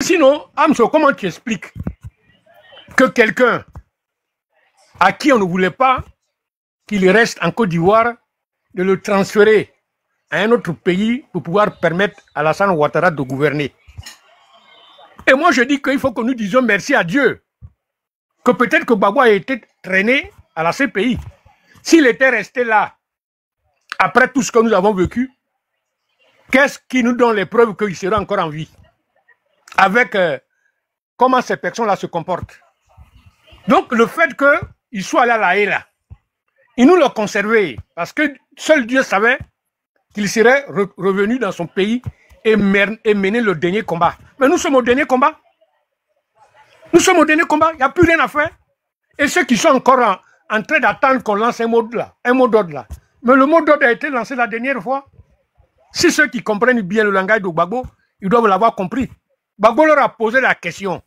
Sinon, Amso, comment tu expliques que quelqu'un à qui on ne voulait pas qu'il reste en Côte d'Ivoire, de le transférer à un autre pays pour pouvoir permettre à Alassane Ouattara de gouverner? Et moi, je dis qu'il faut que nous disions merci à Dieu. Que peut-être que Gbagbo a été traîné à la CPI. S'il était resté là, après tout ce que nous avons vécu, qu'est-ce qui nous donne les preuves qu'il sera encore en vie? Avec comment ces personnes-là se comportent. Donc, le fait qu'il soit allé à la haie, là, il nous l'a conservé. Parce que seul Dieu savait qu'il serait revenu dans son pays et mener le dernier combat. Mais nous sommes au dernier combat. Nous sommes au dernier combat. Il n'y a plus rien à faire. Et ceux qui sont encore en train d'attendre qu'on lance un mot d'ordre là. Mais le mot d'ordre a été lancé la dernière fois. Si ceux qui comprennent bien le langage de Gbagbo, ils doivent l'avoir compris. Gbagbo leur a posé la question.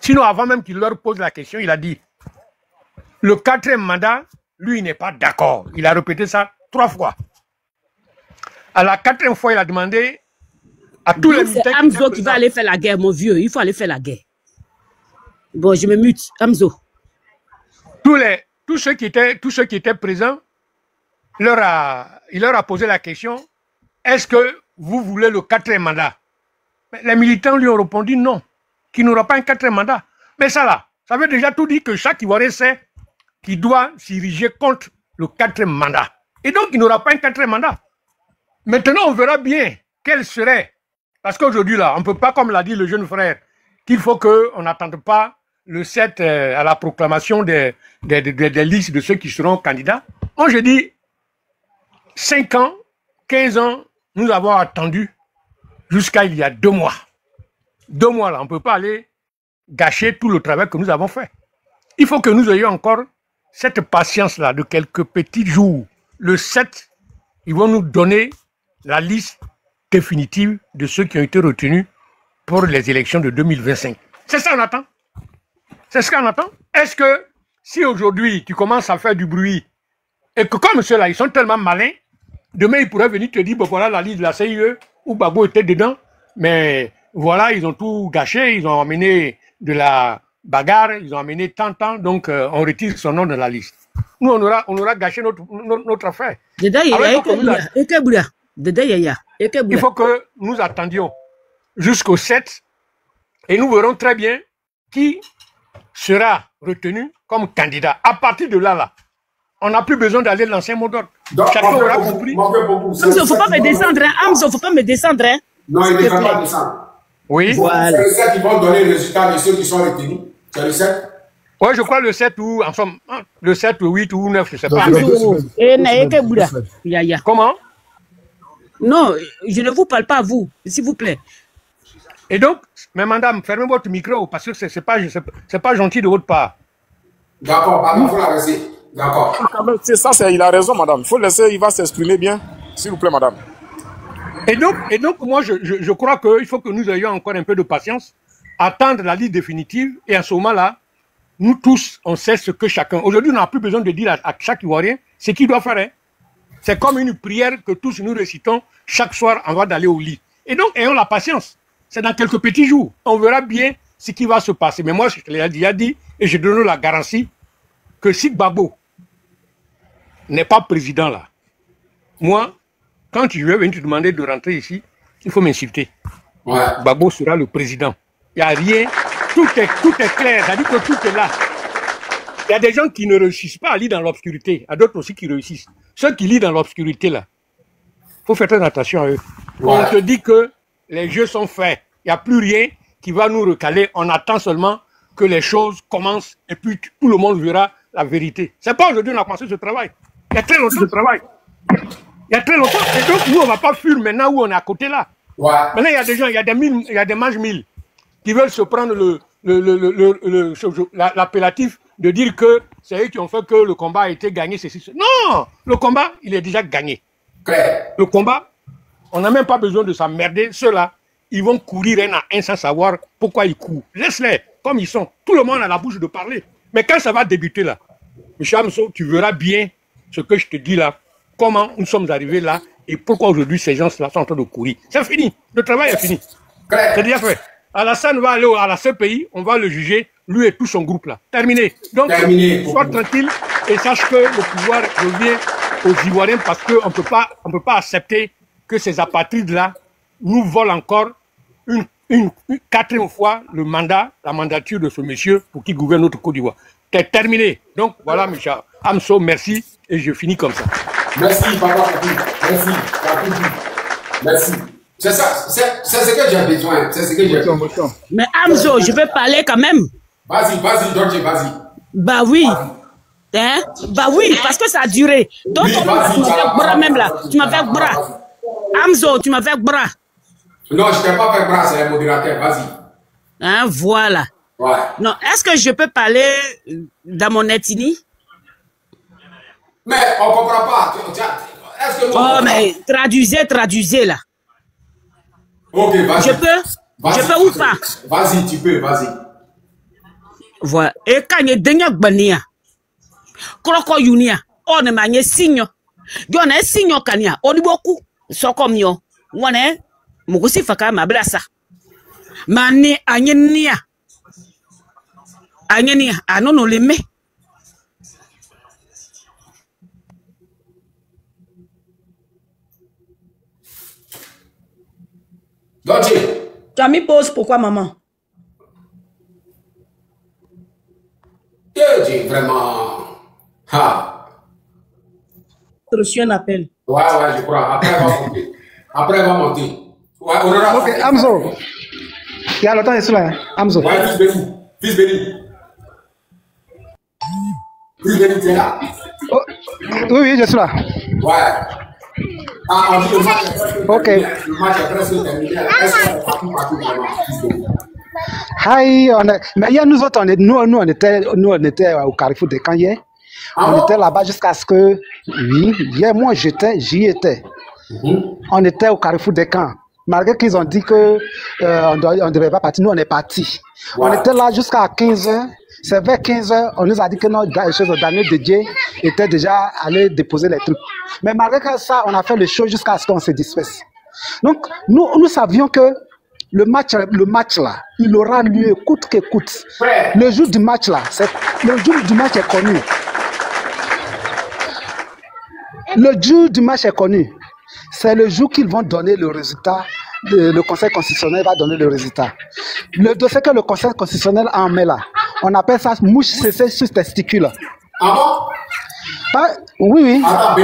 Sinon, avant même qu'il leur pose la question, il a dit le 4e mandat, lui, il n'est pas d'accord. Il a répété ça 3 fois. À la 4e fois, il a demandé à tous les militaires. C'est Amzo qui va aller faire la guerre, mon vieux. Il faut aller faire la guerre. Bon, je me mute. Amzo. Tous ceux qui étaient présents, il leur a posé la question, est-ce que vous voulez le 4e mandat? Mais les militants lui ont répondu non, qu'il n'aura pas un 4e mandat. Mais ça là, ça veut déjà tout dire que chaque Ivoirien sait qu'il doit s'iriger contre le 4e mandat. Et donc, il n'aura pas un 4e mandat. Maintenant, on verra bien quel serait. Parce qu'aujourd'hui, là, on ne peut pas, comme l'a dit le jeune frère, qu'il faut qu'on n'attende pas le 7 à la proclamation des listes de ceux qui seront candidats. Moi, je dis 5 ans, 15 ans, nous avons attendu jusqu'à il y a 2 mois. 2 mois, là, on ne peut pas aller gâcher tout le travail que nous avons fait. Il faut que nous ayons encore cette patience-là de quelques petits jours. Le 7, ils vont nous donner la liste définitive de ceux qui ont été retenus pour les élections de 2025. C'est ça qu'on attend. C'est ce qu'on attend. Est-ce que si aujourd'hui tu commences à faire du bruit et que comme ceux-là, ils sont tellement malins, demain ils pourraient venir te dire, bon, voilà la liste de la CIE où Gbagbo était dedans, mais voilà, ils ont tout gâché, ils ont amené de la bagarre, ils ont amené tant, donc on retire son nom de la liste. Nous, on aura gâché notre affaire. Il faut que nous attendions jusqu'au 7 et nous verrons très bien qui sera retenu comme candidat. À partir de là, on n'a plus besoin d'aller lancer un mot d'ordre. Chacun aura compris. Amzo, il ne faut pas me descendre. Amzo, il ne faut pas me descendre. Non, il ne faut pas descendre. Oui. Voilà. C'est le 7 qui vont donner le résultat de ceux qui sont retenus. C'est le 7. Oui, je crois le 7 ou, en somme, le 7 ou 8 ou 9, je ne sais pas. Comment? Non, je ne vous parle pas à vous, s'il vous plaît. Et donc, mais madame, fermez votre micro parce que ce n'est pas gentil de votre part. D'accord, pardon, il faut la laisser. D'accord. C'est ça, il a raison, madame. Il faut laisser, il va s'exprimer bien. S'il vous plaît, madame. Et donc moi, je crois qu'il faut que nous ayons encore un peu de patience, attendre la liste définitive, et à ce moment-là, nous tous, on sait ce que chacun... Aujourd'hui, on n'a plus besoin de dire à chaque Ivoirien ce qu'il doit faire. Hein. C'est comme une prière que tous nous récitons chaque soir avant d'aller au lit. Et donc, ayons la patience. C'est dans quelques petits jours. On verra bien ce qui va se passer. Mais moi, je l'ai déjà dit, et je donne la garantie que si Gbagbo n'est pas président là, moi, quand je vais venir te demander de rentrer ici, il faut m'insulter. Ouais. Gbagbo sera le président. Il n'y a rien. Tout est clair. C'est-à-dire que tout est là. Il y a des gens qui ne réussissent pas à lire dans l'obscurité. Il y a d'autres aussi qui réussissent. Ceux qui lisent dans l'obscurité là, il faut faire très attention à eux. Ouais. On te dit que les jeux sont faits. Il n'y a plus rien qui va nous recaler. On attend seulement que les choses commencent et puis tout le monde verra la vérité. C'est pas aujourd'hui qu'on a commencé ce travail. Il y a très longtemps ce travail. Il y a très longtemps. Et donc, nous, on ne va pas fuir maintenant où on est à côté là. Ouais. Maintenant, il y a des gens, il y a des mange-mille qui veulent se prendre l'appellatif de dire que c'est eux qui ont fait que le combat a été gagné. Non! Le combat, il est déjà gagné. Claire. Le combat, on n'a même pas besoin de s'emmerder. Ceux-là, ils vont courir un à un sans savoir pourquoi ils courent. Laisse-les comme ils sont. Tout le monde a la bouche de parler. Mais quand ça va débuter là, M. Amso, tu verras bien ce que je te dis là, comment nous sommes arrivés là et pourquoi aujourd'hui ces gens-là sont en train de courir. C'est fini. Le travail est fini. C'est déjà fait. Alassane va aller à la CPI, on va le juger, lui et tout son groupe là. Terminé. Donc, sois tranquille et sache que le pouvoir revient aux Ivoiriens parce qu'on ne peut pas accepter que ces apatrides là nous volent encore une quatrième fois le mandat, la mandature de ce monsieur pour qu'il gouverne notre Côte d'Ivoire. C'est terminé. Donc voilà, M. Amso, merci et je finis comme ça. Merci, papa. Merci. Merci. C'est ça, c'est ce que j'ai besoin. C'est ce que j'ai besoin. Mais Amzo, je veux parler quand même. Vas-y, Dorje, vas-y. Bah oui. Hein? Bah oui, parce que ça a duré. Donc, Oui, tu m'as fait bras même là. Tu m'as fait bras. Amzo, tu m'as fait bras. Non, je t'ai pas fait bras, c'est le modérateur. Vas-y. Hein, voilà. Ouais. Non, est-ce que je peux parler dans mon etnie? Mais on comprend pas. Est-ce que Oh, mais traduisez là. Ok, vas-y. Je peux ou pas? Vas-y, tu peux, vas-y. Voilà. Et quand il y a des gens Kroko Yunia, on ne m'a signe. Y'en a signe kania, on dit beaucoup. So comme yo. On est, Moussi Faka ma blassa. Mani anyenia. Anyenia, anon le met. Dorje. Tu as mis pause, pourquoi maman? Dorje, vraiment. Ha. Tu as reçu un appel. Ouais, je crois. Après, elle va monter. Ouais, on aura... Ok, Amzo. Il y a longtemps, je suis là. Amzo. Ouais, fils béni. Fils béni, tu es là? Oh, oui, je suis là. Ouais. Ah, on dit le match est presque Ok. terminé. Le match est presque terminé. Est-ce qu'on est partout vraiment, fils béni? Hi, mais hier, nous autres, on était au Carrefour des Camps hier. On était là-bas jusqu'à ce que, oui, hier, moi, j'y étais. On était au Carrefour des Camps. Malgré qu'ils ont dit que on ne devait pas partir, nous, on est partis. On était là jusqu'à 15h. C'est vers 15h, on nous a dit que Daniel Didier était déjà allé déposer les trucs. Mais malgré ça, on a fait le show jusqu'à ce qu'on se disperse. Donc, nous savions que le match là, il aura lieu coûte que coûte. Le jour du match là, le jour du match est connu. Le jour du match est connu. C'est le jour qu'ils vont donner le résultat. Le Conseil constitutionnel va donner le résultat. Le dossier que le Conseil constitutionnel en met là, on appelle ça mouche cessée sur testicule. Ah bon? Oui. Attends,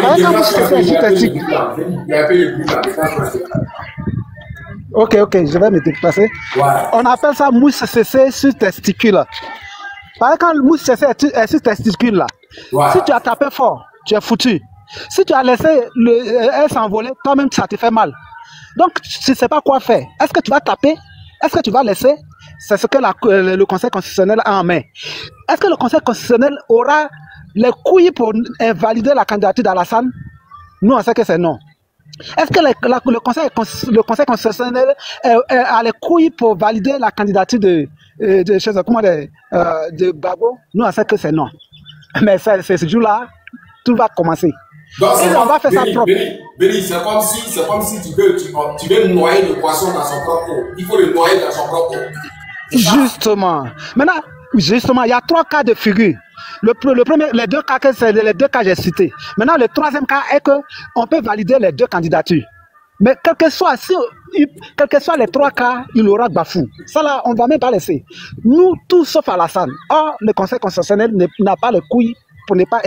Ok, je vais me déplacer. Ouais. On appelle ça mouche cessée sur testicule. Par exemple, quand mouche cessée est sur testicule là, si tu as tapé fort, tu es foutu. Si tu as laissé elle s'envoler, toi-même ça te fait mal. Donc, tu ne sais pas quoi faire. Est-ce que tu vas taper? Est-ce que tu vas laisser? C'est ce que le Conseil constitutionnel a en main. Est-ce que le Conseil constitutionnel aura les couilles pour invalider la candidature d'Alassane? Nous, on sait que c'est non. Est-ce que le Conseil constitutionnel a les couilles pour valider la candidature de Babo? Nous, on sait que c'est non. Mais c'est ce jour-là, tout va commencer. Donc, on va faire ça propre. Béni, c'est comme si tu veux noyer le poisson dans son propre eau. Il faut le noyer dans son propre eau. Justement. Maintenant, il y a 3 cas de figure. Le premier, les deux cas que j'ai cités. Maintenant, le troisième cas est qu'on peut valider les 2 candidatures. Mais quel que soit les 3 cas, il aura bafou. Ça là, on ne va même pas laisser. Nous, tous sauf Alassane. Or, le Conseil constitutionnel n'a pas les couilles pour ne pas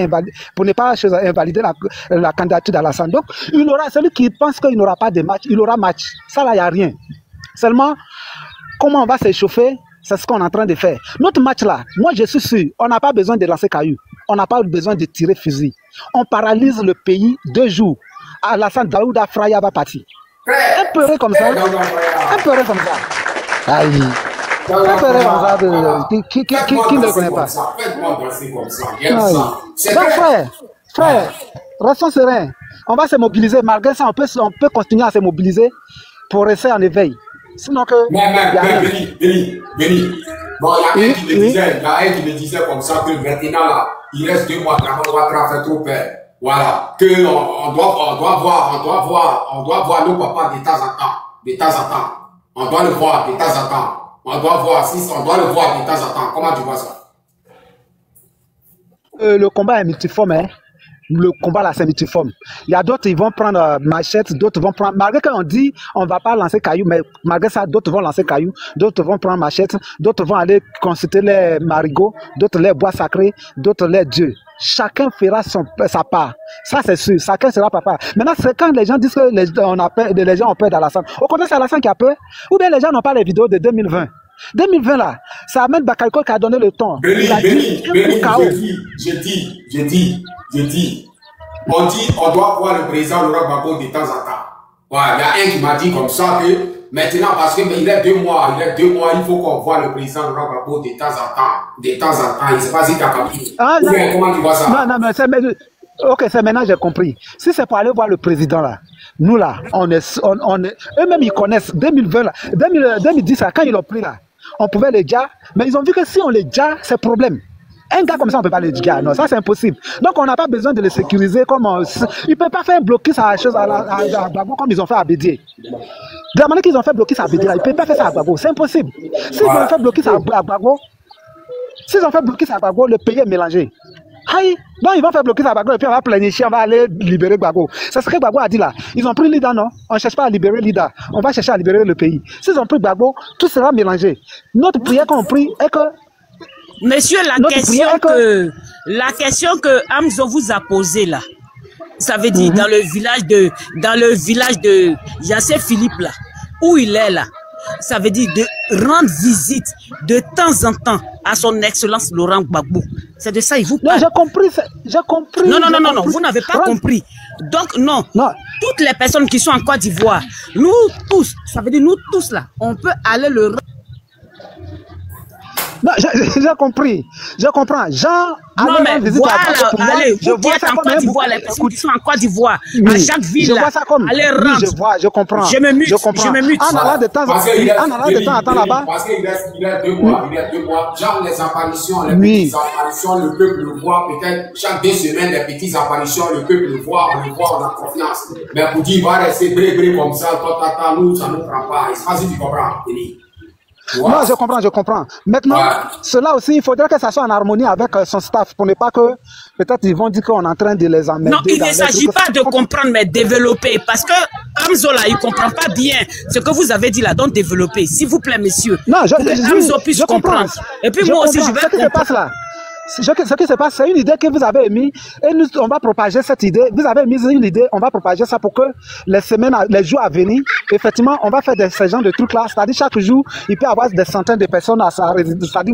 invalider la candidature d'Alassane. Donc, il aura celui qui pense qu'il n'aura pas de match, il aura match. Ça là, il n'y a rien. Seulement, comment on va s'échauffer, c'est ce qu'on est en train de faire. Notre match là, moi je suis sûr, on n'a pas besoin de lancer cailloux. On n'a pas besoin de tirer fusil. On paralyse le pays 2 jours. Alassane Daouda Fraya va partir. Un peu comme ça. Aïe. Qui ne le connaît pas. Faites-moi danser comme ça. Donc, frère, restons sereins. On va se mobiliser. Malgré ça, on peut continuer à se mobiliser pour rester en éveil. Sinon que. Béni. Bon, il y a un qui me disait comme ça que maintenant là, il reste 2 mois, on va faire trop peur. Voilà. Que on doit voir nos papas de temps en temps. On doit le voir de temps en temps. On doit voir, on doit le voir de temps en temps. Comment tu vois ça? Le combat est multiforme, hein. Le combat là, c'est multiforme. Il y a d'autres, ils vont prendre machette, d'autres vont prendre. Malgré qu'on dit, on va pas lancer caillou, mais malgré ça, d'autres vont lancer caillou, d'autres vont prendre machette, d'autres vont aller consulter les marigots, d'autres les bois sacrés, d'autres les dieux. Chacun fera sa part. Ça, c'est sûr. Chacun sera papa. Maintenant, c'est quand les gens disent que les gens ont peur d'Alassane. Au contraire, c'est Alassane qui a peur. Ou bien les gens n'ont pas les vidéos de 2020. 2020 là, c'est Ahmed Bakayoko qui a donné le ton. Béni, je dis, on doit voir le président Laurent Gbagbo de temps en temps. Ouais, il y a un qui m'a dit comme ça que maintenant, parce qu'il est 2 mois, il faut qu'on voit le président Laurent Gbagbo de temps en temps. De temps en temps, il ne sait pas si tu as compris. Comment tu vois ça? Non, mais c'est... Ok, c'est maintenant j'ai compris. Si c'est pour aller voir le président là, nous là, on est eux-mêmes ils connaissent 2020 là, 2010 là, quand ils l'ont pris là, on pouvait les dire, mais ils ont vu que si on les dit, c'est problème. Un gars comme ça, on ne peut pas le dire. Non, ça c'est impossible. Donc on n'a pas besoin de le sécuriser comme ils ne peuvent pas faire bloquer sa chose à Gbagbo comme ils ont fait à Bédié. De la manière qu'ils ont fait bloquer ça à Bédié, ils ne peuvent pas faire ça à Gbagbo. C'est impossible. S'ils ont fait bloquer ça à Gbagbo, le pays est mélangé. Aïe, donc ils vont faire bloquer ça à Gbagbo et puis on va planifier, on va aller libérer Gbagbo. C'est ce que Gbagbo a dit là. Ils ont pris Lida, non? On ne cherche pas à libérer Lida. On va chercher à libérer le pays. S'ils ont pris Gbagbo, tout sera mélangé. Notre prière qu'on prie est que... Monsieur, la question que Amzo vous a posée là, ça veut dire dans le village de Yassé Philippe là, où il est là, ça veut dire de rendre visite de temps en temps à son excellence Laurent Gbagbo. C'est de ça il vous parle. Non, j'ai compris. Non, vous n'avez pas compris. Donc non, toutes les personnes qui sont en Côte d'Ivoire, nous tous, ça veut dire nous tous là, on peut aller le... Non, j'ai compris. Je comprends. Jean, non, mais voilà, allez, vous qui êtes en Côte d'Ivoire, les personnes qui sont en Côte d'Ivoire, à chaque ville, là, allez rendre. Je comprends. Je me mute. En allant de temps en temps là-bas. Parce qu'il reste 2 mois, genre les apparitions, petites apparitions, le peuple le voit, peut-être chaque 2 semaines, les petites apparitions, le peuple le voit, on a confiance. Mais pour dire, va rester bré comme ça, nous, ça ne nous prend pas. C'est pas si tu comprends, Denis. Wow. Non, je comprends. Maintenant, cela aussi, il faudrait que ça soit en harmonie avec son staff pour ne pas que, peut-être, ils vont dire qu'on est en train de les emmerder. Non, il ne s'agit pas de comprendre, mais développer. Parce que Amzola, il ne comprend pas bien ce que vous avez dit là, donc développer. S'il vous plaît, messieurs. Non, Amzo puisse comprendre. Et puis moi aussi, je vais comprendre. Ce qui se passe, c'est une idée que vous avez émise et nous, on va propager cette idée. Vous avez mis une idée, on va propager ça pour que les jours à venir, effectivement, on va faire ce genre de trucs-là. C'est-à-dire, chaque jour, il peut y avoir des centaines de personnes à sa résidence. C'est-à-dire,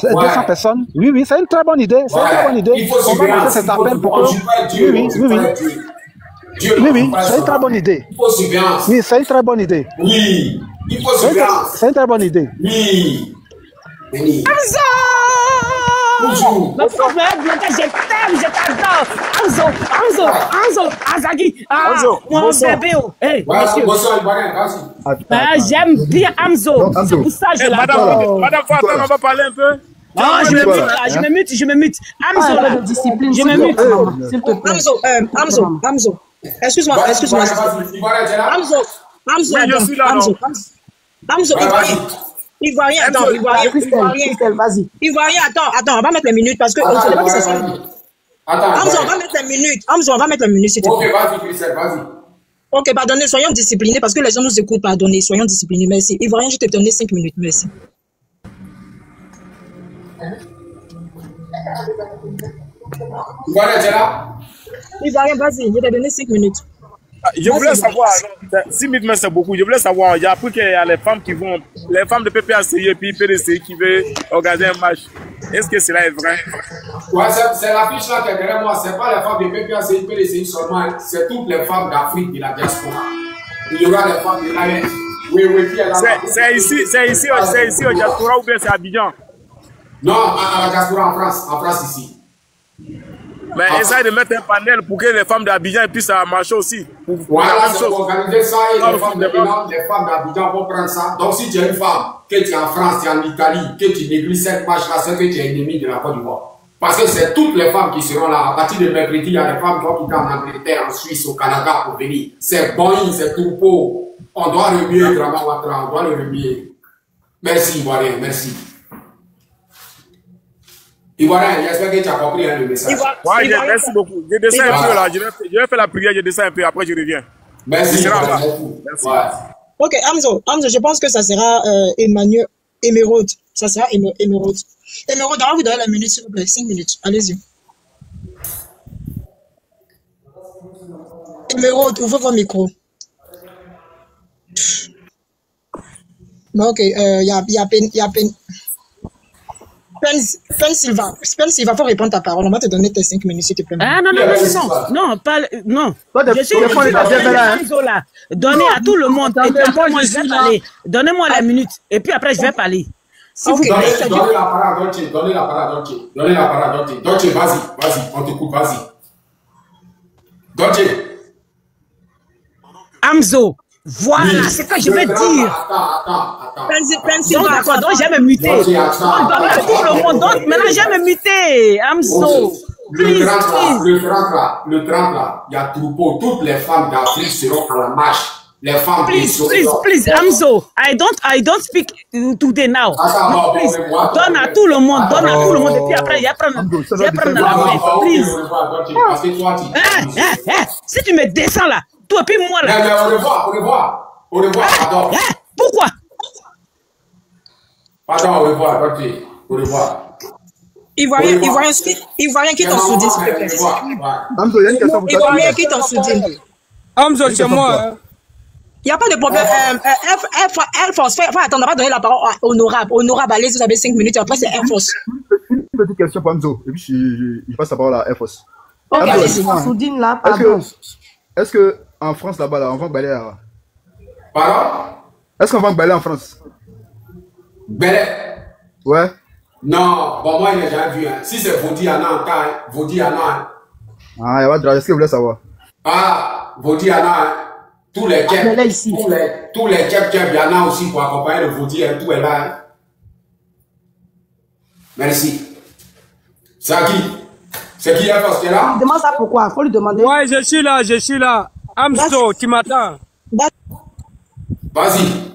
200 personnes. Oui, c'est une très bonne idée. C'est une très bonne idée. Il faut on va lancer cet appel pour que... Oui, c'est une très bonne idée. Il faut surveillance. Oui, c'est une très bonne idée. Oui, il faut surveillance. C'est une très bonne idée. Oui. Bonjour. Mais je t'aime, je t'adore. Amzo, Azagi. Mon bébé. Hey, j'aime bien Amzo. C'est pour ça que je l'adore. Madame Fatal, on va parler un peu. Non, je me mute. Amzo, là. Je me mute. Amzo. Excuse-moi. Amzo. Ivoirien, attends, on va mettre les minutes parce que on ne sait pas que c'est ça. Amzo, on va mettre les minutes, s'il te plaît. Ok, vas-y, Christelle, vas-y. Ok, pardonnez, soyons disciplinés parce que les gens nous écoutent, pardonnez, soyons disciplinés, merci. Ivoirien, je t'ai donné 5 minutes, merci. Ivoirien, tu es là? Ivoirien, vas-y, je t'ai donné 5 minutes. Je voulais savoir, 6 minutes, mais c'est beaucoup. Je voulais savoir, j'ai appris qu'il y a les femmes qui vont, les femmes de PPACI et puis PDC qui veulent organiser un match. Est-ce que cela est vrai? Ouais, c'est l'affiche là qui est derrière moi. C'est pas les femmes de PPACI et PDC seulement, c'est toutes les femmes d'Afrique de la diaspora. Il y aura des femmes de l'AS. Oui, qui est là. C'est ici au diaspora ou bien c'est à Abidjan? Non, à la diaspora en France ici. Mais essaye de mettre un panel pour que les femmes d'Abidjan puissent marcher aussi. Voilà, c'est pour organiser ça et les femmes d'Abidjan vont prendre ça. Donc si tu es une femme, que tu es en France, tu es en Italie, que tu négliges cette marche-là, c'est que tu es ennemi de la Côte d'Ivoire. Parce que c'est toutes les femmes qui seront là. À partir de mercredi, il y a des femmes qui vont en Angleterre, en Suisse, au Canada pour venir. C'est Boeing, c'est Tourpeau. On doit remuer Dramawatra, on doit le remuer. Merci, Ivoirien, merci. Ivoirien, j'espère que tu as compris le message. Ouais, merci beaucoup. Je descends un peu là, je vais faire la prière, je descends un peu, après je reviens. Merci, merci. Ouais. Ok, Hamzo, je pense que ça sera Emmanuel, Émeraude. Ça sera Émeraude. Émeraude, on va vous donner la minute, s'il vous plaît. 5 minutes. Allez-y. Émeraude, ouvrez votre micro. Bon, ok, il y a peine. Silva, faut répondre à ta parole. On va te donner tes 5 minutes, s'il te plaît. Ah, non, non. Je suis là. Donnez à tout le monde. Et puis après, moi, je vais parler. Donnez-moi la minute. Et puis après, je vais parler. Donnez la parole à Dolce. Dolce, vas-y, on t'écoute, vas-y. Dolce. Hamzo, voilà, c'est ce que je vais dire. Attends. D'accord, donc je vais me muter. Donc, donne à tout le monde. Donc, maintenant, je vais me muter. Hamzo. Le 30 là, il y a troupeau. Toutes les femmes d'Afrique seront à la marche. Les femmes please, Hamzo. I don't speak today now. Please, donne à tout le monde. Et puis après, je vais prendre la main. Please. Si tu me descends là, toi et puis moi là. Mais au revoir, pardon. Pourquoi? Pardon, au revoir. Ivoirien qui t'en soudine, s'il te plaît. Hamzo, il y a une question pour toi. Ivoirien qui t'en soudine. Hamzo, c'est moi. Il n'y a pas de problème. Air Force, faut attendre, on va donner la parole à Honorable. Honorable, allez, vous avez 5 minutes, après c'est Air Force. Une petite question pour Hamzo, et puis je passe la parole à Air Force. Ok, allez-y. Soudine là, pardon. Est-ce que en France là-bas, là, on va balayer là? Pardon? Est-ce qu'on va balayer en France? Balayer? Ouais. Non, bon, moi, il n'a jamais vu. Hein. Si c'est Vaudi, il y en a en cas. Vaudi, il y en a. Hein. Ah, il y a pas de est-ce que vous voulez savoir? Ah, Vaudi, il y en a. Hein. Tous les jets, tous les jets, il y en a aussi pour accompagner le Vaudi. Hein. Tout est là. Hein. Merci. C'est à qui? C'est qui, Air Force, qui est là? Demande ça pourquoi? Faut lui demander. Ouais, je suis là. Hamzo, tu m'attends? Vas-y.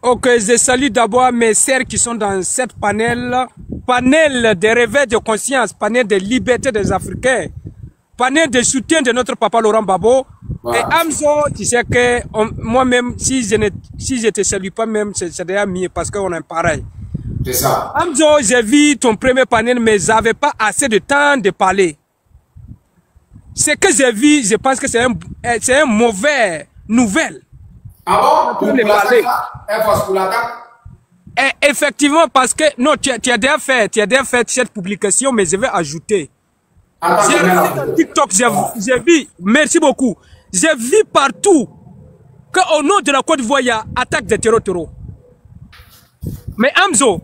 Ok, je salue d'abord mes sœurs qui sont dans cette panel de réveil de conscience, panel de liberté des Africains, panel de soutien de notre papa Laurent Gbagbo. Ouais. Et Hamzo, tu sais que moi-même, si je te salue pas même, c'est déjà mieux parce qu'on est pareil. C'est ça. Hamzo, j'ai vu ton premier panel, mais j'avais pas assez de temps de parler. Ce que j'ai vu, je pense que c'est un mauvais nouvelle. Ah bon? Pour l'attaque? Pour l'attaque? Effectivement, parce que, non, tu as déjà fait cette publication, mais je vais ajouter. J'ai vu dans TikTok, j'ai vu, merci beaucoup, j'ai vu partout qu'au nom de la Côte d'Ivoire, il y a attaque des terreaux. Mais Hamzo,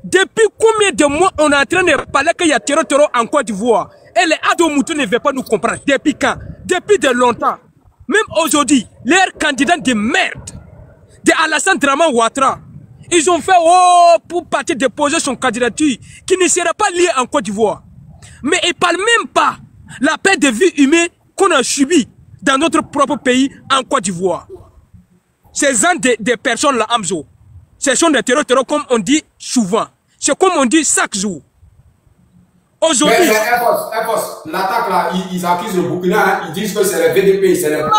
depuis combien de mois on est en train de parler qu'il y a terreau en Côte d'Ivoire et les Adomoutou ne veulent pas nous comprendre? Depuis quand? Depuis de longtemps. Même aujourd'hui, leurs candidats de merde, de Alassane Draman Ouattara, ils ont fait pour partir déposer son candidature qui ne sera pas lié en Côte d'Ivoire. Mais ils ne parlent même pas la perte de vie humaine qu'on a subie dans notre propre pays en Côte d'Ivoire. Ces gens de personnes-là, Hamzo, ce sont des terreurs comme on dit souvent. C'est comme on dit chaque jour. Aujourd'hui. Mais Air Force, l'attaque là, ils accusent le Burkina, hein, ils disent que c'est le VDP, c'est la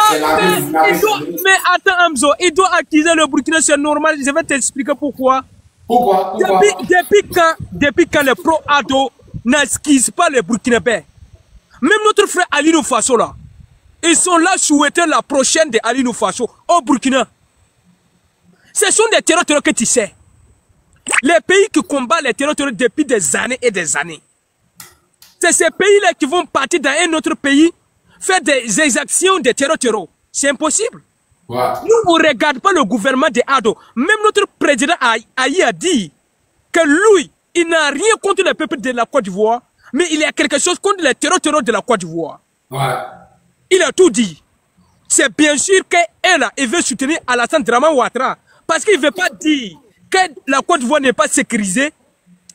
mais attends, Hamzo, ils doivent accuser le Burkina, c'est normal. Je vais t'expliquer pourquoi. Pourquoi? Depuis quand les pro-Ado n'accusent pas les Burkinabés. Même notre frère Alinou Faso là, ils sont là souhaiter la prochaine de Alinou Faso au Burkina. Ce sont des terreurs que tu sais. Les pays qui combattent les terreurs depuis des années et des années. C'est ces pays-là qui vont partir dans un autre pays, faire des exactions de terror. C'est impossible. Ouais. Nous, on ne regarde pas le gouvernement de Ado. Même notre président Aïe a dit que lui, il n'a rien contre le peuple de la Côte d'Ivoire, mais il y a quelque chose contre les terreurs de la Côte d'Ivoire. Ouais. Il a tout dit. C'est bien sûr qu'il veut soutenir Alassane Draman Ouattara, parce qu'il ne veut pas dire que la Côte d'Ivoire n'est pas sécurisée.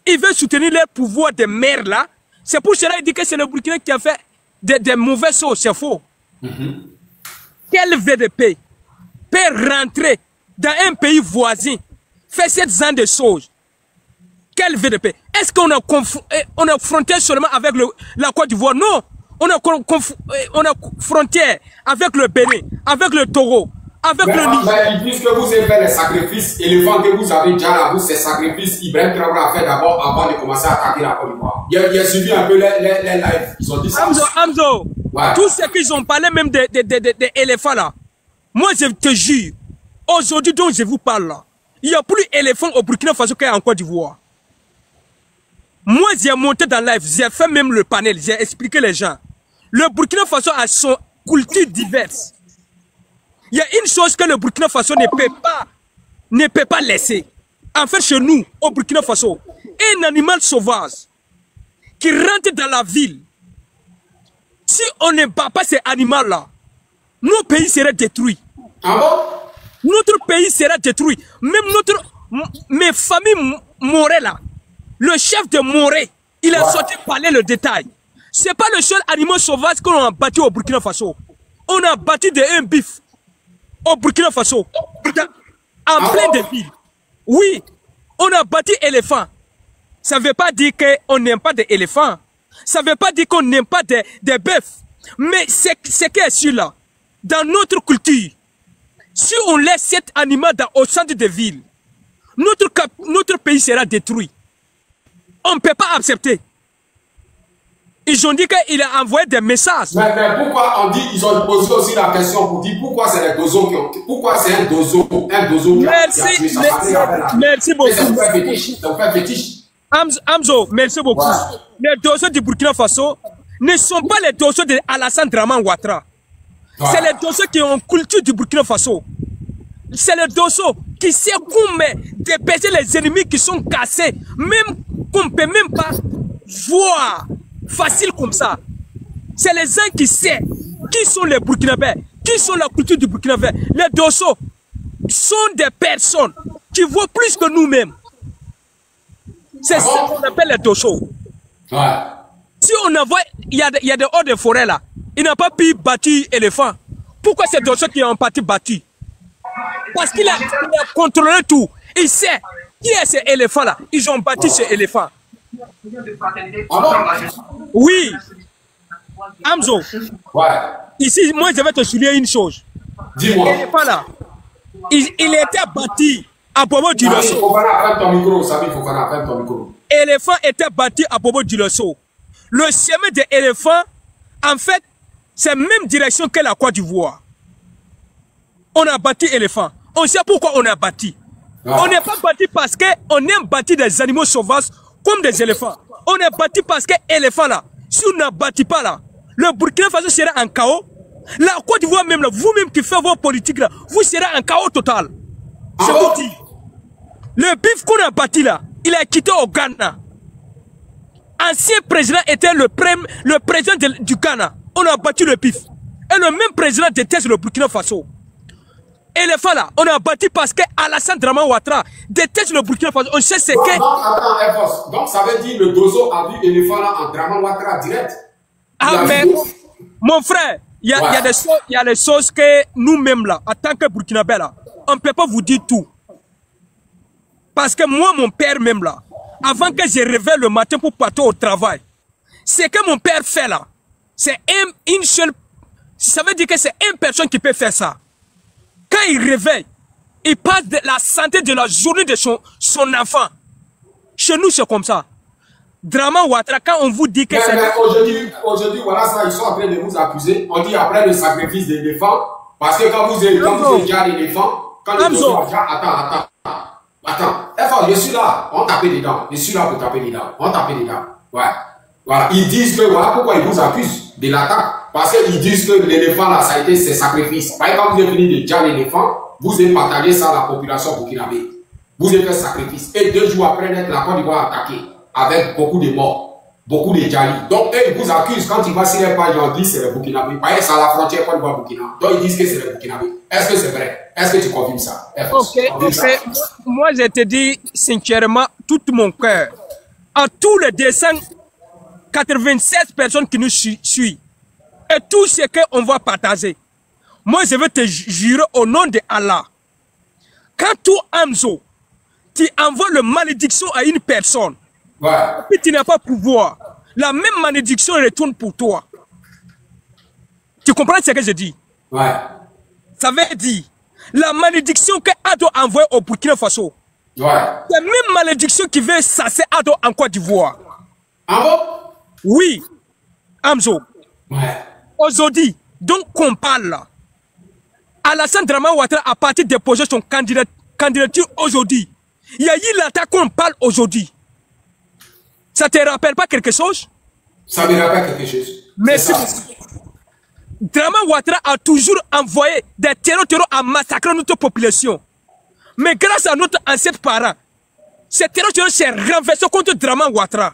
Il veut soutenir les pouvoirs des maires là. C'est pour cela qu'il dit que c'est le Burkina qui a fait des mauvais sauts, c'est faux. Quel VDP peut rentrer dans un pays voisin, fait cette genre de choses. Quelle VDP? Est-ce qu'on a frontière seulement avec la Côte d'Ivoire? Non. On a frontière avec le Bénin, avec le Togo, avec le Niger. Ils disent que vous avez fait les sacrifices éléphants que vous avez déjà là, vous, ces sacrifices, Ibrahim Traoré a fait d'abord avant de commencer à attaquer la Côte d'Ivoire. Il a suivi un peu les lives. Ils ont dit ça. Hamzo, ouais. Tout ce qu'ils ont parlé même des éléphants là. Moi, je te jure, aujourd'hui dont je vous parle là, il n'y a plus d'éléphants au Burkina Faso qu'en Côte d'Ivoire. Moi, j'ai monté dans live, j'ai fait même le panel, j'ai expliqué les gens. Le Burkina Faso a son culture diverse. Il y a une chose que le Burkina Faso ne peut pas laisser. En fait, chez nous, au Burkina Faso, un animal sauvage qui rentre dans la ville, si on ne bat pas ces animaux-là, nos pays seraient détruits. Ah bon? Notre pays sera détruit. Même mes familles Moré là, le chef de Moré, il a sorti parler le détail. C'est pas le seul animal sauvage qu'on a battu au Burkina Faso. On a battu un bif au Burkina Faso, en plein de villes. Oui, on a battu éléphant. Ça ne veut pas dire qu'on n'aime pas des éléphants. Ça ne veut pas dire qu'on n'aime pas des bœufs. Mais c'est qui est sûr là, dans notre culture, si on laisse cet animal au centre de ville, notre pays sera détruit. On ne peut pas accepter. Ils ont dit qu'il a envoyé des messages. Mais pourquoi on dit, ils ont posé aussi la question pour dire pourquoi c'est les dozos qui ont, pourquoi c'est un dozo qui a tué sa famille avec la... Merci beaucoup. C'est un fait fétiche. Hamzo, merci beaucoup. Ouais. Les dozos du Burkina Faso ne sont pas les dozos de Alassane Draman Ouattara. Ouais. C'est les dozos qui ont culture du Burkina Faso. C'est les dozos qui savent comment dépêcher les ennemis qui sont cassés, même qu'on ne peut même pas voir facile comme ça. C'est les gens qui savent qui sont les Burkinabés, qui sont la culture du Burkinabé. Les dozos sont des personnes qui voient plus que nous-mêmes. C'est ça qu'on appelle les dozos. Ouais. Si on envoie, il y a des hors de forêt là, il n'a pas pu bâtir éléphant. Pourquoi c'est dozos qui ont parti bâti? Parce qu'il a contrôlé tout. Il sait qui est ces éléphants là. Ils ont bâti ces éléphants. Oui. Hamzo. Ouais. Ici, moi je vais te souligner une chose. Dis-moi. L'éléphant là, il était bâti à Bobo Dioulasso. L'éléphant était bâti à Bobo Dioulasso. Le chemin de l'éléphant, en fait, c'est la même direction que la Côte d'Ivoire. On a bâti l'éléphant. On sait pourquoi on a bâti. Ah. On n'est pas bâti parce qu'on aime bâtir des animaux sauvages comme des éléphants. On est bâti parce que l'éléphant là, si on n'a bâti pas là, le Burkina Faso sera en chaos. La Côte d'Ivoire même là, vous-même qui faites vos politiques là, vous serez en chaos total. Je vous dis. Le bif qu'on a bâti là, il a quitté au Ghana. Ancien président était le président du Ghana. On a bâti le bif. Et le même président déteste le Burkina Faso. Éléphant là, on a bâti parce que Alassane Draman Ouattara déteste le Burkina Faso. On sait ce que... Donc ça veut dire le dozo a vu éléphant là en Draman Ouattara direct. Ah mais, mon frère, il y a des choses que nous-mêmes là, en tant que Burkinabé là, on ne peut pas vous dire tout. Parce que moi, mon père même là, avant que je réveille le matin pour partir au travail, ce que mon père fait là, c'est une seule... Ça veut dire que c'est une personne qui peut faire ça. Quand il réveille, il passe de la santé de la journée de son enfant. Chez nous, c'est comme ça. Draman Ouattara, quand on vous dit que c'est... Aujourd'hui, voilà ça, ils sont en train de vous accuser. On dit après le sacrifice des éléphants, parce que quand vous êtes déjà l'éléphant, quand les gens... Attends, je suis là, on tape dedans. Je suis là pour taper dedans. On tape dedans. Ouais. Voilà. Ils disent que voilà pourquoi ils vous accusent de l'attaque. Parce qu'ils disent que l'éléphant là, ça a été ses sacrifices. Par exemple, quand vous êtes venu de déjà l'éléphant, vous avez partagé ça à la population burkinabé. Vous avez fait sacrifice. Et 2 jours après d'être la Côte d'Ivoire attaquée, avec beaucoup de morts, beaucoup de Djali. Donc, eux, ils vous accusent quand ils vont sur les pages, ils disent que c'est les Burkinabés. Par exemple, c'est à la frontière Côte d'Ivoire-Burkina. Donc, ils disent que c'est les Burkinabés. Est-ce que c'est vrai? Est-ce que tu confirmes ça? Ok. Moi, je te dis sincèrement, tout mon cœur, à tous les 296 personnes qui nous suivent, et tout ce qu'on va partager, moi, je veux te jurer au nom de Allah, quand tout Hamzo, tu envoies la malédiction à une personne. Ouais. Et puis tu n'as pas pouvoir. La même malédiction retourne pour toi. Tu comprends ce que je dis? Ouais. Ça veut dire, la malédiction que Ado a envoyée au Burkina Faso, Ouais. la même malédiction qui veut chasser Ado en Côte d'Ivoire. Ah bon? Oui, Amzo. Ouais. Aujourd'hui, donc qu'on parle là, Alassane Dramane Ouattara a parti déposer son candidature aujourd'hui. Il y a eu l'attaque qu'on parle aujourd'hui. Ça te rappelle pas quelque chose? Ça me rappelle quelque chose. Merci. Dramane Ouattara a toujours envoyé des terreurs à massacrer notre population. Mais grâce à notre ancêtre parent, ces terreurs s'est renversé contre Dramane Ouattara.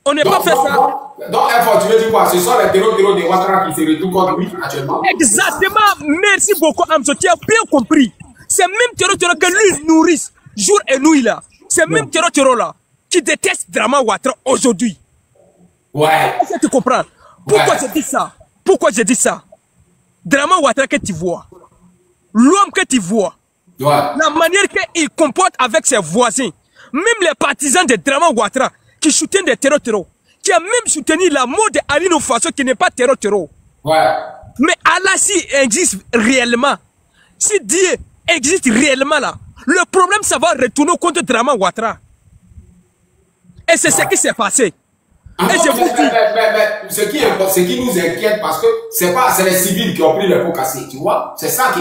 On n'est pas fait ça. Donc, tu veux dire quoi? Ce sont les terreurs de Ouattara qui se retrouvent contre lui actuellement? Exactement. Merci beaucoup, Amso. Tu as bien compris. C'est même terreur que lui nourrissent jour et nuit là. C'est même terreur là qui déteste Dramane Ouattara aujourd'hui. Ouais. Est-ce que tu comprends? Pourquoi je dis ça? Pourquoi je dis ça? Dramane Ouattara que tu vois, l'homme que tu vois, la manière qu'il comporte avec ses voisins, même les partisans de Dramane Ouattara qui soutiennent des terreurs, qui a même soutenu la mort de Alino Faso qui n'est pas terreur. Ouais. Mais Allah s'il existe réellement, si Dieu existe réellement là, le problème ça va retourner contre Dramane Ouattara. Et c'est ce qui s'est passé. Mais ce qui nous inquiète, parce que c'est les civils qui ont pris les pots cassés, tu vois. C'est ça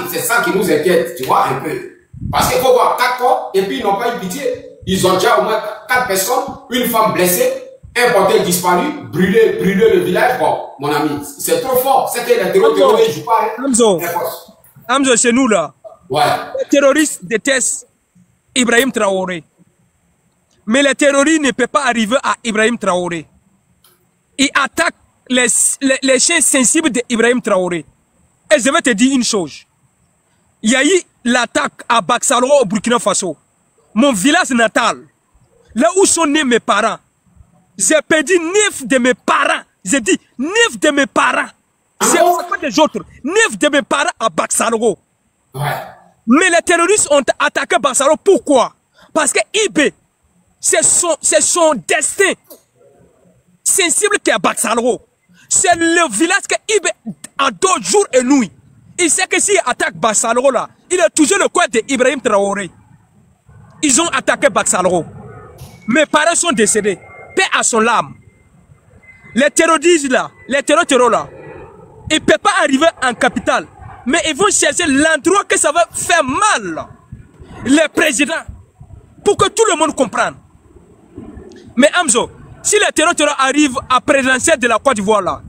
qui nous inquiète, tu vois, un peu. Parce qu'il faut voir 4 corps, et puis ils n'ont pas eu pitié. Ils ont déjà au moins 4 personnes, une femme blessée, un porteur disparu, brûlé le village. Bon, mon ami, c'est trop fort. C'est que les terroristes ne jouent pas. Hamzo, chez nous là, ouais. Les terroristes détestent Ibrahim Traoré. Mais les terroristes ne peuvent pas arriver à Ibrahim Traoré. Ils attaquent les chiens sensibles d'Ibrahim Traoré. Et je vais te dire une chose. Il y a eu l'attaque à Baksalo au Burkina Faso. Mon village natal, là où sont nés mes parents. J'ai perdu 9 de mes parents. J'ai dit 9 de mes parents. C'est pas des autres. 9 de mes parents à Baksalo. Ouais. Mais les terroristes ont attaqué Baksalo. Pourquoi? Parce que IB, c'est son destin sensible qui est à Baksalo. C'est le village que IB adore jour et nuit. Il sait que s'il attaque Baksalo là, il a toujours le coin d'Ibrahim Traoré. Ils ont attaqué Baksalo. Mes parents sont décédés. Paix à son âme. Les terroristes là, les terroristes là, ils ne peuvent pas arriver en capitale. Mais ils vont chercher l'endroit que ça va faire mal. Les présidents. Pour que tout le monde comprenne. Mais Hamzo, si les terroristes arrivent à présidentielle de la Côte d'Ivoire là,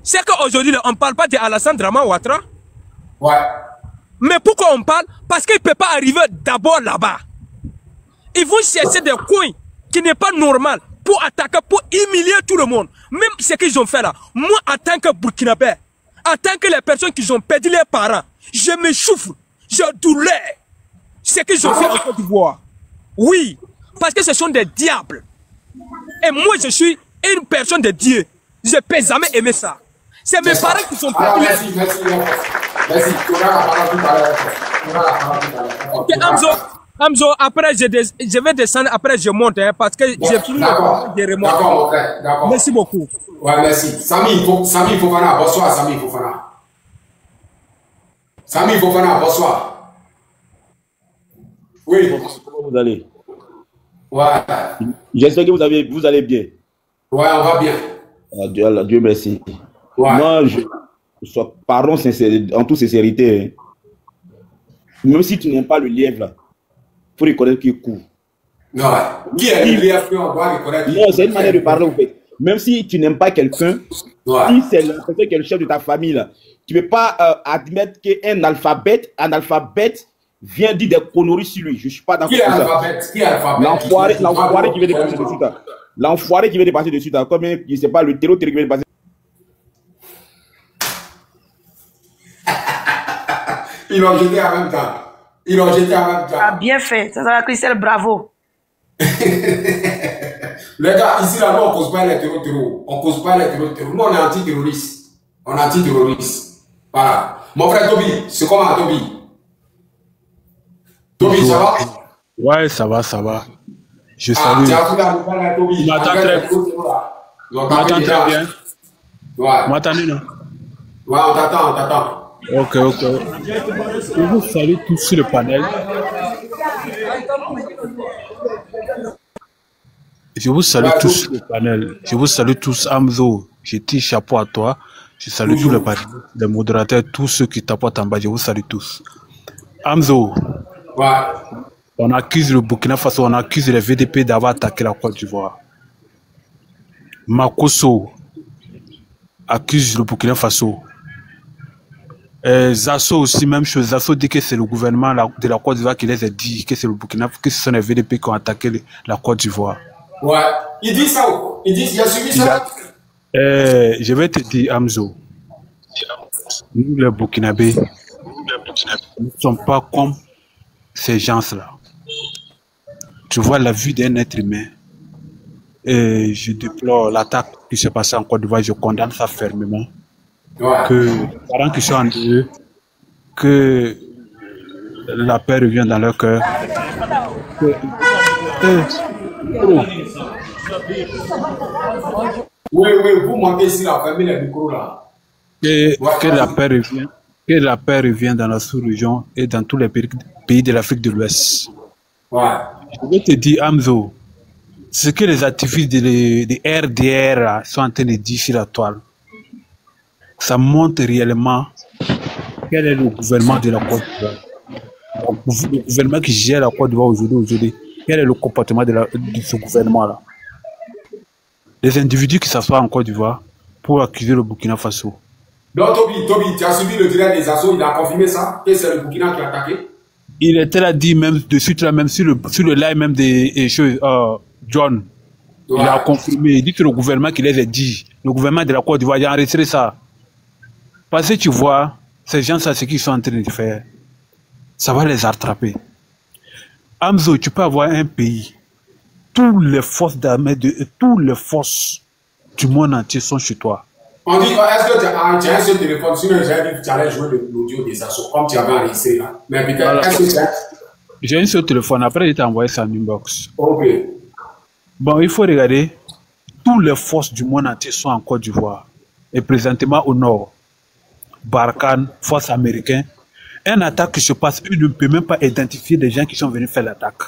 c'est qu'aujourd'hui on ne parle pas d'Alassane Dramane Ouattara. Ouais. Mais pourquoi on parle? Parce qu'ils ne peuvent pas arriver d'abord là-bas. Ils vont chercher des coins qui n'est pas normal pour attaquer, pour humilier tout le monde. Même ce qu'ils ont fait là. Moi, en tant que Burkinabé, en tant que les personnes qui ont perdu leurs parents, je me souffre, je douleur. Ce qu'ils ont fait en Côte d'Ivoire. Oui, parce que ce sont des diables. Et moi, je suis une personne de Dieu. Je ne peux jamais aimer ça. C'est mes parents qui sont perdus. Merci. Tu auras la parole tout à l'heure. Ok, Hamzo, après, je vais descendre, après je monte, hein, parce que j'ai fini de remonter. D'accord, mon frère. D'accord. Merci beaucoup. Ouais, merci. Sami Fofana, bonsoir, Sami Fofana. Sami Fofana, bonsoir. Oui. Comment vous allez? Ouais. J'espère que vous allez bien. Ouais, on va bien. Dieu merci. Ouais. Moi, parlons en toute sincérité. Hein. Même si tu n'aimes pas le lièvre, là, il faut reconnaître qu'il court. Non, qui est le lièvre, on doit reconnaître. Non, c'est une manière de parler, en fait. Même si tu n'aimes pas quelqu'un, si c'est la personne qui est le chef de ta famille, là, tu ne peux pas admettre qu'un alphabète vient dire des conneries sur lui. Je ne suis pas d'accord avec ça. Qui est alphabète? L'enfoiré qui vient de passer dessus, là. L'enfoiré qui vient de passer dessus, là. Comme, je ne sais pas, le terreau qui vient de passer. Ils l'ont jeté en même temps. Ah, bien fait. Ça va, Christelle, bravo. Les gars, ici, là, nous, on ne cause pas les terroristes. On ne cause pas les terroristes. Nous, on est anti-terroristes. Voilà. Mon frère Toby, c'est comment, Toby? Toby, ça va? Ouais, ça va, ça va. Je salue. Tu m'entends très bien. Ouais. Vous m'entendez, non? Ouais, on t'attend. Ok. Je vous salue tous sur le panel. Je vous salue tous sur le panel. Je vous salue tous, Amzo. Je tire chapeau à toi. Je salue tous les panels, les modérateurs, tous ceux qui tapotent en bas. Je vous salue tous. Amzo. Ouais. On accuse le Burkina Faso, on accuse les VDP d'avoir attaqué la Côte d'Ivoire. Makosso accuse le Burkina Faso. Zasso aussi, même chose. Zasso dit que c'est le gouvernement de la Côte d'Ivoire qui les a dit que c'est le Burkina Faso, que ce sont les VDP qui ont attaqué la Côte d'Ivoire. Ouais. Il dit ça. Il dit, il a suivi ça. Je vais te dire, Amzo. Nous, les Burkinabés, nous ne sommes pas comme ces gens-là. Tu vois la vie d'un être humain. Et je déplore l'attaque qui s'est passée en Côte d'Ivoire. Je condamne ça fermement. Ouais. Que les parents qui sont en deuil, que la paix revienne dans leur cœur. Oui, vous montez ici la famille, les micros là. Que la paix revienne dans la sous-région et dans tous les pays de l'Afrique de l'Ouest. Ouais. Je vais te dire, Amzo, ce que les activistes de RDR sont en train de dire sur la toile, ça montre réellement quel est le gouvernement de la Côte d'Ivoire. Le gouvernement qui gère la Côte d'Ivoire aujourd'hui, quel est le comportement de ce gouvernement-là. Les individus qui s'assoient en Côte d'Ivoire pour accuser le Burkina Faso. Donc, Toby, tu as suivi le direct des assauts, il a confirmé ça, que c'est le Burkina qui a attaqué? Il était là dit même de suite là, même sur le live même des choses, John. Ouais. Il a confirmé, il dit que le gouvernement qui les a dit, le gouvernement de la Côte d'Ivoire, il a enregistré ça. Parce que tu vois, ces gens, ça, ce qu'ils sont en train de faire, ça va les attraper. Amzo, tu peux avoir un pays, toutes les forces d'armée, toutes les forces du monde entier sont chez toi. On dit, est-ce que tu as un seul téléphone? Sinon, j'ai dit que tu allais jouer l'audio des assauts, comme tu avais enregistré là. Mais peut-être, voilà. Est-ce que tu as... J'ai un seul téléphone, après, je t'ai envoyé ça en inbox. Ok. Bon, il faut regarder, toutes les forces du monde entier sont en Côte d'Ivoire. Et présentement au nord, Barkhane, force américaine. Un attaque qui se passe, il ne peut même pas identifier des gens qui sont venus faire l'attaque.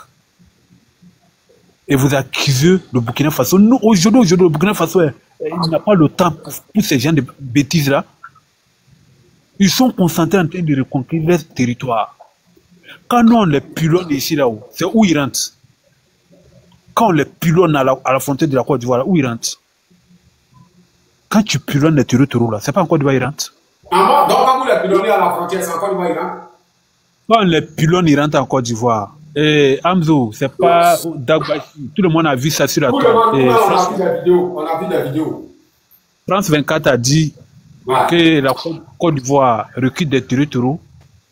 Et vous accusez le Burkina Faso. Nous, aujourd'hui, le Burkina Faso, il n'a pas le temps pour ces gens de bêtises-là. Ils sont concentrés en train de reconquérir leur territoire. Quand nous, on les pilonne ici, là-haut, c'est où ils rentrent. Quand on les pilonne à la frontière de la Côte d'Ivoire, où ils rentrent. Quand tu pilonnes les territoires, là, c'est pas en Côte d'Ivoire, ils rentrent. Ah bon? Donc, quand vous les pilonnez à la frontière, c'est en Côte d'Ivoire, ils rentrent? Quand on les pilonne, ils rentrent en Côte d'Ivoire. Et Amzo, c'est pas Dagbashi. Tout le monde a vu ça sur la toile. On a vu la vidéo. On a vu la vidéo. France 24 a dit que la Côte d'Ivoire recrute des territoires,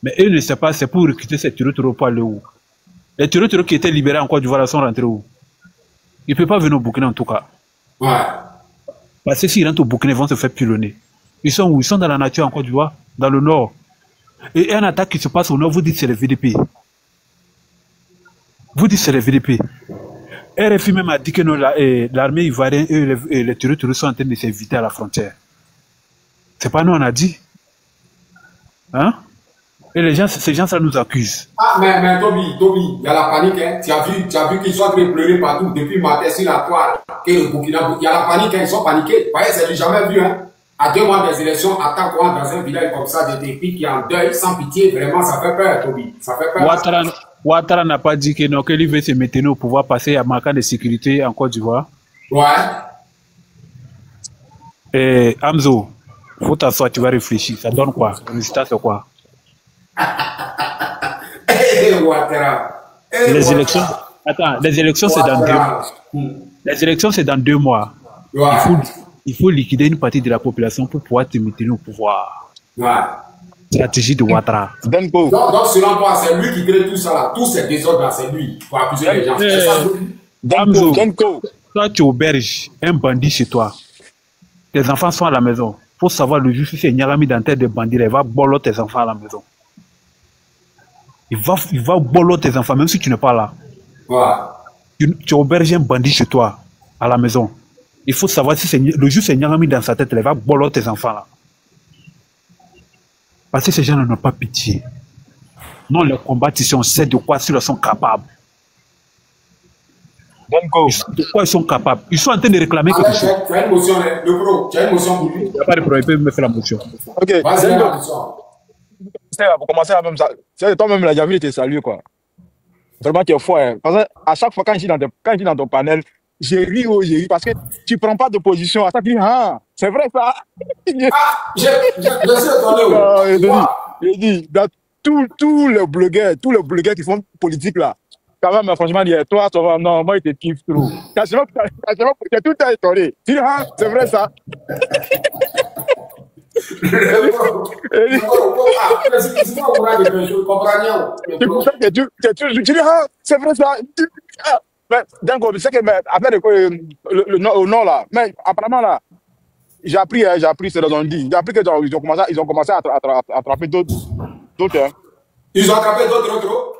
mais eux ne savent pas, c'est pour recruter ces territoires pour aller où. Les territoires qui étaient libérés en Côte d'Ivoire sont rentrés où? Ils ne peuvent pas venir au Burkina en tout cas. Ouais. Parce que s'ils rentrent au Burkina, ils vont se faire pilonner. Ils sont où? Ils sont dans la nature en Côte d'Ivoire, dans le nord. Et une attaque qui se passe au nord, vous dites c'est les VDP. Vous dites c'est les VDP. RFI même a dit que l'armée ivoirienne et les territoires sont en train de s'éviter à la frontière. C'est pas nous on a dit. Hein? Et les gens, ces gens-là nous accusent. Ah, mais Toby, il y a la panique, hein. Tu as vu qu'ils sont en train de pleurer partout depuis matin sur la toile. Que le Burkina, il y a la panique, hein, ils sont paniqués. Vous voyez, c'est jamais vu, hein. À 2 mois des élections, attaque-toi dans un village comme ça, des pays qui est en deuil, sans pitié, vraiment, ça fait peur, Toby. Ça fait peur. Ouattara n'a pas dit que non, qu'il veut se maintenir au pouvoir, passer à manquant de sécurité en Côte d'Ivoire. Ouais. Et Amzo, faut t'asseoir, tu vas réfléchir. Ça donne quoi? Le résultat, c'est quoi? Les élections. Attends, les élections, c'est dans 2 mois. Les élections, c'est dans 2 mois. Ouais. Il faut liquider une partie de la population pour pouvoir te maintenir au pouvoir. Ouais. Stratégie de Ouattara. Donc, selon toi, c'est lui qui crée tout ça là. Tous ces désordres là, c'est lui. Pour accuser les gens. C'est ça. Toi, tu auberges un bandit chez toi. Tes enfants sont à la maison. Il faut savoir le juge, si c'est Nyalami dans tête de bandit, il va bolo tes enfants à la maison. Il va bolo tes enfants, même si tu n'es pas là. Tu auberges un bandit chez toi, à la maison. Il faut savoir si le jour c'est Nyangami dans sa tête, il va boloter tes enfants là. Parce que ces gens n'ont pas pitié. Non, les combattants, on sait de quoi ils sont capables. De quoi ils sont capables. Ils sont en train de réclamer quelque chose. Tu as une motion, le pro. Tu as une motion pour lui. Il n'y a pas de problème, il peut me faire la motion. Ok. Vas-y, la motion. Pour commencer à même ça. Toi-même, la Jamil te salue, quoi. Vraiment, tu es fort. Hein. Parce qu'à chaque fois, quand je suis dans ton panel, j'ai ri, parce que tu ne prends pas de position. À chaque fois, ah, c'est vrai ça. Je sais attendre. Je dis, dans tous les blogueurs qui font politique là, quand même, franchement, toi, non, moi, il te kiffe trop. Quasiment, tu as tout à étonné. Tu dis, ah, c'est vrai ça. Tu dis, ah, c'est vrai ça. Mais donc, c'est que après au nord là, mais apparemment là, j'ai appris, c'est dans un dit. J'ai appris qu'ils ont commencé à attraper d'autres. Ils ont attrapé d'autres.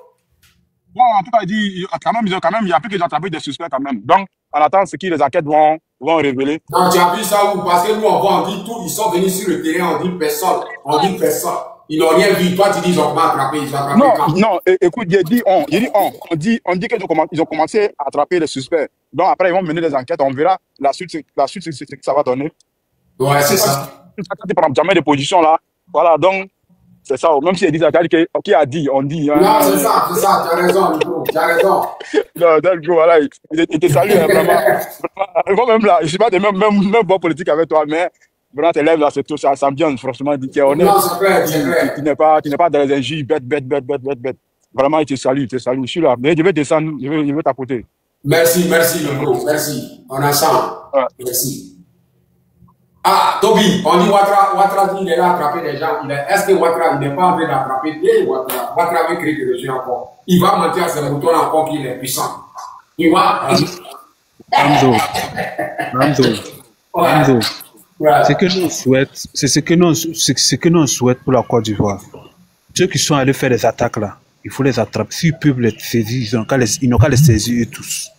Bon, en tout cas, j'ai appris qu'ils ont attrapé des suspects quand même. Donc, on attend ce que les enquêtes vont révéler. Non, tu as vu ça où? Parce que nous, on dit tout, ils sont venus sur le terrain, on dit personne. Ils n'ont rien vu. Toi, tu dis, ils ont pas attrapé. Non, écoute, on dit qu'ils ont commencé à attraper les suspects. Donc, après, ils vont mener des enquêtes, on verra la suite, c'est ce que ça va donner. Ouais, c'est ça. Jamais de position là. Voilà, donc, c'est ça. Même si ils disent qui a dit, on dit. Hein. Non, c'est ça, tu as raison, Nico, tu as raison. Non, voilà, il te salue, hein, vraiment. Même là, je ne suis pas de même bon politique avec toi, mais vraiment, tes lèvres là, c'est tout ça, ça me vient, franchement, dit qu'il est honnête. Non, c'est vrai. Tu n'es pas dans les injures, bête. Vraiment, il te salue, je suis là. Mais je vais descendre, je vais t'apporter. Merci, le gros, merci. On a ça. Ouais. Merci. Ah, Toby, on dit Ouattara, il est là à attraper les gens. Est-ce que Ouattara, il n'est pas en train d'attraper Ouattara veut créer quelque chose encore. Il va mentir à ses moutons encore qu'il est puissant. Il va. Hamzo. C'est ce que nous souhaitons pour la Côte d'Ivoire. Ceux qui sont allés faire des attaques là, il faut les attraper. S'ils peuvent les saisir, ils n'ont qu'à les saisir tous.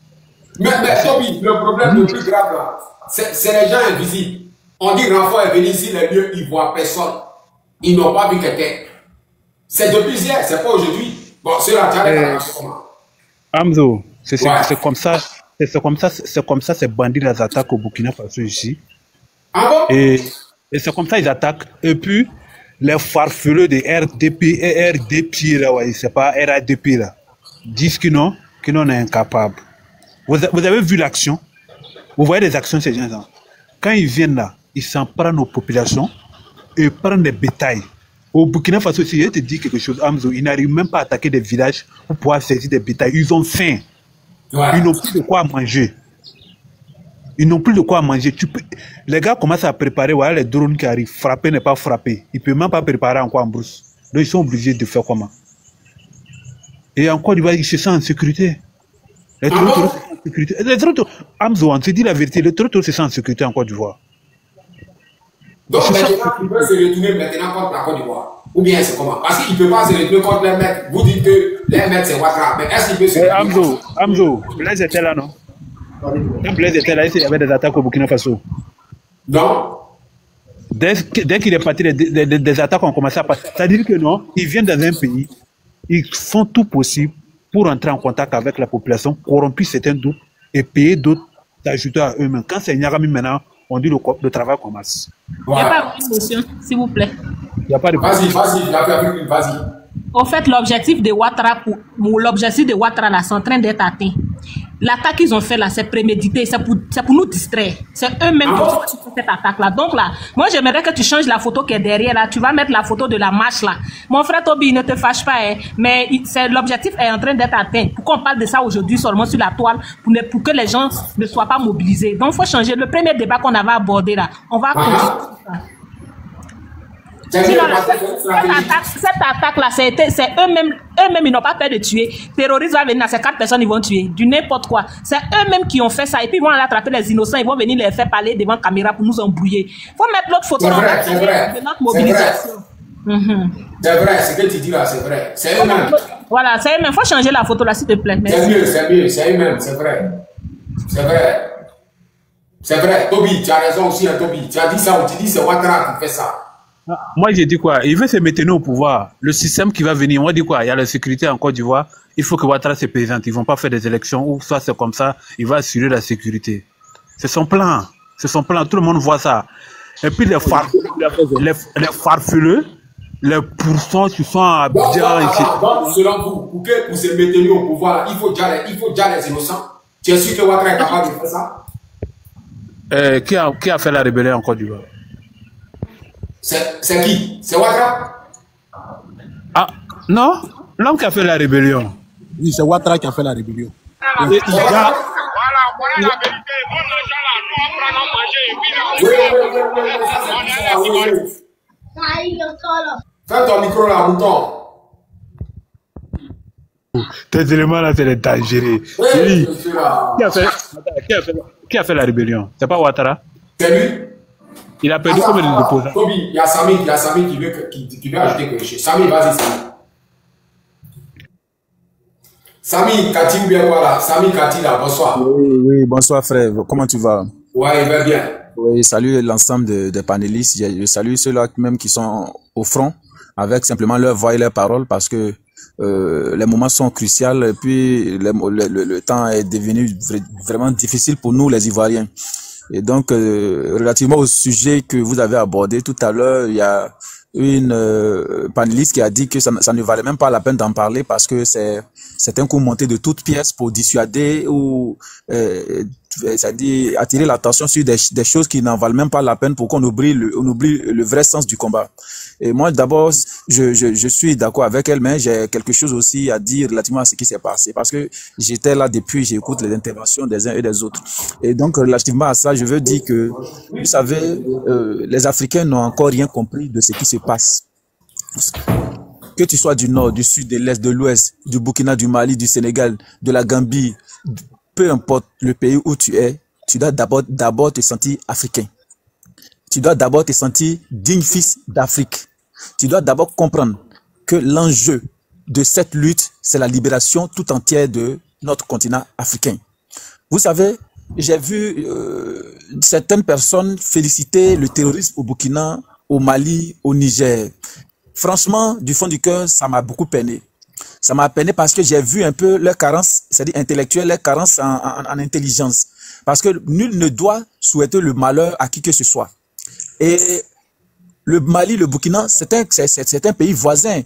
Mais Toby, le problème le plus grave là, c'est les gens invisibles. On dit renfort est venu ici, les lieux, ils ne voient personne. Ils n'ont pas vu quelqu'un. C'est depuis hier, c'est pas aujourd'hui. Bon, c'est la diarrhée. Hamzo, c'est comme ça, ces bandits les attaquent au Burkina Faso ici. Ah bon? Et c'est comme ça ils attaquent. Et puis, les farfeleux de RDP et RDP, là, ouais, c'est pas RADP, là, disent que non, on est incapable. Vous avez vu l'action? Vous voyez les actions de ces gens-là? Quand ils viennent là, ils s'en prennent aux populations et prennent des bétails. Au Burkina Faso, si je te dis quelque chose, Hamzo, ils n'arrivent même pas à attaquer des villages pour pouvoir saisir des bétails. Ils ont faim. Ouais. Ils n'ont plus de quoi manger. Les gars commencent à préparer, voilà les drones qui arrivent. Frapper n'est pas frapper. Ils ne peuvent même pas préparer encore en brousse. Donc ils sont obligés de faire comment? Et en Côte d'Ivoire, ils se sentent en sécurité. Les trottoirs, Hamzo, on se dit la vérité, les trottoirs se sentent en sécurité en Côte d'Ivoire. Donc maintenant, il peut se retourner maintenant contre la Côte d'Ivoire. Ou bien c'est comment? Parce qu'il ne peut pas se retourner contre les mecs. Vous dites que les mecs c'est Ouattara. Mais est-ce qu'il peut se retourner? Hamzo, Blaise était là, non? Quand Blaise était là, il y avait des attaques au Burkina Faso. Non. Dès qu'il est parti, des attaques ont commencé à passer. C'est-à-dire que non, ils viennent dans un pays, ils font tout possible pour entrer en contact avec la population, corrompre certains d'autres et payer d'autres d'ajouter à eux-mêmes. Quand c'est Nyagami maintenant, on dit le travail commence. Il n'y a pas de motion, s'il vous plaît. Il n'y a pas de motion. Vas-y. En fait, l'objectif de Ouattara, là, c'est en train d'être atteint. L'attaque qu'ils ont fait là, c'est prémédité, c'est pour nous distraire. C'est eux-mêmes qui ont fait cette attaque-là. Donc là, moi j'aimerais que tu changes la photo qui est derrière là. Tu vas mettre la photo de la marche là. Mon frère Toby, ne te fâche pas, hein, mais l'objectif est en train d'être atteint. Pourquoi on parle de ça aujourd'hui seulement sur la toile pour que les gens ne soient pas mobilisés. Donc il faut changer. Le premier débat qu'on avait abordé là, on va continuer ça. Sinon, cette attaque-là, c'est eux-mêmes, ils n'ont pas peur de tuer. Terroristes vont venir, ces 4 personnes, ils vont tuer. Du n'importe quoi. C'est eux-mêmes qui ont fait ça. Et puis, ils vont aller attraper les innocents. Ils vont venir les faire parler devant la caméra pour nous embrouiller. Il faut mettre l'autre photo de notre mobilisation. C'est vrai, ce que tu dis là, c'est vrai. C'est eux-mêmes. Voilà, c'est eux-mêmes. Il faut changer la photo là, s'il te plaît. C'est mieux, c'est eux-mêmes, c'est vrai. C'est vrai. C'est vrai, Toby, tu as raison aussi, hein, Toby. Tu as dit ça, tu dis c'est Ouattara qui fait ça. Moi, j'ai dit quoi? Il veut se maintenir au pouvoir. Le système qui va venir, moi, dit quoi? Il y a la sécurité en Côte d'Ivoire. Il faut que Ouattara se présente. Ils vont pas faire des élections ou soit c'est comme ça. Il va assurer la sécurité. C'est son plan. C'est son plan. Tout le monde voit ça. Et puis les farfeleux, les pourcents qui sont à Abidjan. Donc, selon vous, pour se maintenir au pouvoir, il faut déjà les innocents. Tu es sûr que Ouattara est capable de faire ça? Qui a fait la rébellion en Côte d'Ivoire? C'est qui? C'est Ouattara? Ah, non? L'homme qui a fait la rébellion. Oui, c'est Ouattara qui a fait la rébellion. Voilà, voilà la vérité. Fais ton micro là, mouton. Tes éléments là, c'est les dangereux. Oui. Qui a fait la rébellion? C'est pas Ouattara? C'est lui. Il a perdu combien de déposants? Toby, il y a Samy qui veut ajouter quelque chose. Samy, vas-y, Samy. Samy, Kati ou bien quoi là? Samy, Kati là, bonsoir. Oui, bonsoir frère. Comment tu vas? Ouais, il va bien. Oui, salut l'ensemble des panélistes. Je salue ceux-là même qui sont au front avec simplement leur voix et leur parole parce que les moments sont cruciaux et puis le temps est devenu vraiment difficile pour nous les Ivoiriens. Et donc, relativement au sujet que vous avez abordé tout à l'heure, il y a une panéliste qui a dit que ça ne valait même pas la peine d'en parler parce que c'est un coup monté de toutes pièces pour dissuader ou c'est-à-dire attirer l'attention sur des choses qui n'en valent même pas la peine pour qu'on oublie le vrai sens du combat. Et moi, d'abord, je suis d'accord avec elle, mais j'ai quelque chose aussi à dire relativement à ce qui s'est passé parce que j'étais là depuis, j'écoute les interventions des uns et des autres. Et donc, relativement à ça, je veux dire que, vous savez, les Africains n'ont encore rien compris de ce qui se passe. Que tu sois du nord, du sud, de l'est, de l'ouest, du Burkina, du Mali, du Sénégal, de la Gambie, peu importe le pays où tu es, tu dois d'abord te sentir africain. Tu dois d'abord te sentir digne fils d'Afrique. Tu dois d'abord comprendre que l'enjeu de cette lutte, c'est la libération tout entière de notre continent africain. Vous savez, j'ai vu certaines personnes féliciter le terrorisme au Burkina, au Mali, au Niger. Franchement, du fond du cœur, ça m'a beaucoup peiné. Ça m'a peiné parce que j'ai vu un peu leur carence, c'est-à-dire intellectuelle, leur carence en intelligence. Parce que nul ne doit souhaiter le malheur à qui que ce soit. Et le Mali, le Burkina, c'est un pays voisin.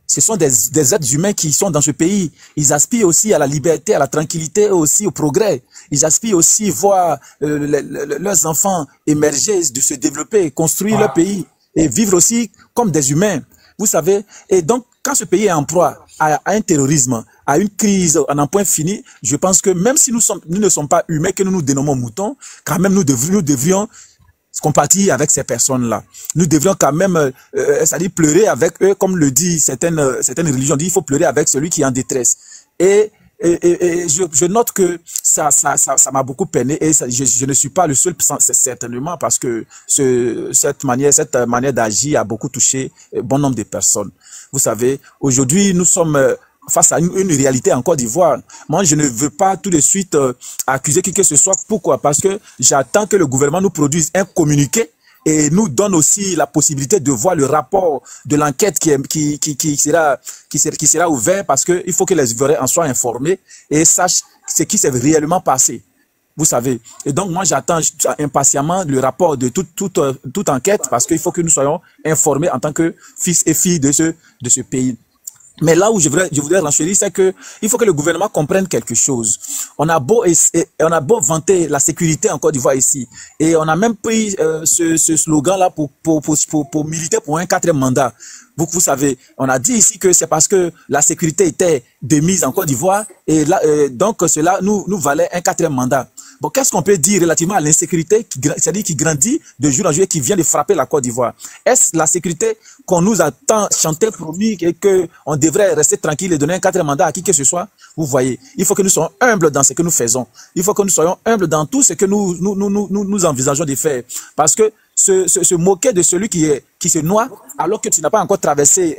Ce sont des êtres humains qui sont dans ce pays. Ils aspirent aussi à la liberté, à la tranquillité, aussi au progrès. Ils aspirent aussi à voir leurs enfants émerger, de se développer, construire leur pays et vivre aussi comme des humains. Vous savez, et donc, quand ce pays est en proie à un terrorisme, à une crise en un point fini, je pense que même si nous ne sommes pas humains, que nous nous dénommons moutons, quand même nous devrions compatir avec ces personnes-là. Nous devrions quand même, c'est-à-dire pleurer avec eux, comme le dit certaines religions, il faut pleurer avec celui qui est en détresse. Et je note que ça m'a beaucoup peiné et je ne suis pas le seul certainement parce que cette manière d'agir a beaucoup touché bon nombre de personnes. Vous savez, aujourd'hui nous sommes face à une réalité en Côte d'Ivoire. Moi, je ne veux pas tout de suite accuser qui que ce soit. Pourquoi? Parce que j'attends que le gouvernement nous produise un communiqué et nous donne aussi la possibilité de voir le rapport de l'enquête qui sera ouvert parce que il faut que les Ivoiriens en soient informés et sachent ce qui s'est réellement passé. Vous savez. Et donc, moi, j'attends impatiemment le rapport de toute enquête parce qu'il faut que nous soyons informés en tant que fils et filles de ce pays. Mais là où je voudrais renchérir, c'est que il faut que le gouvernement comprenne quelque chose. On a beau vanter la sécurité en Côte d'Ivoire ici, et on a même pris ce slogan-là pour militer pour un 4e mandat. Vous savez, on a dit ici que c'est parce que la sécurité était démise en Côte d'Ivoire, et là, donc cela nous valait un 4e mandat. Bon, qu'est-ce qu'on peut dire relativement à l'insécurité c'est-à-dire qui grandit de jour en jour et qui vient de frapper la Côte d'Ivoire? Est-ce la sécurité qu'on nous a tant chanté, promis, et qu'on devrait rester tranquille et donner un 4e mandat à qui que ce soit? Vous voyez, il faut que nous soyons humbles dans ce que nous faisons. Il faut que nous soyons humbles dans tout ce que nous envisageons de faire. Parce que se moquer de celui qui se noie alors que tu n'as pas encore traversé,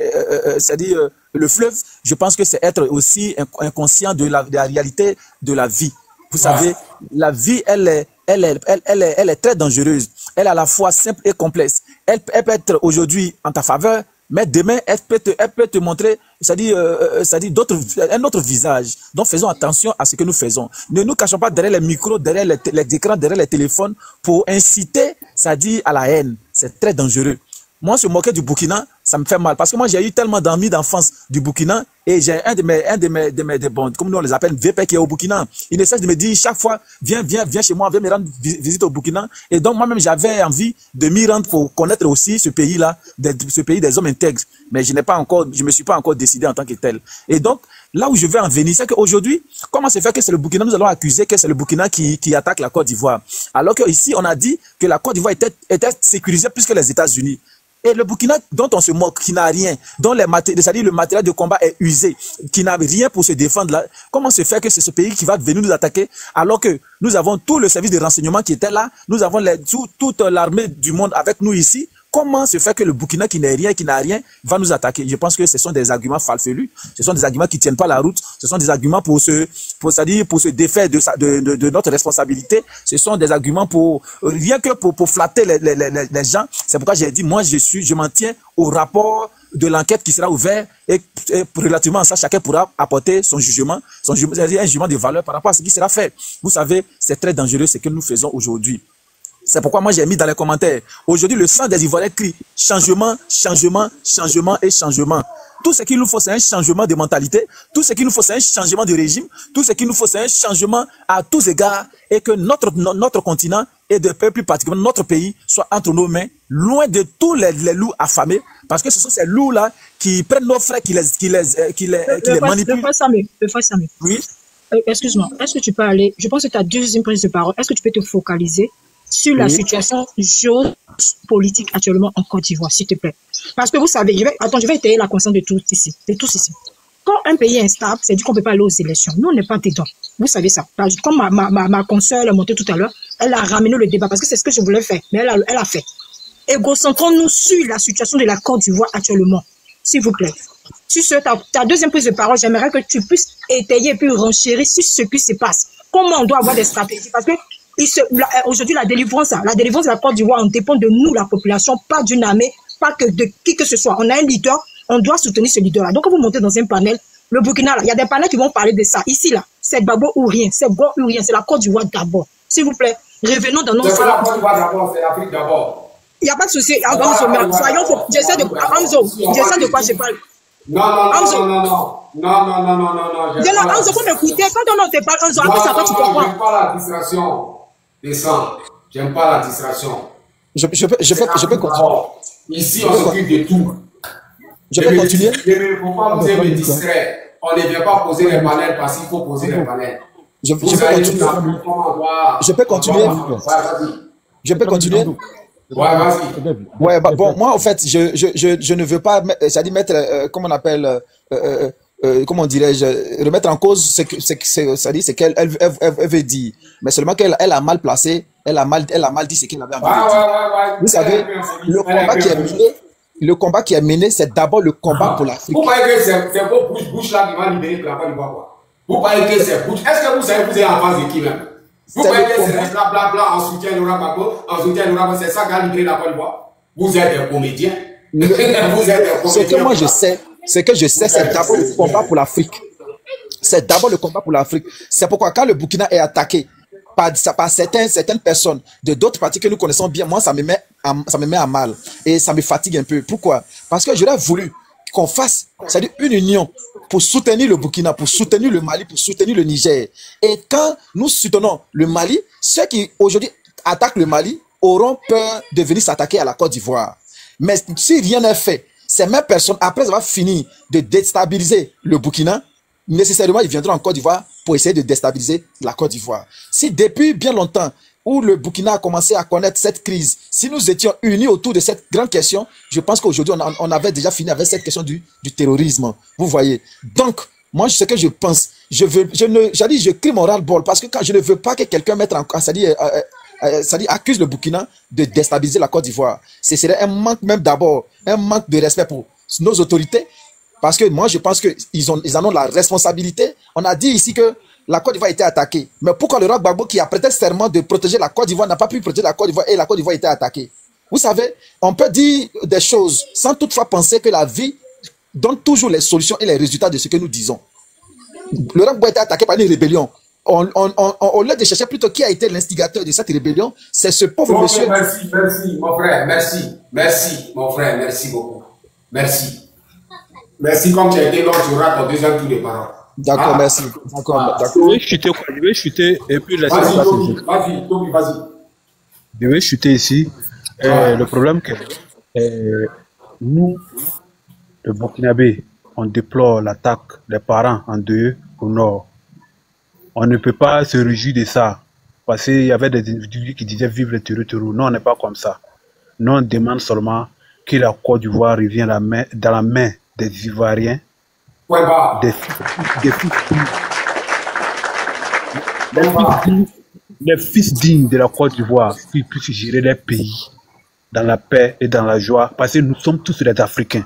c'est-à-dire le fleuve, je pense que c'est être aussi inconscient de la réalité de la vie. Vous savez, la vie, elle est très dangereuse. Elle est à la fois simple et complexe. Elle peut être aujourd'hui en ta faveur, mais demain, elle peut te montrer, c'est-à-dire un autre visage. Donc, faisons attention à ce que nous faisons. Ne nous cachons pas derrière les micros, derrière les écrans, derrière les téléphones pour inciter, c'est-à-dire à la haine. C'est très dangereux. Moi, se moquer du Burkina, ça me fait mal. Parce que moi, j'ai eu tellement d'amis d'enfance du Burkina et j'ai un de mes bon, comme nous on les appelle, VP qui est au Burkina. Il ne cesse de me dire chaque fois, viens chez moi, viens me rendre visite au Burkina. Et donc, moi-même, j'avais envie de m'y rendre pour connaître aussi ce pays-là, ce pays des hommes intègres. Mais je me suis pas encore décidé en tant que tel. Et donc, là où je veux en venir, c'est qu'aujourd'hui, comment se fait que c'est le Burkina, nous allons accuser que c'est le Burkina qui attaque la Côte d'Ivoire. Alors qu'ici, on a dit que la Côte d'Ivoire était sécurisée plus que les États-Unis. Et le Burkina, dont on se moque, qui n'a rien, dont c'est-à-dire le matériel de combat est usé, qui n'a rien pour se défendre, là, comment se fait que c'est ce pays qui va venir nous attaquer alors que nous avons tout le service de renseignement qui était là, nous avons toute l'armée du monde avec nous ici. Comment se fait que le Burkina qui n'a rien, va nous attaquer? Je pense que ce sont des arguments farfelus, ce sont des arguments qui tiennent pas la route, ce sont des arguments pour se défaire de notre responsabilité, ce sont des arguments rien que pour flatter les gens. C'est pourquoi j'ai dit, moi, je m'en tiens au rapport de l'enquête qui sera ouvert et relativement à ça, chacun pourra apporter son jugement, c'est-à-dire un jugement de valeur par rapport à ce qui sera fait. Vous savez, c'est très dangereux ce que nous faisons aujourd'hui. C'est pourquoi moi j'ai mis dans les commentaires. Aujourd'hui, le sang des Ivoiriens crie changement, changement, changement et changement. Tout ce qu'il nous faut, c'est un changement de mentalité. Tout ce qu'il nous faut, c'est un changement de régime. Tout ce qu'il nous faut, c'est un changement à tous égards et que notre continent et plus particulièrement notre pays soit entre nos mains, loin de tous les loups affamés. Parce que ce sont ces loups-là qui prennent nos frères, qui les manipulent. Le frère Samé. Oui. Excuse-moi. Est-ce que tu peux aller, je pense que ta deuxième prise de parole, est-ce que tu peux te focaliser sur la situation géopolitique actuellement en Côte d'Ivoire, s'il te plaît. Parce que vous savez, je vais étayer la conscience de tous ici. Quand un pays est instable, c'est dit qu'on ne peut pas aller aux élections. Nous, on n'est pas dedans. Vous savez ça. Comme ma consoeur l'a monté tout à l'heure, elle a ramené le débat parce que c'est ce que je voulais faire. Mais elle a fait. Et concentrons-nous sur la situation de la Côte d'Ivoire actuellement. S'il vous plaît. Sur ta deuxième prise de parole, j'aimerais que tu puisses étayer et puis renchérir sur ce qui se passe. Comment on doit avoir des stratégies? Parce que aujourd'hui, la délivrance de la Côte d'Ivoire, on dépend de nous, la population, pas d'une armée, pas que de qui que ce soit. On a un leader, on doit soutenir ce leader-là. Donc, quand vous montez dans un panel, le Burkina, là, il y a des panels qui vont parler de ça. Ici, là, c'est Gbagbo ou rien, c'est Gbagbo ou rien, c'est la Côte d'Ivoire d'abord. S'il vous plaît, revenons dans nos... C'est pas la Côte d'Ivoire d'abord, c'est l'Afrique d'abord. Il n'y a pas de souci. J'essaie de quoi je parle. Non. Amzo, faut m'écouter. Quand on te parle, Amzo, après ça, toi, tu comprends. J'aime pas la distraction. Descends. J'aime pas la distraction. Je peux continuer. Ici, on s'occupe de tout. Je peux continuer. Il ne faut pas vous me distraire. On ne vient pas poser les panels parce qu'il faut poser les panels. Je peux continuer. Je peux continuer. Ouais, vas-y. Ouais, bon, moi, en fait, je ne veux pas, c'est-à-dire mettre, comment on appelle, comment dirais-je, remettre en cause ce qu'elle veut dire. Mais seulement qu'elle a mal placé, elle a mal dit ce qu'elle avait envie de dire. Vous savez, le combat qui est mené, c'est d'abord le combat pour l'Afrique. Vous croyez que c'est vos bouches là qui va libérer la Côte d'Ivoire, quoi? Vous croyez que c'est bouche? Est-ce que vous savez que vous êtes en face de qui même? Vous croyez que c'est blablabla en soutien de Laurent Gbagbo, en soutien de Laurent, c'est ça qui a libéré la Côte d'Ivoire? Vous êtes un comédien. Ce que moi je sais, c'est d'abord le combat pour l'Afrique. C'est d'abord le combat pour l'Afrique. C'est pourquoi quand le Burkina est attaqué par certaines personnes de d'autres partis que nous connaissons bien, moi ça me met à mal et ça me fatigue un peu. Pourquoi? Parce que j'aurais voulu qu'on fasse, c'est-à-dire une union pour soutenir le Burkina, pour soutenir le Mali, pour soutenir le Niger. Et quand nous soutenons le Mali, ceux qui aujourd'hui attaquent le Mali auront peur de venir s'attaquer à la Côte d'Ivoire. Mais si rien n'est fait, ces mêmes personnes, après avoir fini de déstabiliser le Burkina, nécessairement ils viendront en Côte d'Ivoire pour essayer de déstabiliser la Côte d'Ivoire. Si depuis bien longtemps, où le Burkina a commencé à connaître cette crise, si nous étions unis autour de cette grande question, je pense qu'aujourd'hui, on avait déjà fini avec cette question du terrorisme. Vous voyez. Donc, moi, ce que je pense, je crie mon ras-le-bol parce que quand je ne veux pas que quelqu'un mette c'est-à-dire accuse le Burkina de déstabiliser la Côte d'Ivoire. Ce serait un manque même d'abord, un manque de respect pour nos autorités, parce que moi je pense qu'ils en ont la responsabilité. On a dit ici que la Côte d'Ivoire était attaquée. Mais pourquoi le roi Gbagbo, qui a prêté serment de protéger la Côte d'Ivoire, n'a pas pu protéger la Côte d'Ivoire et la Côte d'Ivoire était attaquée? Vous savez, on peut dire des choses sans toutefois penser que la vie donne toujours les solutions et les résultats de ce que nous disons. Le roi Gbagbo a été attaqué par une rébellion. Au lieu de chercher plutôt qui a été l'instigateur de cette rébellion, c'est ce pauvre monsieur. Merci, mon frère, merci, mon frère, merci beaucoup. Merci. Merci, comme tu as été long, tu auras ton deuxième tour de parole. D'accord, merci. D'accord. Je vais chuter et puis laisser vas-y. Je vais chuter ici. Le problème que nous, le Burkinabé, on déplore l'attaque des parents en deuil au nord. On ne peut pas se réjouir de ça. Parce qu'il y avait des individus qui disaient vive le terreau. Non, on n'est pas comme ça. Nous, on demande seulement que la Côte d'Ivoire revienne dans la main des Ivoiriens. Les fils dignes de la Côte d'Ivoire qui puissent gérer les pays dans la paix et dans la joie, parce que nous sommes tous des Africains.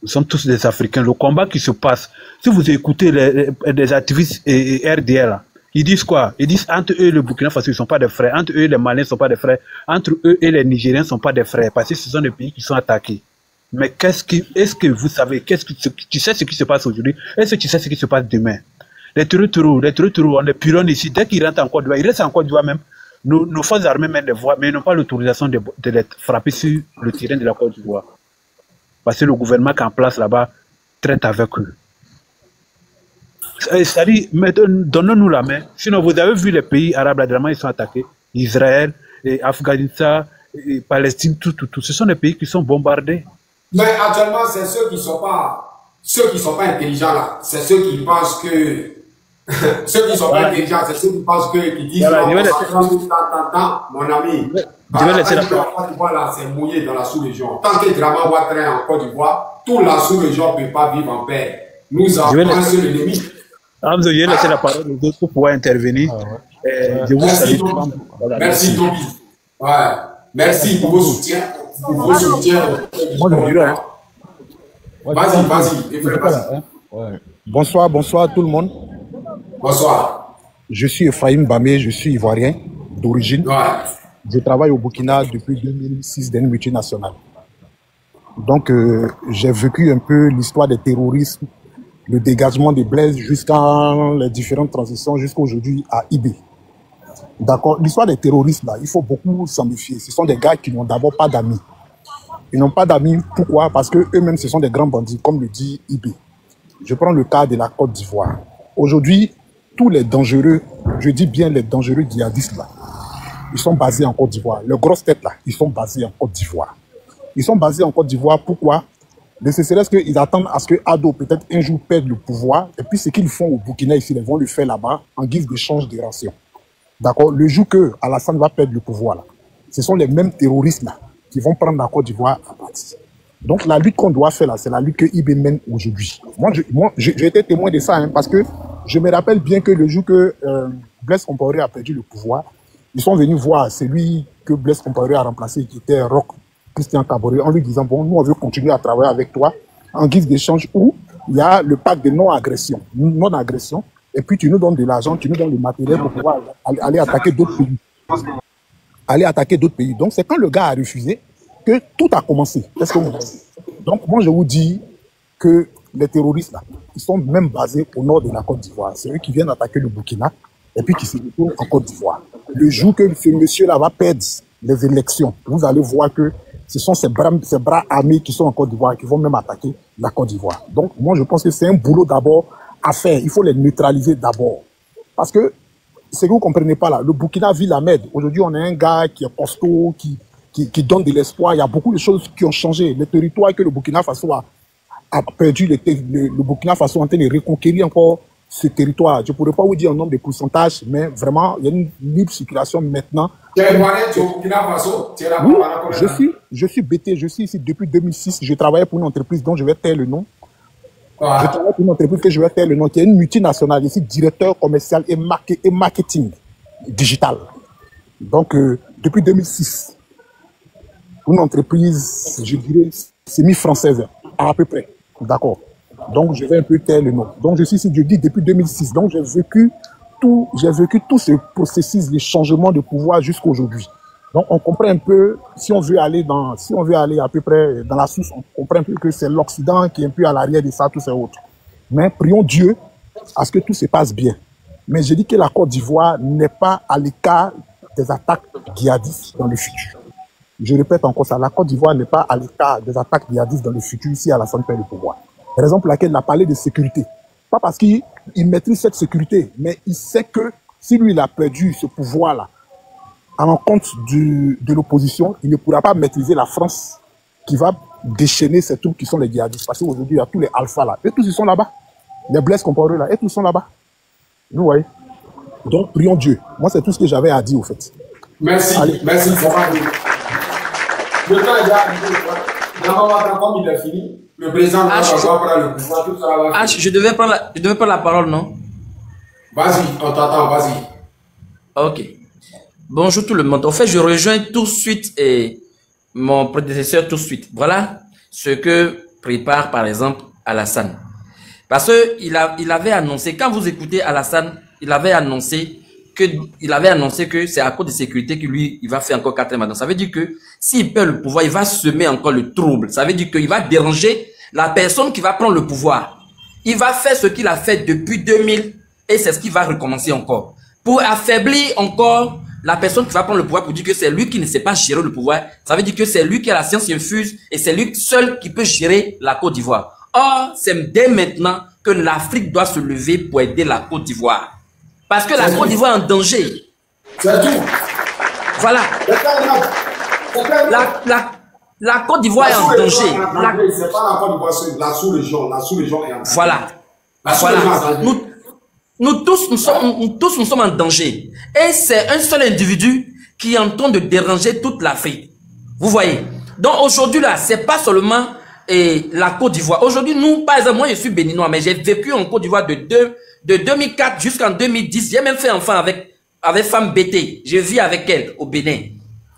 Nous sommes tous des Africains. Le combat qui se passe, si vous écoutez les activistes et RDL, ils disent quoi? Ils disent entre eux et le Burkina Faso, ils ne sont pas des frères. Entre eux et les Maliens ne sont pas des frères. Entre eux et les Nigériens ne sont pas des frères, parce que ce sont des pays qui sont attaqués. Mais est-ce que vous savez, tu sais ce qui se passe aujourd'hui? Est-ce que tu sais ce qui se passe demain? Les terreaux, on les pilonne ici. Dès qu'ils rentrent en Côte d'Ivoire, ils restent en Côte d'Ivoire même. Nos forces armées mènent les voies, mais ils n'ont pas l'autorisation de les frapper sur le terrain de la Côte d'Ivoire. Parce que le gouvernement qui est en place là-bas traite avec eux. C'est-à-dire, donnons-nous la main. Sinon, vous avez vu les pays arabes, là, ils sont attaqués. Israël, et Afghanistan, et Palestine, tout. Ce sont des pays qui sont bombardés. Mais actuellement, c'est ceux qui sont pas intelligents là. C'est ceux qui pensent que ceux qui sont pas intelligents, c'est ceux qui pensent qui disent mon ami. Voilà, c'est mouillé dans la sous-région. Tant que Dramane Ouattara est en Côte d'Ivoire, toute la sous-région ne peut pas vivre en paix. Nous avons un seul ennemi. Je vais laisser la parole aux autres pour pouvoir intervenir. Merci, Toby. Ouais. Merci pour vos soutiens. Vas-y. Bonsoir tout le monde. Bonsoir. Je suis Ephraim Bamé, je suis ivoirien d'origine. Ouais. Je travaille au Burkina depuis 2006 dans une multinationale. Donc, j'ai vécu un peu l'histoire des terrorismes, le dégagement des Blaise jusqu'à les différentes transitions jusqu'à aujourd'hui à IB. D'accord. L'histoire des terroristes, là, il faut beaucoup s'en méfier. Ce sont des gars qui n'ont d'abord pas d'amis. Ils n'ont pas d'amis. Pourquoi? Parce que eux-mêmes, ce sont des grands bandits, comme le dit IB. Je prends le cas de la Côte d'Ivoire. Aujourd'hui, tous les dangereux, je dis bien les dangereux djihadistes, là, ils sont basés en Côte d'Ivoire. Les grosses têtes, là, ils sont basés en Côte d'Ivoire. Ils sont basés en Côte d'Ivoire. Pourquoi? Ne serait-ce qu'ils attendent à ce que Ado, peut-être un jour, perde le pouvoir. Et puis, ce qu'ils font au Burkina ici, ils vont le faire là-bas en guise d'échange de rations. D'accord? Le jour que Alassane va perdre le pouvoir, là, ce sont les mêmes terroristes là qui vont prendre la Côte d'Ivoire à partie. Donc la lutte qu'on doit faire là, c'est la lutte que IB mène aujourd'hui. Moi, j'ai été témoin de ça, hein, parce que je me rappelle bien que le jour que Blaise Compaoré a perdu le pouvoir, ils sont venus voir celui que Blaise Compaoré a remplacé, qui était Roch Christian Kaboré, en lui disant bon, nous on veut continuer à travailler avec toi en guise d'échange où il y a le pacte de non-agression, et puis tu nous donnes de l'argent, tu nous donnes le matériel pour pouvoir aller attaquer d'autres pays. Donc c'est quand le gars a refusé que tout a commencé. Qu'est-ce que vous dites? Donc moi je vous dis que les terroristes là, ils sont même basés au nord de la Côte d'Ivoire. C'est eux qui viennent attaquer le Burkina et puis qui se retrouvent en Côte d'Ivoire. Le jour que ce monsieur-là va perdre les élections, vous allez voir que ce sont ces bras armés qui sont en Côte d'Ivoire qui vont même attaquer la Côte d'Ivoire. Donc moi je pense que c'est un boulot d'abord à faire. Il faut les neutraliser d'abord. Parce que ce que vous ne comprenez pas là, le Burkina vit la merde. Aujourd'hui, on a un gars qui est costaud, qui donne de l'espoir. Il y a beaucoup de choses qui ont changé. Le territoire que le Burkina Faso a perdu, le Burkina Faso est en train de reconquérir encore ce territoire. Je ne pourrais pas vous dire un nombre de pourcentages, mais vraiment, il y a une libre circulation maintenant. Tu es ivoirien, tu es au Burkina Faso? Oui, je suis BT, je suis ici depuis 2006. Je travaillais pour une entreprise dont je vais taire le nom. Je travaille pour une entreprise que je vais taire le nom, qui est une multinationale. Je suis directeur commercial et marketing digital. Donc, depuis 2006, une entreprise, je dirais, semi-française, à peu près. D'accord. Donc, je vais un peu taire le nom. Donc, je suis ici, je dis depuis 2006. Donc, j'ai vécu tout ce processus, les changements de pouvoir jusqu'à aujourd'hui. Donc, on comprend un peu, si on veut aller à peu près dans la source, on comprend un peu que c'est l'Occident qui est un peu à l'arrière de ça, tous ces autres. Mais prions Dieu à ce que tout se passe bien. Mais je dis que la Côte d'Ivoire n'est pas à l'écart des attaques djihadistes dans le futur. Je répète encore ça, la Côte d'Ivoire n'est pas à l'écart des attaques djihadistes dans le futur ici à la Centre du pouvoir. Raison pour laquelle il a parlé de sécurité. Pas parce qu'il maîtrise cette sécurité, mais il sait que si lui il a perdu ce pouvoir-là, à l'encontre de l'opposition, il ne pourra pas maîtriser la France qui va déchaîner ces troupes qui sont les djihadistes. Parce qu'aujourd'hui, il y a tous les alphas là. Et tous ils sont là-bas. Les Blaise Compaoré là, et tous sont là-bas. Vous voyez. Donc, prions Dieu. Moi, c'est tout ce que j'avais à dire, au fait. Merci. Allez. Merci. Le temps est déjà arrivé. Comme il a fini, le président va prendre le pouvoir. Tout ça va finir. Je devais prendre la parole, non? Vas-y, on t'attend, vas-y. Ok. Bonjour tout le monde. En fait, je rejoins tout de suite mon prédécesseur tout de suite. Voilà ce que prépare par exemple Alassane. Parce que il avait annoncé, quand vous écoutez Alassane, il avait annoncé que c'est à cause de sécurité que lui, il va faire encore 4 mandats. Ça veut dire que s'il perd le pouvoir, il va semer encore le trouble. Ça veut dire qu'il va déranger la personne qui va prendre le pouvoir. Il va faire ce qu'il a fait depuis 2000 et c'est ce qu'il va recommencer encore. Pour affaiblir encore la personne qui va prendre le pouvoir, pour dire que c'est lui qui ne sait pas gérer le pouvoir. Ça veut dire que c'est lui qui a la science infuse et c'est lui seul qui peut gérer la Côte d'Ivoire. Or, c'est dès maintenant que l'Afrique doit se lever pour aider la Côte d'Ivoire. Parce que la Côte d'Ivoire est en danger. C'est tout. Voilà. La Côte d'Ivoire est en danger. C'est pas la Côte d'Ivoire, c'est la sous-région. La sous-région est en danger. Voilà. Nous tous, nous sommes en danger. Et c'est un seul individu qui est en train de déranger toute l'Afrique. Vous voyez. Donc aujourd'hui là, c'est pas seulement la Côte d'Ivoire. Aujourd'hui, nous, par exemple, moi je suis béninois, mais j'ai vécu en Côte d'Ivoire de 2004 jusqu'en 2010. J'ai même fait enfant avec femme BT. Je vis avec elle au Bénin.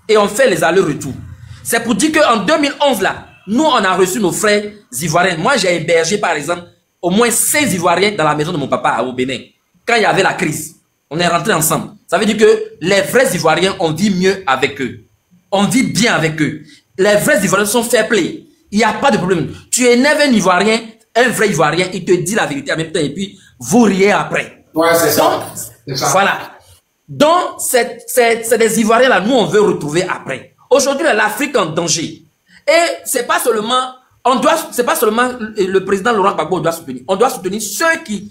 Et on fait les allers-retours. C'est pour dire qu'en 2011 là, nous on a reçu nos frères ivoiriens. Moi j'ai hébergé par exemple au moins 16 Ivoiriens dans la maison de mon papa au Bénin. Quand il y avait la crise, on est rentrés ensemble. Ça veut dire que les vrais Ivoiriens, on vit mieux avec eux. On vit bien avec eux. Les vrais Ivoiriens sont fair play. Il n'y a pas de problème. Tu énerves un Ivoirien, un vrai Ivoirien, il te dit la vérité en même temps et puis vous riez après. Ouais, c'est ça. Voilà. Donc, c'est des Ivoiriens là, nous on veut retrouver après. Aujourd'hui, l'Afrique est en danger. Et c'est pas seulement le président Laurent Gbagbo doit soutenir. On doit soutenir ceux qui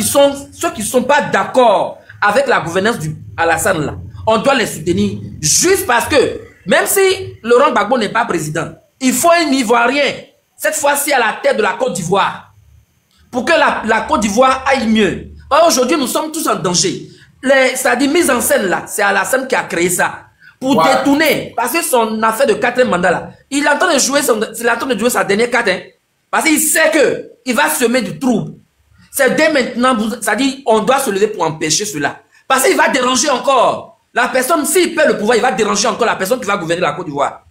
sont pas d'accord avec la gouvernance du Alassane là. On doit les soutenir juste parce que même si Laurent Gbagbo n'est pas président, il faut un Ivoirien cette fois-ci à la tête de la Côte d'Ivoire pour que la Côte d'Ivoire aille mieux. Aujourd'hui, nous sommes tous en danger. C'est-à-dire mise en scène là, c'est Alassane qui a créé ça. Pour détourner, parce que son affaire de 4e mandat là, il est en train de jouer sa dernière carte, hein, parce qu'il sait que il va semer du trouble. C'est dès maintenant, c'est-à-dire on doit se lever pour empêcher cela. Parce qu'il va déranger encore. La personne, s'il perd le pouvoir, il va déranger encore la personne qui va gouverner la Côte d'Ivoire.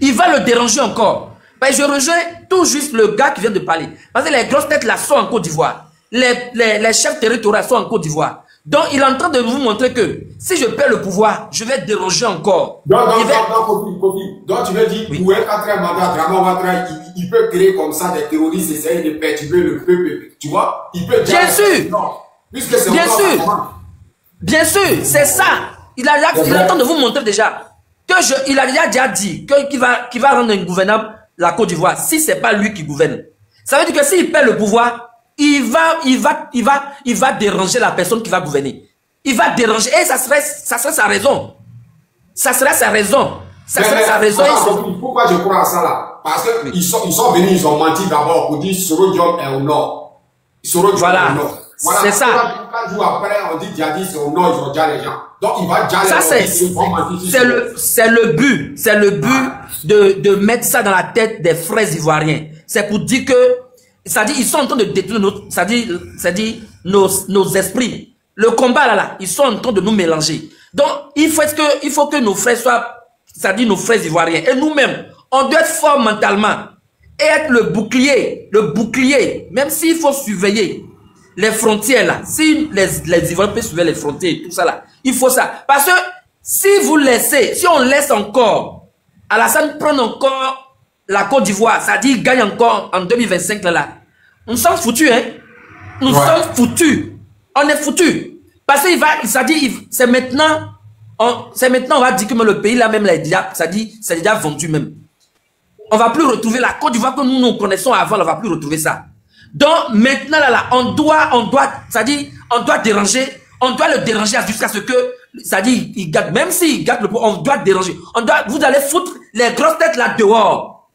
Il va le déranger encore. Ben, je rejoins tout juste le gars qui vient de parler. Parce que les grosses têtes là sont en Côte d'Ivoire. Les chefs territoriaux sont en Côte d'Ivoire. Donc, il est en train de vous montrer que si je perds le pouvoir, je vais déranger encore. Donc, tu veux dire, pour un 4e mandat, Draman Ouattara, il peut créer comme ça des terroristes, essayer de perturber le peuple. Tu vois? Il peut bien sûr. Puisque c'est bien sûr. Bien sûr, c'est ça. Il est en train de vous montrer déjà que il a déjà dit qu'il va rendre ingouvernable la Côte d'Ivoire si c'est pas lui qui gouverne. Ça veut dire que s'il perd le pouvoir, il va déranger la personne qui va gouverner. Il va déranger. Et ça serait sa raison. Ça serait sa raison. Ça serait sa raison. Pourquoi je crois à ça là? Parce qu'ils sont venus, ils ont menti d'abord pour dire Soro Diop est au nord. Soro Diop est au nord. Voilà, c'est ça. 4 jours après, on dit djihadistes c'est au nord, ils ont déjà les gens. Donc il va déjà c'est le but. C'est le but de mettre ça dans la tête des frères ivoiriens. C'est pour dire que c'est-à-dire, ils sont en train de détruire nos esprits. Le combat là, ils sont en train de nous mélanger. Donc, il faut que nos frères soient, c'est-à-dire nos frères ivoiriens, et nous-mêmes, on doit être forts mentalement, et être le bouclier, même s'il faut surveiller les frontières là, si les Ivoiriens peuvent surveiller les frontières et tout ça là, il faut ça. Parce que si on laisse encore Alassane prendre encore la Côte d'Ivoire, c'est-à-dire gagne encore en 2025 là, nous sommes foutus, hein. Nous sommes foutus. On est foutus. Parce que c'est maintenant, on va dire que le pays là même, c'est déjà vendu même. On va plus retrouver la Côte d'Ivoire que nous connaissons avant, on va plus retrouver ça. Donc maintenant là, on doit déranger, on doit le déranger jusqu'à ce que, c'est-à-dire il gâte, même s'il gâte le pouvoir, on doit déranger. Vous allez foutre les grosses têtes là dehors.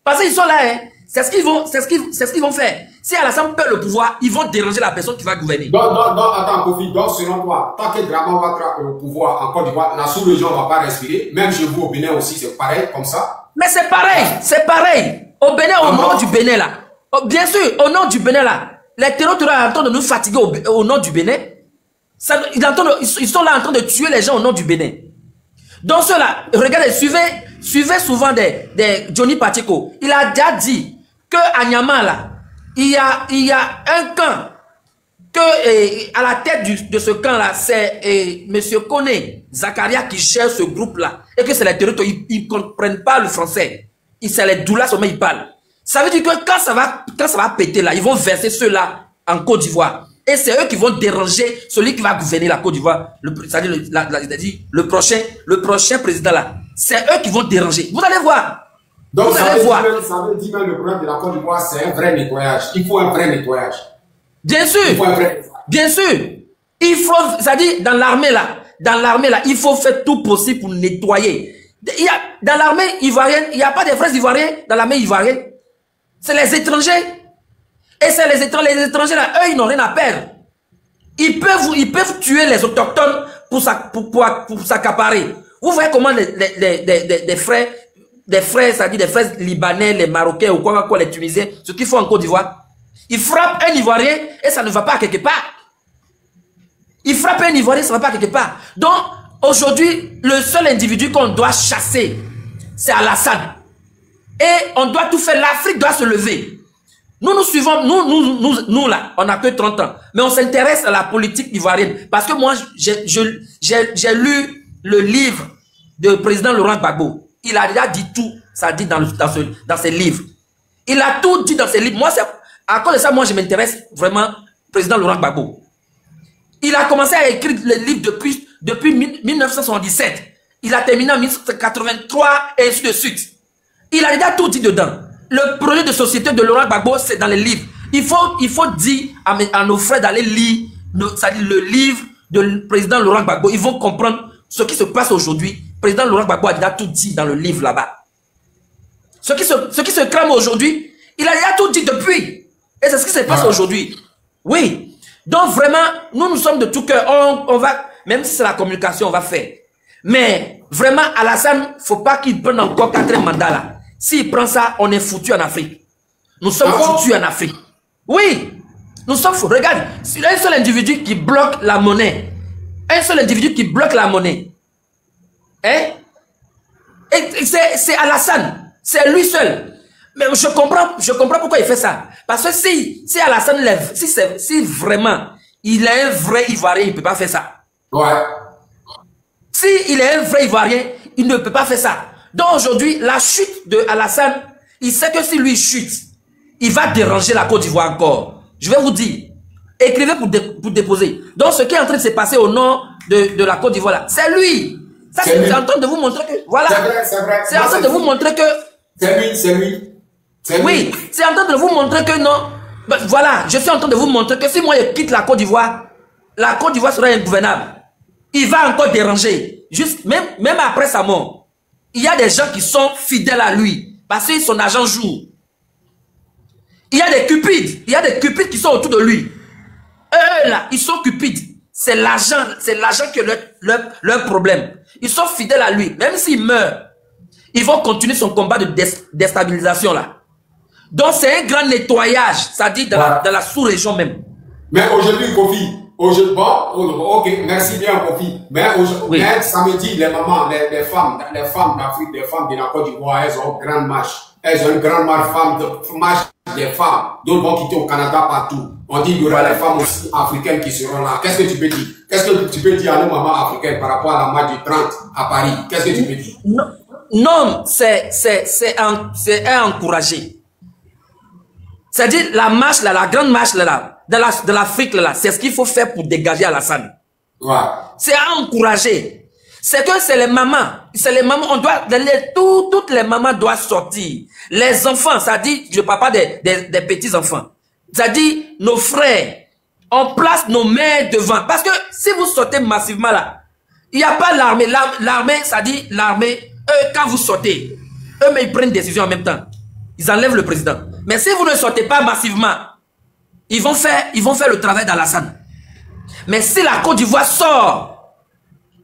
Parce qu'ils sont là, hein. C'est ce qu'ils vont faire. Si Alassane perd le pouvoir, ils vont déranger la personne qui va gouverner. Donc, attends, Kofi, donc selon toi, tant que Draman va être au pouvoir en Côte d'Ivoire, la sous-région ne va pas respirer. Même chez vous au Bénin aussi, c'est pareil, comme ça. Mais c'est pareil. Au Bénin, au nord du Bénin là. Bien sûr, au nord du Bénin là. Les terroristes sont en train de nous fatiguer au nord du Bénin. Ils sont là en train de tuer les gens au nord du Bénin. Donc ceux-là, regardez, suivez souvent des Johnny Pacheco. Il a déjà dit que à Niamey là, il y a un camp que à la tête de ce camp là, c'est Monsieur Koné Zakaria qui gère ce groupe là, et que c'est les terroristes, ils comprennent pas le français. C'est les doulas seulement ils parlent. Ça veut dire que quand ça va péter là, ils vont verser ceux-là en Côte d'Ivoire. Et c'est eux qui vont déranger celui qui va gouverner la Côte d'Ivoire, c'est-à-dire le prochain président là. C'est eux qui vont déranger. Vous allez voir. Donc ça veut dire que le problème de la Côte d'Ivoire, c'est un vrai nettoyage. Il faut un vrai nettoyage. Bien sûr. Bien sûr. Il faut, c'est-à-dire dans l'armée là, il faut faire tout possible pour nettoyer. Dans l'armée ivoirienne, il n'y a pas de vrais Ivoiriens dans l'armée ivoirienne. C'est les étrangers. Et c'est les étrangers là, eux, ils n'ont rien à perdre. Ils peuvent tuer les autochtones pour s'accaparer. Vous voyez comment des frères, c'est-à-dire des frères libanais, les Marocains ou quoi, les Tunisiens, ce qu'ils font en Côte d'Ivoire, ils frappent un Ivoirien et ça ne va pas quelque part. Ils frappent un Ivoirien, ça ne va pas quelque part. Donc, aujourd'hui, le seul individu qu'on doit chasser, c'est Alassane. Et on doit tout faire, l'Afrique doit se lever. Nous suivons, nous là, on n'a que 30 ans. Mais on s'intéresse à la politique ivoirienne. Parce que moi, j'ai lu le livre du président Laurent Gbagbo. Il a déjà dit tout, ça dit dans ses livres. Il a tout dit dans ses livres. Moi, à cause de ça, moi, je m'intéresse vraiment au président Laurent Gbagbo. Il a commencé à écrire le livre depuis 1977. Il a terminé en 1983 et ainsi de suite. Il a déjà tout dit dedans. Le projet de société de Laurent Gbagbo, c'est dans les livres. Il faut dire à nos frères d'aller lire le livre du président Laurent Gbagbo. Ils vont comprendre ce qui se passe aujourd'hui. Le président Laurent Gbagbo a déjà tout dit dans le livre là-bas. Ce qui se crame aujourd'hui, il a déjà tout dit depuis. Et c'est ce qui se passe aujourd'hui. Oui. Donc vraiment, nous sommes de tout cœur. On va, même si c'est la communication, on va faire. Mais vraiment, Alassane, faut pas qu'il prenne encore 4 mandats là. S'il prend ça, on est foutu en Afrique. Nous sommes foutus en Afrique. Oui, nous sommes foutus. Regarde, un seul individu qui bloque la monnaie. Un seul individu qui bloque la monnaie. Hein? Et c'est Alassane. C'est lui seul. Mais je comprends pourquoi il fait ça. Parce que si Alassane lève, si vraiment il est un vrai Ivoirien, il ne peut pas faire ça. Ouais. Si il est un vrai Ivoirien, il ne peut pas faire ça. Donc aujourd'hui, la chute de Alassane, il sait que si lui chute, il va déranger la Côte d'Ivoire encore. Je vais vous dire, écrivez pour déposer. Donc ce qui est en train de se passer au nord de la Côte d'Ivoire, c'est lui. Ça, c'est en train de vous montrer que, voilà. C'est vrai. C'est en train de vous montrer que... C'est lui. Oui, c'est en train de vous montrer que non. Ben, voilà, je suis en train de vous montrer que si moi je quitte la Côte d'Ivoire sera ingouvernable. Il va encore déranger. Juste, même après sa mort. Il y a des gens qui sont fidèles à lui. Parce que son argent joue. Il y a des cupides. Il y a des cupides qui sont autour de lui. Eux là, ils sont cupides. C'est l'argent qui est leur problème. Ils sont fidèles à lui. Même s'il meurt, ils vont continuer son combat de déstabilisation là. Donc c'est un grand nettoyage. Ça dit dans la sous-région même. Mais aujourd'hui, Kofi, Ok, merci bien, Kofi. Mais samedi, les mamans, les femmes d'Afrique, les femmes de la Côte d'Ivoire, elles ont une grande marche. Elles ont une grande marche des femmes. D'autres vont quitter au Canada partout. On dit qu'il y aura les femmes aussi africaines qui seront là. Qu'est-ce que tu peux dire? Qu'est-ce que tu peux dire à nos mamans africaines par rapport à la marche du 30 à Paris? Qu'est-ce que tu peux dire? Non, c'est à encourager. C'est-à-dire la marche là, la grande marche là, de l'Afrique là, c'est ce qu'il faut faire pour dégager Alassane. Ouais. C'est à encourager. C'est que c'est les mamans, on doit, toutes les mamans doivent sortir. Les enfants, ça dit, je parle pas des petits enfants. Ça dit, nos frères, on place nos mains devant. Parce que si vous sortez massivement là, il n'y a pas l'armée. L'armée, ça dit, l'armée, eux, quand vous sortez, eux, mais ils prennent des décisions en même temps. Ils enlèvent le président. Mais si vous ne sortez pas massivement, ils vont faire le travail d'Alassane. Mais si la Côte d'Ivoire sort,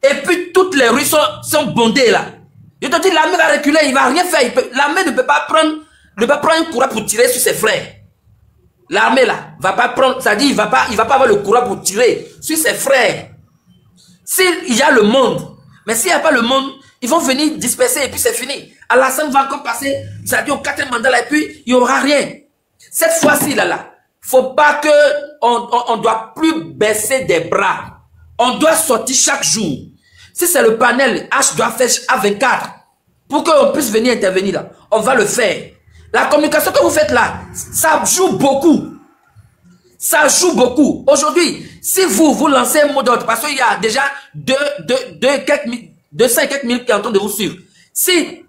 et puis toutes les rues sont bondées là, je te dis, l'armée va reculer, il va rien faire. L'armée ne peut pas prendre un courage pour tirer sur ses frères. L'armée là, va pas prendre, ça dit, il va pas avoir le courage pour tirer sur ses frères. S'il y a le monde, mais s'il n'y a pas le monde, ils vont venir disperser et puis c'est fini. Alassane va encore passer, ça dit au 4e mandat là, et puis il n'y aura rien. Cette fois-ci là, faut pas que on doit plus baisser des bras. On doit sortir chaque jour. Si c'est le panel, H doit faire A24 pour qu'on puisse venir intervenir là. On va le faire. La communication que vous faites là, ça joue beaucoup. Ça joue beaucoup. Aujourd'hui, si vous lancez un mot d'ordre, parce qu'il y a déjà 200 et quelques mille qui sont en train de vous suivre. Si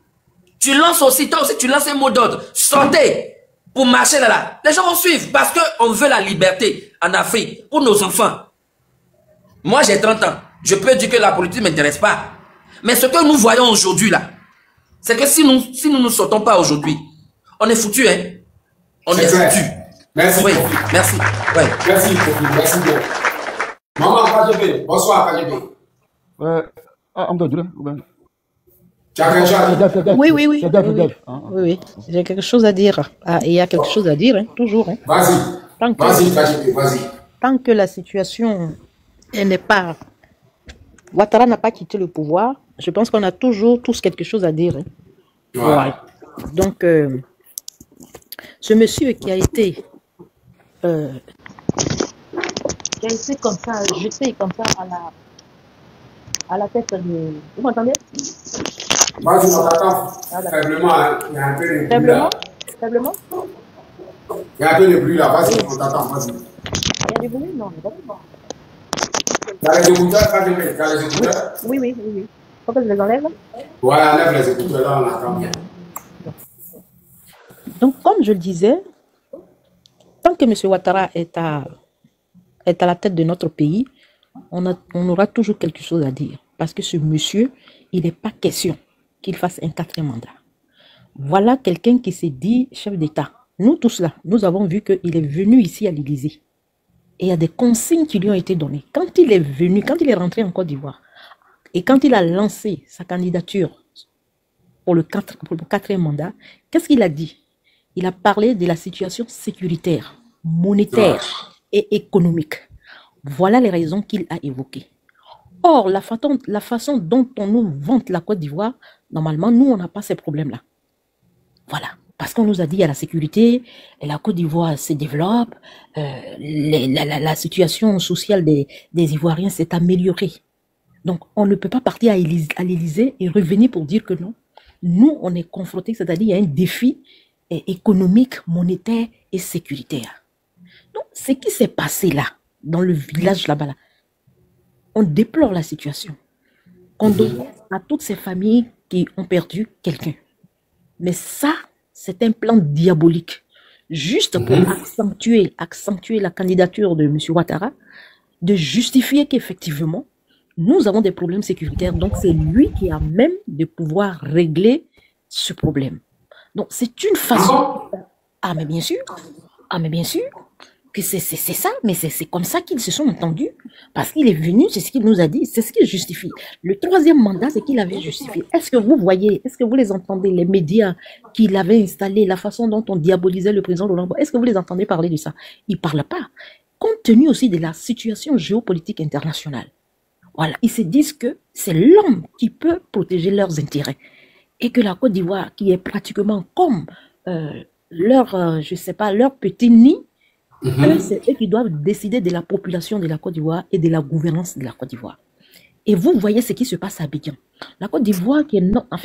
tu lances aussi, toi aussi tu lances un mot d'ordre, sortez pour marcher là. Les gens vont suivre parce qu'on veut la liberté en Afrique pour nos enfants. Moi j'ai 30 ans. Je peux dire que la politique ne m'intéresse pas. Mais ce que nous voyons aujourd'hui là, c'est que si nous ne sortons pas aujourd'hui, on est foutu, hein. On est foutu. Merci. Oui, merci. Ouais. Merci, merci bien. Maman KGB, bonsoir KGB. Oui. Oui. J'ai quelque chose à dire. Il y a quelque chose à dire, hein, toujours. Hein. Vas-y, KGB, vas-y. Tant que la situation n'est pas... Ouattara n'a pas quitté le pouvoir, je pense qu'on a toujours tous quelque chose à dire. Hein. Ouais. Donc, ce monsieur qui a été comme ça, jeté comme ça à la tête de... Vous m'entendez? Moi, je m'entends faiblement, hein. Il y a un peu de bruit là. Faiblement? Il y a un peu de bruit là, vas-y, on t'entend, vas-y. Il y a du bruit? Non, d'accord. T'as les écouteurs, KGB, t'as les écouteurs? Oui. Faut que je les enlève? Ouais, enlève les écouteurs là, on entend bien. Donc, comme je le disais, tant que M. Ouattara est à la tête de notre pays, on aura toujours quelque chose à dire. Parce que ce monsieur, il n'est pas question qu'il fasse un 4e mandat. Voilà quelqu'un qui s'est dit chef d'État. Nous tous là, nous avons vu qu'il est venu ici à l'Élysée. Et il y a des consignes qui lui ont été données. Quand il est venu, quand il est rentré en Côte d'Ivoire, et quand il a lancé sa candidature pour le 4e mandat, qu'est-ce qu'il a dit? Il a parlé de la situation sécuritaire, monétaire et économique. Voilà les raisons qu'il a évoquées. Or, la façon dont on nous vante la Côte d'Ivoire, normalement, nous, on n'a pas ces problèmes-là. Voilà. Parce qu'on nous a dit qu'il y a la sécurité, la Côte d'Ivoire se développe, la situation sociale des Ivoiriens s'est améliorée. Donc, on ne peut pas partir à l'Élysée et revenir pour dire que non. Nous, on est confrontés, c'est-à-dire qu'il y a un défi économique, monétaire et sécuritaire. Donc, ce qui s'est passé là, dans le village là-bas, là, on déplore la situation. Condoléances à toutes ces familles qui ont perdu quelqu'un. Mais ça, c'est un plan diabolique. Juste pour accentuer la candidature de M. Ouattara, de justifier qu'effectivement, nous avons des problèmes sécuritaires. Donc, c'est lui qui a même de pouvoir régler ce problème. Donc, c'est une façon... Ah, mais bien sûr. Que c'est ça, mais c'est comme ça qu'ils se sont entendus. Parce qu'il est venu, c'est ce qu'il nous a dit, c'est ce qu'il justifie. Le 3e mandat, c'est qu'il avait justifié. Est-ce que vous voyez, est-ce que vous les entendez, les médias qu'il avait installés, la façon dont on diabolisait le président Laurent Gbagbo, est-ce que vous les entendez parler de ça? Ils ne parlent pas. compte tenu aussi de la situation géopolitique internationale, voilà, ils se disent que c'est l'homme qui peut protéger leurs intérêts et que la Côte d'Ivoire, qui est pratiquement comme je sais pas, leur petit nid, c'est eux qui doivent décider de la population de la Côte d'Ivoire et de la gouvernance de la Côte d'Ivoire. Et vous voyez ce qui se passe à Abidjan. La Côte d'Ivoire,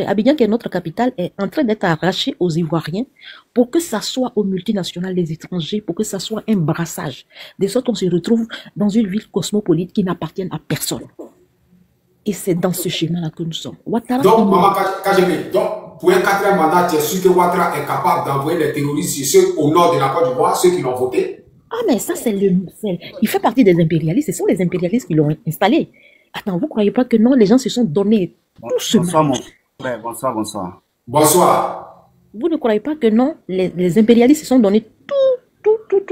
Abidjan, qui est notre capitale, est en train d'être arrachée aux Ivoiriens pour que ça soit aux multinationales, les étrangers, pour que ça soit un brassage. De sorte qu'on se retrouve dans une ville cosmopolite qui n'appartient à personne. Et c'est dans ce schéma-là que nous sommes. Ouattara, donc, Maman KGB, donc, pour un 4e mandat, tu es sûr que Ouattara est capable d'envoyer les terroristes ceux au nord de la Côte d'Ivoire, ceux qui l'ont voté? Ah, mais ça, il fait partie des impérialistes. Ce sont les impérialistes qui l'ont installé. Attends, vous ne croyez pas que non, les gens se sont donnés tout ce Bonsoir, mon frère. Bonsoir, bonsoir. Bonsoir. Vous ne croyez pas que non, les impérialistes se sont donnés tout.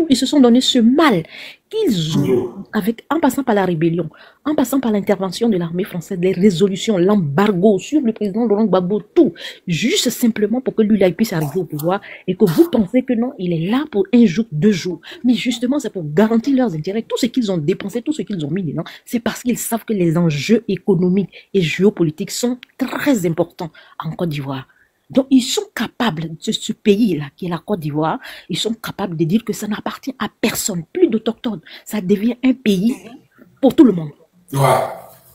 Ils se sont donné ce mal qu'ils ont, en passant par la rébellion, en passant par l'intervention de l'armée française, les résolutions, l'embargo sur le président Laurent Gbagbo, tout, juste simplement pour que lui là, il puisse arriver au pouvoir et que vous pensez que non, il est là pour 1 jour, 2 jours. Mais justement, c'est pour garantir leurs intérêts. Tout ce qu'ils ont dépensé, tout ce qu'ils ont mis dedans, c'est parce qu'ils savent que les enjeux économiques et géopolitiques sont très importants en Côte d'Ivoire. Donc, ils sont capables, ce pays-là, qui est la Côte d'Ivoire, ils sont capables de dire que ça n'appartient à personne, plus d'autochtones. Ça devient un pays pour tout le monde. Ouais.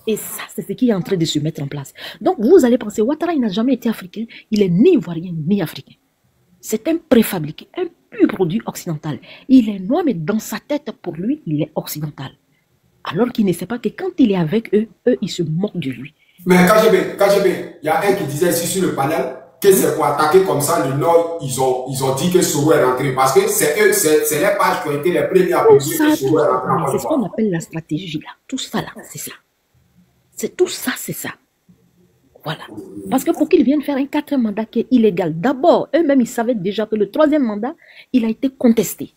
Et ça, c'est ce qui est en train de se mettre en place. Donc, vous allez penser, Ouattara, il n'a jamais été africain. Il est ni ivoirien, ni africain. C'est un préfabriqué, un pur produit occidental. Il est noir, mais dans sa tête, pour lui, il est occidental. Alors qu'il ne sait pas que quand il est avec eux, ils se moquent de lui. Mais KGB, il y a un qui disait ici sur le panel, que c'est pour attaquer comme ça le Nord, ils ont dit que Soro est rentré. Parce que c'est eux, c'est les pages qui ont été les premiers à publier que Soro est rentré en Côte d'Ivoire. C'est ce qu'on appelle la stratégie là. Tout ça là, c'est ça. C'est tout ça, c'est ça. Voilà. Parce que pour qu'ils viennent faire un 4e mandat qui est illégal, d'abord, eux-mêmes, ils savaient déjà que le 3e mandat, il a été contesté.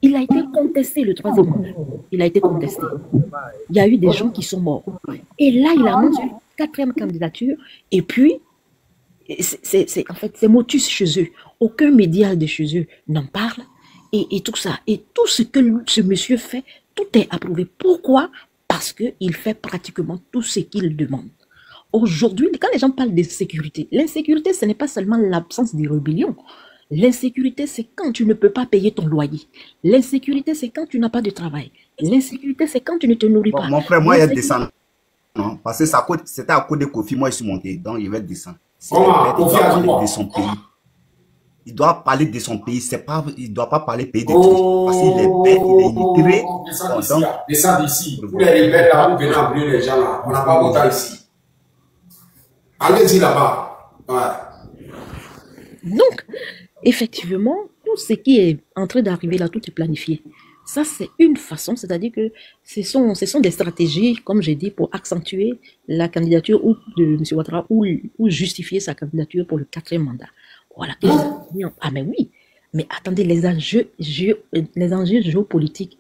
Il a été contesté, le 3e mandat. Il a été contesté. Il y a eu des gens qui sont morts. Et là, il annonce une 4e candidature. Et puis, en fait, c'est motus chez eux. Aucun média de chez eux n'en parle. Et tout ça. Et tout ce que ce monsieur fait, tout est approuvé. Pourquoi? Parce qu'il fait pratiquement tout ce qu'il demande. Aujourd'hui, quand les gens parlent de sécurité, l'insécurité, ce n'est pas seulement l'absence de rébellion. L'insécurité, c'est quand tu ne peux pas payer ton loyer. L'insécurité, c'est quand tu n'as pas de travail. L'insécurité, c'est quand tu ne te nourris pas. Mon frère, moi, il descend. Non, parce que c'était à cause de Kofi, moi, je suis monté. Donc, il va descendre. Il doit parler de son pays. Il doit parler de son pays. Il ne doit pas parler pays de tout. Parce qu'il est bête, il est illettré. Descends d'ici. Vous les rebelles là, vous venez embrouiller les gens là. On n'a pas autant ici. Allez-y là-bas. Ouais. Donc, effectivement, tout ce qui est en train d'arriver là, tout est planifié. Ça, c'est une façon, c'est-à-dire que ce sont des stratégies, comme j'ai dit, pour accentuer la candidature de M. Ouattara ou justifier sa candidature pour le 4e mandat. Voilà. Ah, mais oui. Mais attendez, les enjeux géopolitiques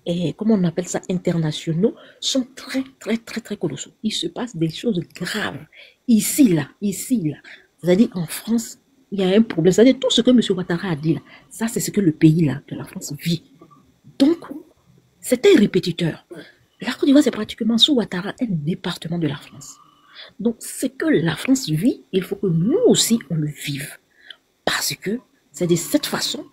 et, comment on appelle ça, internationaux, sont très, très, très, très colossaux. Il se passe des choses graves. Ici, là. C'est-à-dire, en France, il y a un problème. C'est-à-dire, tout ce que M. Ouattara a dit là, ça, c'est ce que le pays là, de la France vit. Donc, c'est un répétiteur. La Côte d'Ivoire, c'est pratiquement sous Ouattara un département de la France. Donc, ce que la France vit, il faut que nous aussi, on le vive. Parce que c'est de cette façon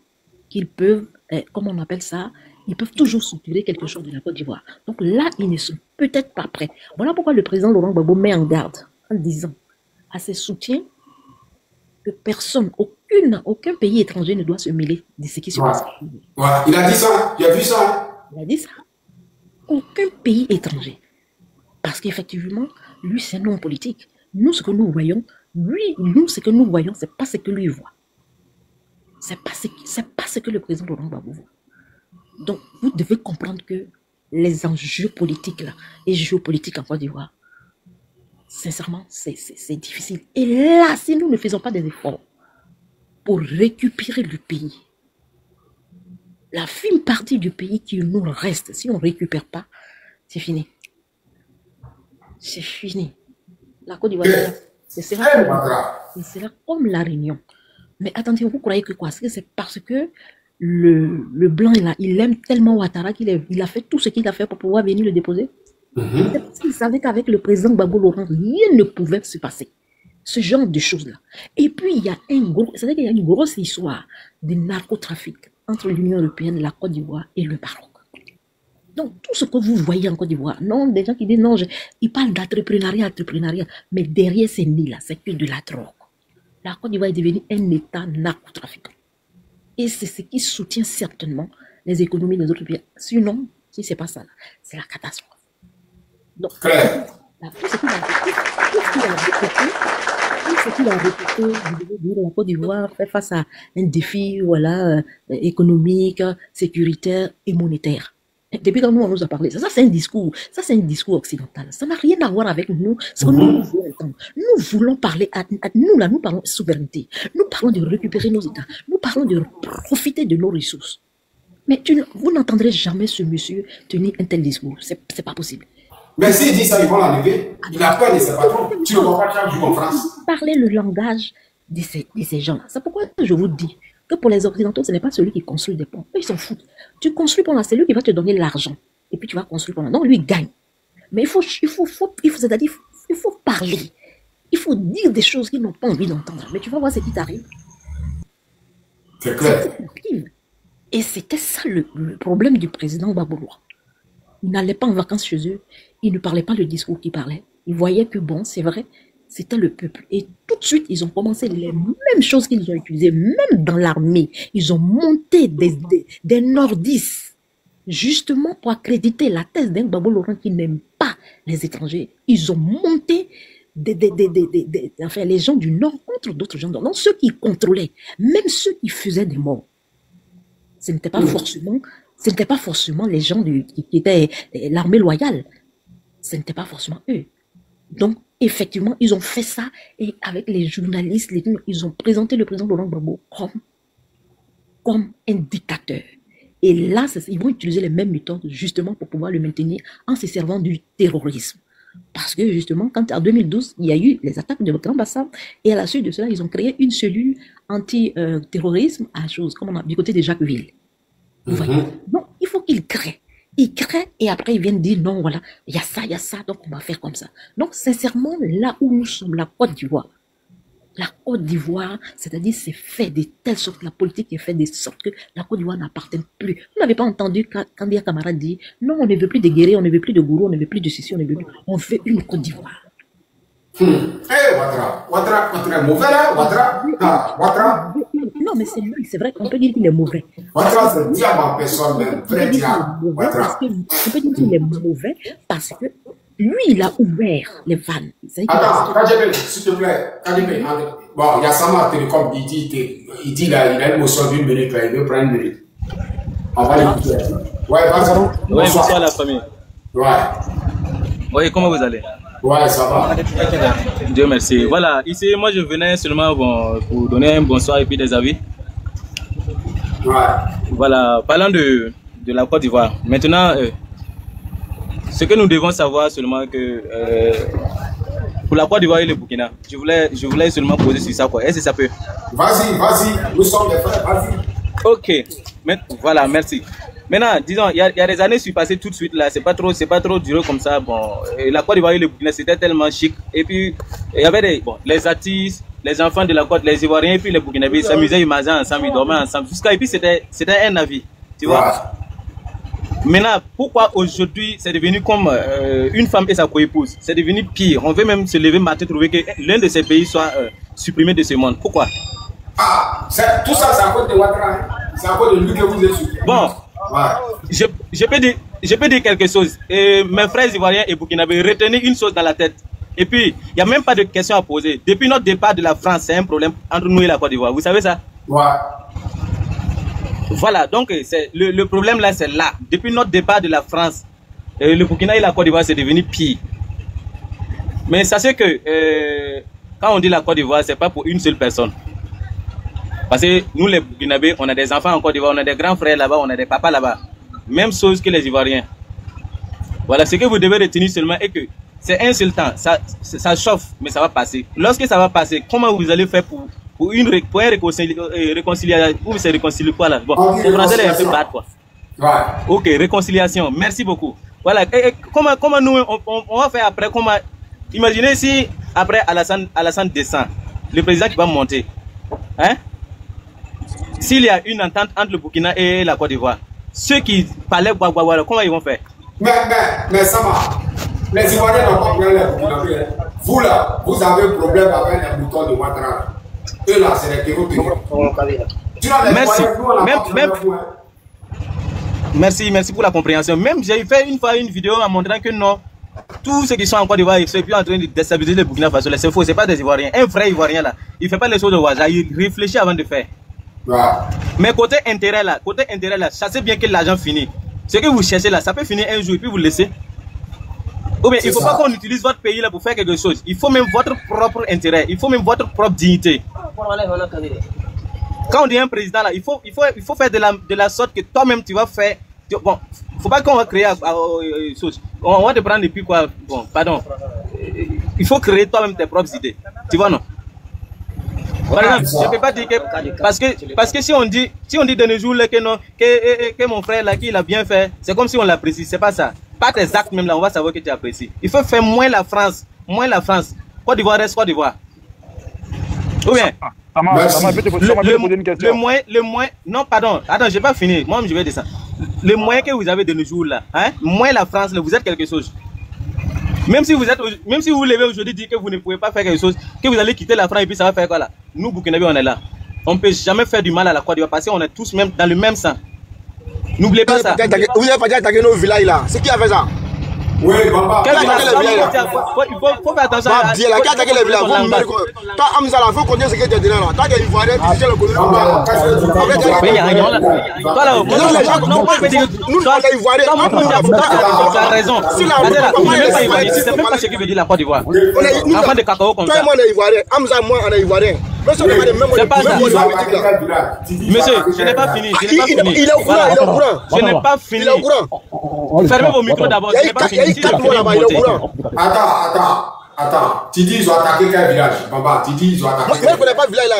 qu'ils peuvent, comment on appelle ça, ils peuvent toujours structurer quelque chose de la Côte d'Ivoire. Donc là, ils ne sont peut-être pas prêts. Voilà pourquoi le président Laurent Gbagbo met en garde en disant à ses soutiens que personne, aucun pays étranger ne doit se mêler de ce qui se passe. Ouais. Il a dit ça, il a vu ça. Il a dit ça. Aucun pays étranger. Parce qu'effectivement, lui, c'est un homme politique. Nous, ce que nous voyons, ce que nous voyons, c'est pas ce que lui voit. C'est pas ce que le président Laurent Gbagbo voit. Donc, vous devez comprendre que les enjeux politiques là, et géopolitiques en Côte d'Ivoire, sincèrement, c'est difficile. Et là, si nous ne faisons pas des efforts pour récupérer le pays, la fine partie du pays qui nous reste, si on ne récupère pas, c'est fini. C'est fini. La Côte d'Ivoire, c'est comme la Réunion. Mais attendez, vous croyez que quoi? C'est parce que le blanc, il aime tellement Ouattara qu'il a fait tout ce qu'il a fait pour pouvoir venir le déposer. C'est parce qu'il savait qu'avec le président Gbagbo Laurent, rien ne pouvait se passer. Ce genre de choses-là. Et puis, il y a c'est-à-dire qu'il y a une grosse histoire de narcotrafic entre l'Union européenne, la Côte d'Ivoire et le Maroc. Donc, tout ce que vous voyez en Côte d'Ivoire, non, des gens qui disent non, ils parlent d'entrepreneuriat, mais derrière ces nids-là, c'est que de la drogue. La Côte d'Ivoire est devenue un État narcotrafiquant. Et c'est ce qui soutient certainement les économies des autres pays. Sinon, si ce n'est pas ça, c'est la catastrophe. Donc, tout ce qu'il a répété, la Côte d'Ivoire fait face à un défi économique, sécuritaire et monétaire. Depuis quand nous, on nous a parlé, ça c'est un discours occidental. Ça n'a rien à voir avec nous, ce que nous voulons entendre. Nous voulons parler, nous parlons de souveraineté, nous parlons de récupérer nos États, nous parlons de profiter de nos ressources. Mais vous n'entendrez jamais ce monsieur tenir un tel discours, c'est pas possible. Mais s'il dit ça, ils vont l'enlever. Il a peur de ses patrons. Tu ne vois pas chaque jour en France. Parler le langage de ces gens-là. C'est pourquoi je vous dis que pour les Occidentaux, ce n'est pas celui qui construit des ponts. Eux, ils s'en foutent. Tu construis pont là, c'est lui qui va te donner l'argent. Et puis tu vas construire pont là. Donc lui, il gagne. Mais il faut parler. Il faut dire des choses qu'ils n'ont pas envie d'entendre. Mais tu vas voir ce qui t'arrive. C'est clair. Et c'était ça le problème du président Gbagbo. Il n'allait pas en vacances chez eux. Il ne parlait pas le discours qu'il parlait. Il voyait que bon, c'est vrai, c'était le peuple. Et tout de suite, ils ont commencé les mêmes choses qu'ils ont utilisées, même dans l'armée. Ils ont monté des nordistes, justement pour accréditer la thèse d'un Gbagbo Laurent qui n'aime pas les étrangers. Ils ont monté les gens du Nord contre d'autres gens. Donc ceux qui contrôlaient, même ceux qui faisaient des morts, ce n'était pas forcément les gens qui étaient l'armée loyale. Ce n'était pas forcément eux. Donc, effectivement, ils ont fait ça et avec les journalistes, ils ont présenté le président Laurent Gbagbo comme un dictateur. Et là, ils vont utiliser les mêmes méthodes justement pour pouvoir le maintenir en se servant du terrorisme. Parce que justement, quand en 2012, il y a eu les attaques de Grand Bassam et à la suite de cela, ils ont créé une cellule anti-terrorisme du côté de Jacquesville. Donc, il faut qu'ils créent. Ils créent et après ils viennent dire non, voilà, il y a ça, donc on va faire comme ça. Donc, sincèrement, là où nous sommes, la Côte d'Ivoire, c'est-à-dire c'est fait de telle sorte, la politique est faite de sorte que la Côte d'Ivoire n'appartient plus. Vous n'avez pas entendu quand des camarades disent non, on ne veut plus de guerriers, on ne veut plus de gourous, on ne veut plus de ceci, on veut une Côte d'Ivoire. Ouattara est mauvais là, Ouattara. Non, mais c'est vrai qu'on peut dire qu'il est mauvais. Ouattara, c'est le diable en personne même, vrai diable. On peut dire qu'il est mauvais parce que lui, il a ouvert les vannes. Attends, Kadjebe, s'il te plaît, Kadjebe, bon, Yassama Télécom, il dit là, il a une motion d'une minute là, il veut prendre une minute. On va l'écouter. Ouais, vas-y. Ouais, bonsoir à la famille. Ouais. Oui, comment vous allez? Ouais, ça va. Dieu merci. Voilà, ici, moi je venais seulement pour donner un bonsoir et puis des avis. Ouais. Voilà, parlant de la Côte d'Ivoire. Maintenant, ce que nous devons savoir seulement que pour la Côte d'Ivoire et le Burkina, je voulais seulement poser sur ça quoi. Est-ce que ça peut? Vas-y, nous sommes des frères, vas-y. Ok, voilà, merci. Maintenant, disons, il y a des années, je suis passé tout de suite là, c'est pas trop duré comme ça. Bon, et la Côte d'Ivoire et le Burkina, c'était tellement chic. Et puis, il y avait les artistes, les enfants de la Côte, les Ivoiriens et puis les Burkinabés, ils s'amusaient, ils mangeaient ensemble, ils dormaient ensemble. Et puis, c'était un avis, tu vois. Maintenant, pourquoi aujourd'hui, c'est devenu comme une femme et sa co-épouse? C'est devenu pire. On veut même se lever matin, trouver que l'un de ces pays soit supprimé de ce monde. Pourquoi? Ah, tout ça, c'est à cause de Ouattara. C'est à cause de lui que vous êtes supprimé. Bon. Ouais. Je peux dire quelque chose. Et mes frères ivoiriens et burkinabés, retenez une chose dans la tête. Et puis, il n'y a même pas de question à poser. Depuis notre départ de la France, c'est un problème entre nous et la Côte d'Ivoire. Vous savez ça? Ouais. Voilà, donc le problème là, c'est là. Depuis notre départ de la France, le Burkina et la Côte d'Ivoire, c'est devenu pire. Mais sachez que quand on dit la Côte d'Ivoire, c'est pas pour une seule personne. Parce que nous, les Burkinabés, on a des enfants en Côte d'Ivoire, on a des grands frères là-bas, on a des papas là-bas. Même chose que les Ivoiriens. Voilà, ce que vous devez retenir seulement est que c'est un seul temps. Ça chauffe, mais ça va passer. Lorsque ça va passer, comment vous allez faire pour pour une réconciliation, ou c'est réconcilier quoi là? Bon, le français est un peu bad quoi. Ouais. Ok, réconciliation, merci beaucoup. Voilà, et comment nous, on va faire après, imaginez si après Alassane descend, le président qui va monter, hein? S'il y a une entente entre le Burkina et la Côte d'Ivoire, ceux qui parlaient Guaguaguara, comment ils vont faire? Mais ça va. Les Ivoiriens n'ont pas pris les Burkinabés. Vous là, vous avez un problème avec les moutons de Ouattara. Eux là, c'est les terroristes. Merci pour la compréhension. Même j'ai fait une fois une vidéo en montrant que non, tous ceux qui sont en Côte d'Ivoire, ils sont plus en train de déstabiliser le Burkina Faso. C'est faux, c'est pas des Ivoiriens. Un vrai Ivoirien là, il ne fait pas les choses de hasard, il réfléchit avant de faire. Ouais. Mais côté intérêt là, sachez bien que l'argent finit. Ce que vous cherchez là, ça peut finir un jour et puis vous laissez. Ou bien il ne faut pas qu'on utilise votre pays là pour faire quelque chose. Il faut même votre propre intérêt, il faut même votre propre dignité. Quand on dit un président là, il faut faire de la sorte que toi-même tu vas faire. Bon, faut pas qu'on va créer chose. On va te prendre depuis quoi? Bon, pardon. Il faut créer toi-même tes propres idées. Tu vois non? Par exemple, je ne peux pas dire que parce que si on dit de nos jours là, que non, que mon frère là qui il a bien fait, c'est comme si on l'apprécie. C'est pas ça. Pas tes actes même là, on va savoir que tu apprécies. Il faut faire moins la France. Côte d'Ivoire reste Côte d'Ivoire. Ou bien le moins, non pardon, attends, j'ai pas fini. Moi je vais descendre. Le moyen que vous avez de nos jours là, hein, moins la France là, vous êtes quelque chose. Même si vous levez aujourd'hui dire que vous ne pouvez pas faire quelque chose, que vous allez quitter la France et puis ça va faire quoi là? Nous Burkinabés on est là. On ne peut jamais faire du mal à la Côte d'Ivoire parce qu'on est tous même dans le même sang. N'oubliez pas ça. Vous n'avez pas déjà attaqué nos villages là. C'est qui a fait ça? Oui, Bamba. Quel village là? Il faut faire attention à qui a attaqué les villages? Toi, Hamza là, il faut continuer ce que tu as dit là. Toi, tu es Ivoirien, tu sais le colonie. Nous, on est Ivoiriens. Tu as raison. C'est même pas ce qui veut dire la Côte d'Ivoire. Enfant de cacao comme ça. Toi et moi, on est Ivoiriens. Hamza, moi, on est Ivoiriens. C'est pas ça. Monsieur, je n'ai pas fini. Il est au courant. Je n'ai pas fini. Il est au courant. Fermez vos micros d'abord. Je n'ai pas fini. Attends, tu dis ils ont attaqué quel village? Bamba, tu dis ils ont attaqué. Moi, je ne connais pas le village là.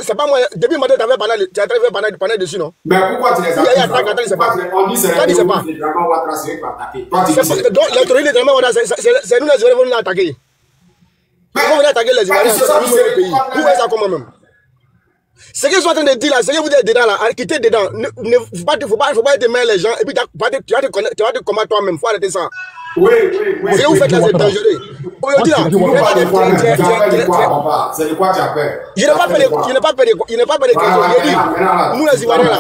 C'est pas moi. Depuis le matin, tu avais parlé dessus, non? Mais pourquoi tu les as attaqués? Il y a pas. On dit c'est les terroristes de Draman Ouattara qui ont attaqué. Donc, les terroristes de Draman Ouattara, c'est nous les Ivoiriens qui vont attaquer. Comment vous attaquer les Ivoiriens? C'est ça le pays. Vous voyez ça comment même? Ce qu'ils sont en train de dire là, ce que vous êtes dedans là, quittez dedans. Il ne faut pas être mêler les gens et puis tu vas te combattre toi-même. Il faut arrêter ça. Oui. Ce que vous faites là, c'est dangereux. Aujourd'hui là, c'est de quoi tu as peur? Il n'est pas peur de questions. Il dit, nous les Ivoiriens là.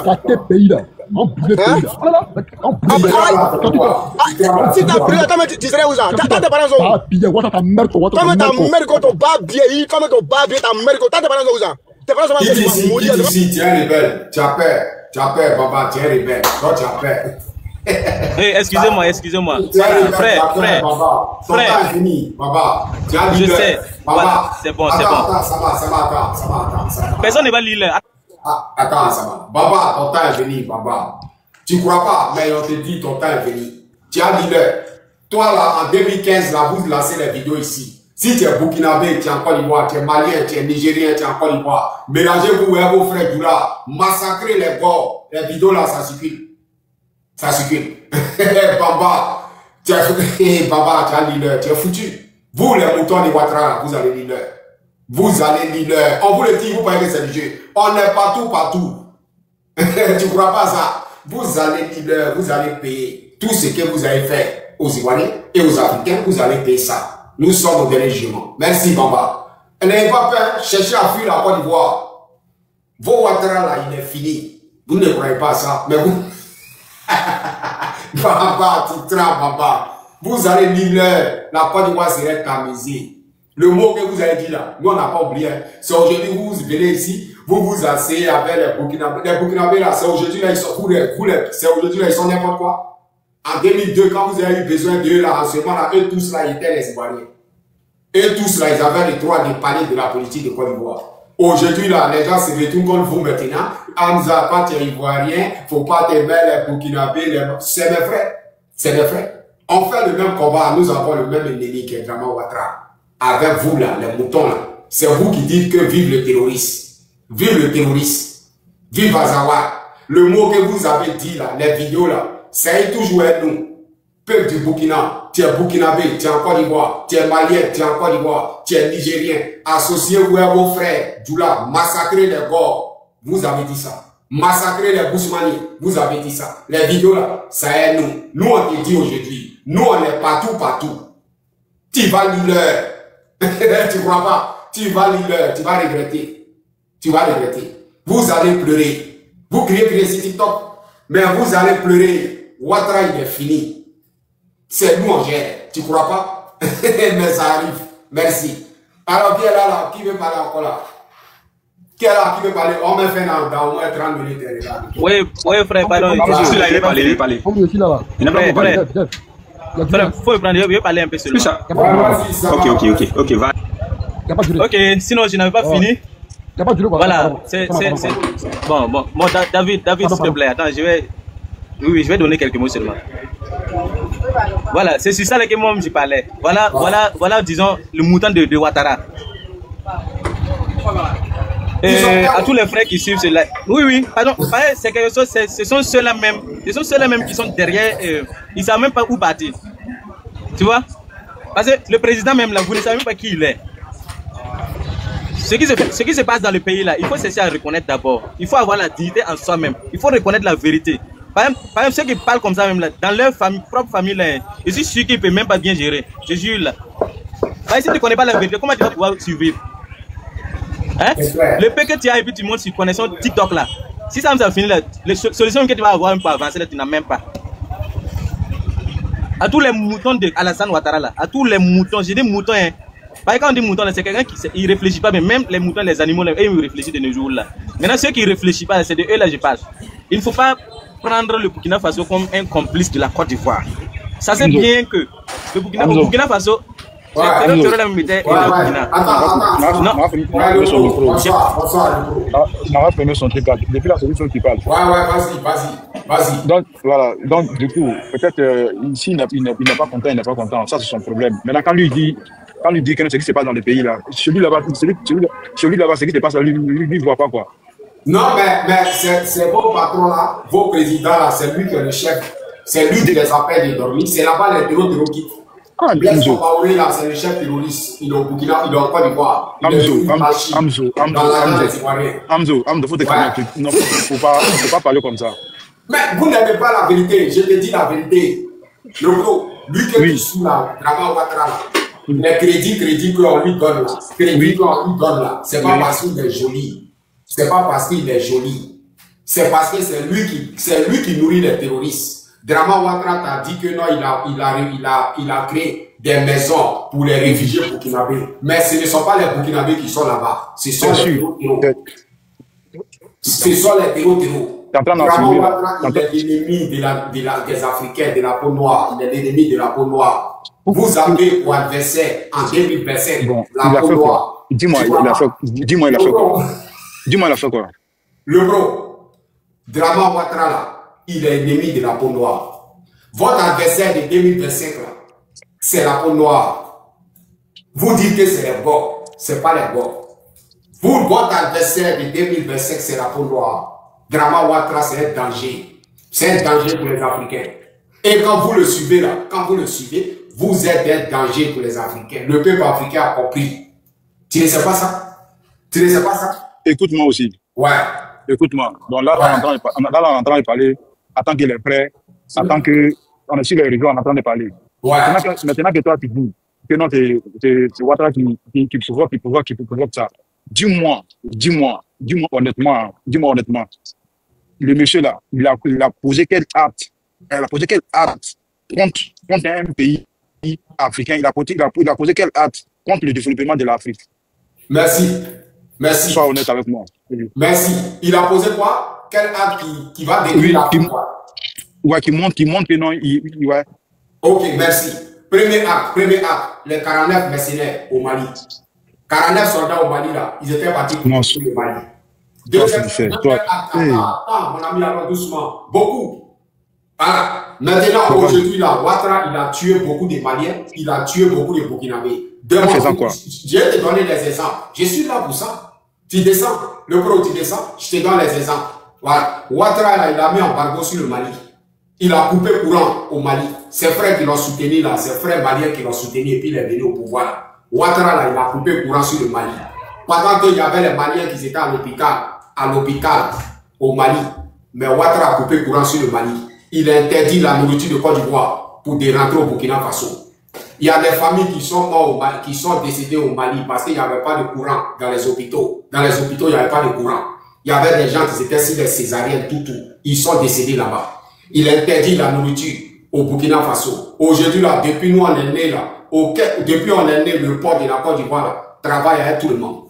Si t'as pris, tu serais où ça? T'as tes parents où? Ta mère quand ton bas vieilli, ta mère t'as tes parents où ça? Tes parents sont maudits. Ici, tu es rebelle. Tu as peur, Baba, tu es rebelle. Toi, tu as peur. Excusez-moi. Frère. Je sais. C'est bon. Ça va. Personne ne va lire là. Attends, ça va. Baba, ton temps est venu, Baba. Tu ne crois pas, mais on te dit ton temps est venu. Tu as dit le. Toi là, en 2015, là, vous lancez les vidéos ici. Si tu es Burkinabé, tu es en Côte d'Ivoire, tu es Malien, tu es Nigérien, tu es en Côte d'Ivoire, mélangez-vous avec vos frères du là, massacrez les bords. Les vidéos là, ça circule. Bamba, tu as leader, tu es foutu. Vous, les moutons de Ouattara, vous allez leader. On vous le dit, vous parlez que c'est du jeu. On est partout. Tu ne crois pas ça? Vous allez leader, vous allez payer tout ce que vous avez fait aux Ivoiriens et aux Africains, vous allez payer ça. Nous sommes au dernier jugement. Merci, Bamba. N'ayez pas peur, cherchez à fuir la Côte d'Ivoire. Vos Ouattara là, il est fini. Vous ne croyez pas ça, mais vous... Baba, tu trappes, Baba. Vous allez lire la Côte d'Ivoire serait tamisée. Le mot que vous avez dit là, nous on n'a pas oublié. C'est aujourd'hui vous venez ici, vous vous asseyez avec les Burkinabés. Les Burkinabés là, c'est aujourd'hui là, ils sont c'est aujourd'hui là, ils sont n'importe quoi. En 2002, quand vous avez eu besoin d'eux là, en ce moment là, eux tous là, ils étaient les Ivoiriens. Eux tous là, ils avaient le droit de parler de la politique de Côte d'Ivoire. Aujourd'hui, là, les gens se retournent contre vous maintenant. Hamza, quand tu es Ivoirien, faut pas te mêler les Burkinabés, c'est mes frères. C'est mes frères. On fait le même combat, nous avons le même ennemi qui est Draman Ouattara. Avec vous là, les moutons là. C'est vous qui dites que vive le terroriste. Vive le terroriste. Vive Azawa. Le mot que vous avez dit là, les vidéos là, c'est toujours nous. Peuple du Burkina, tu es burkinabé, tu es en Côte d'Ivoire, tu es malien, tu es en Côte d'Ivoire, tu es nigérien, associez-vous à vos frères, Djoula, massacrez les Gors, vous avez dit ça. Massacrer les Bousmani, vous avez dit ça. Les vidéos là, ça est nous. Nous on te dit aujourd'hui, nous on est partout. Tu vas lire tu crois pas? Tu vas lire, tu vas regretter. Tu vas regretter. Vous allez pleurer. Vous criez sur TikTok, mais vous allez pleurer. Ouattara il est fini. C'est nous on gère. Tu crois pas? Mais ça arrive. Merci. Alors qui est là, qui veut parler encore là? Qui est là, qui veut parler? On me fait dans au moins 30 minutes. Oui, frère, pardon. Je suis là, il veut parler. Il n'a pas compris. Frère, faut prendre, il veut parler un peu seulement. Ok, va. Ok, sinon je n'avais pas fini. Voilà, c'est bon, David, s'il te plaît, attends, je vais donner quelques mots seulement. Voilà, c'est sur ça que moi je parlais. Voilà, disons, le mouton de Ouattara. À tous les frères qui suivent cela. Oui, pardon, c'est quelque chose, ce sont ceux-là même qui sont derrière, ils ne savent même pas où partir. Tu vois? Parce que le président même là, vous ne savez même pas qui il est. Ce qui se passe dans le pays là, il faut cesser à reconnaître d'abord. Il faut avoir la dignité en soi-même. Il faut reconnaître la vérité. Par exemple, ceux qui parlent comme ça même là, dans leur propre famille là, je suis sûr qu'ils ne peuvent même pas bien gérer. Je jure là. Si tu ne connais pas la vérité, comment tu vas pouvoir survivre? Hein? Le peu que tu as et puis tu montes sur connexion TikTok là. Si ça finit là, les solutions que tu vas avoir un peu avancées là, tu n'as même pas. À tous les moutons de Alassane Ouattara là, à tous les moutons, j'ai des moutons hein. Parce que quand on dit mouton, c'est quelqu'un qui ne réfléchit pas, mais même les moutons, les animaux, eux, ils réfléchissent de nos jours là. Maintenant, ceux qui ne réfléchissent pas, c'est de eux là je parle. Il ne faut pas prendre le Burkina Faso comme un complice de la Côte d'Ivoire. Ça c'est bien que le Burkina Faso, c'est le militaire et le Burkina. Il m'a fermé son truc là. Depuis la solution qui parle. Vas-y. Donc, voilà. Donc, du coup, peut-être ici, il n'est pas content, Ça, c'est son problème. Maintenant, quand lui dit que ce qui se passe dans le pays là, celui là-bas, ce qui se passe, lui ne voit pas quoi. Non, mais c'est vos patrons là, vos présidents là, c'est lui qui est le chef. C'est lui qui les appelle de dormir. C'est là-bas les terroristes qui. Blaise Compaoré là, c'est le chef terroriste. Il est au Burkina, il est en Côte d'Ivoire. Amzo, faut te calmer. Non, faut pas parler comme ça. Mais vous n'aimez pas la vérité. Je te dis la vérité. Le gros, lui qui est sous là, Drama Ouattara là. Les crédits qu'on lui donne là, c'est pas parce qu'il est joli. C'est pas parce qu'il est joli. C'est parce que c'est lui qui nourrit les terroristes. Drama Ouattara t'a dit que non, il a créé des maisons pour les réfugiés burkinabés. Mais ce ne sont pas les burkinabés qui sont là-bas. Ce sont les terreaux. Ce sont les terreaux. Drama Ouattara, il est l'ennemi des Africains, de la peau noire. Il est l'ennemi de la peau noire. Vous avez pour adversaire en 2027 la peau noire. Dis-moi, il a fait quoi? Le bro, Drama Ouattara là, il est ennemi de la peau noire. Votre adversaire de 2025 là, c'est la peau noire. Vous dites que c'est les bords, c'est pas les bords. Votre adversaire de 2025 c'est la peau noire. Drama Ouattara c'est un danger. C'est un danger pour les Africains. Et quand vous le suivez là, vous êtes un danger pour les Africains. Le peuple africain a compris. Tu ne sais pas ça? Écoute-moi aussi. Ouais. Écoute-moi. Donc là, on est en train de parler. Attends qu'il est prêt. Attends qu'on est sur les réseaux, on est en train de parler. Ouais. Maintenant que toi, tu dis que non, c'est Ouattara qui provoque ça. Dis-moi honnêtement. Le monsieur là, il a posé quel acte? Contre un pays africain, il a posé quel acte contre le développement de l'Afrique? Merci. Sois honnête avec moi. Merci. Il a posé quoi? Quel acte qui va détruire l'Afrique? Ouais, qui montre que non, ouais. Ok, merci. Premier acte, les 49 mercenaires au Mali. 49 soldats au Mali là, ils étaient partis pour le Mali. Deuxième acte, attends, mon ami, alors doucement. Beaucoup. Voilà. Maintenant, aujourd'hui, là, Ouattara, il a tué beaucoup de Maliens, il a tué beaucoup de Burkinabés. Je vais te donner des exemples. Je suis là pour ça. Tu descends. Le pro, tu descends, je te donne les exemples. Voilà. Ouattara, là, il a mis embargo sur le Mali. Il a coupé courant au Mali. Ses frères qui l'ont soutenu, là, ses frères maliens qui l'ont soutenu, et puis il est venu au pouvoir. Ouattara, là, il a coupé courant sur le Mali. Pendant qu'il y avait les Maliens qui étaient à l'hôpital, au Mali. Mais Ouattara a coupé courant sur le Mali. Il a interdit la nourriture de Côte d'Ivoire pour des rentrées au Burkina Faso. Il y a des familles qui sont mortes au Mali, qui sont décédées au Mali parce qu'il n'y avait pas de courant dans les hôpitaux. Dans les hôpitaux, il n'y avait pas de courant. Il y avait des gens qui étaient sur des césariennes, tout. Ils sont décédés là-bas. Il interdit la nourriture au Burkina Faso. Aujourd'hui, là, depuis nous, on est né là. Depuis on est né, le port de la Côte d'Ivoire, là, travaille avec tout le monde.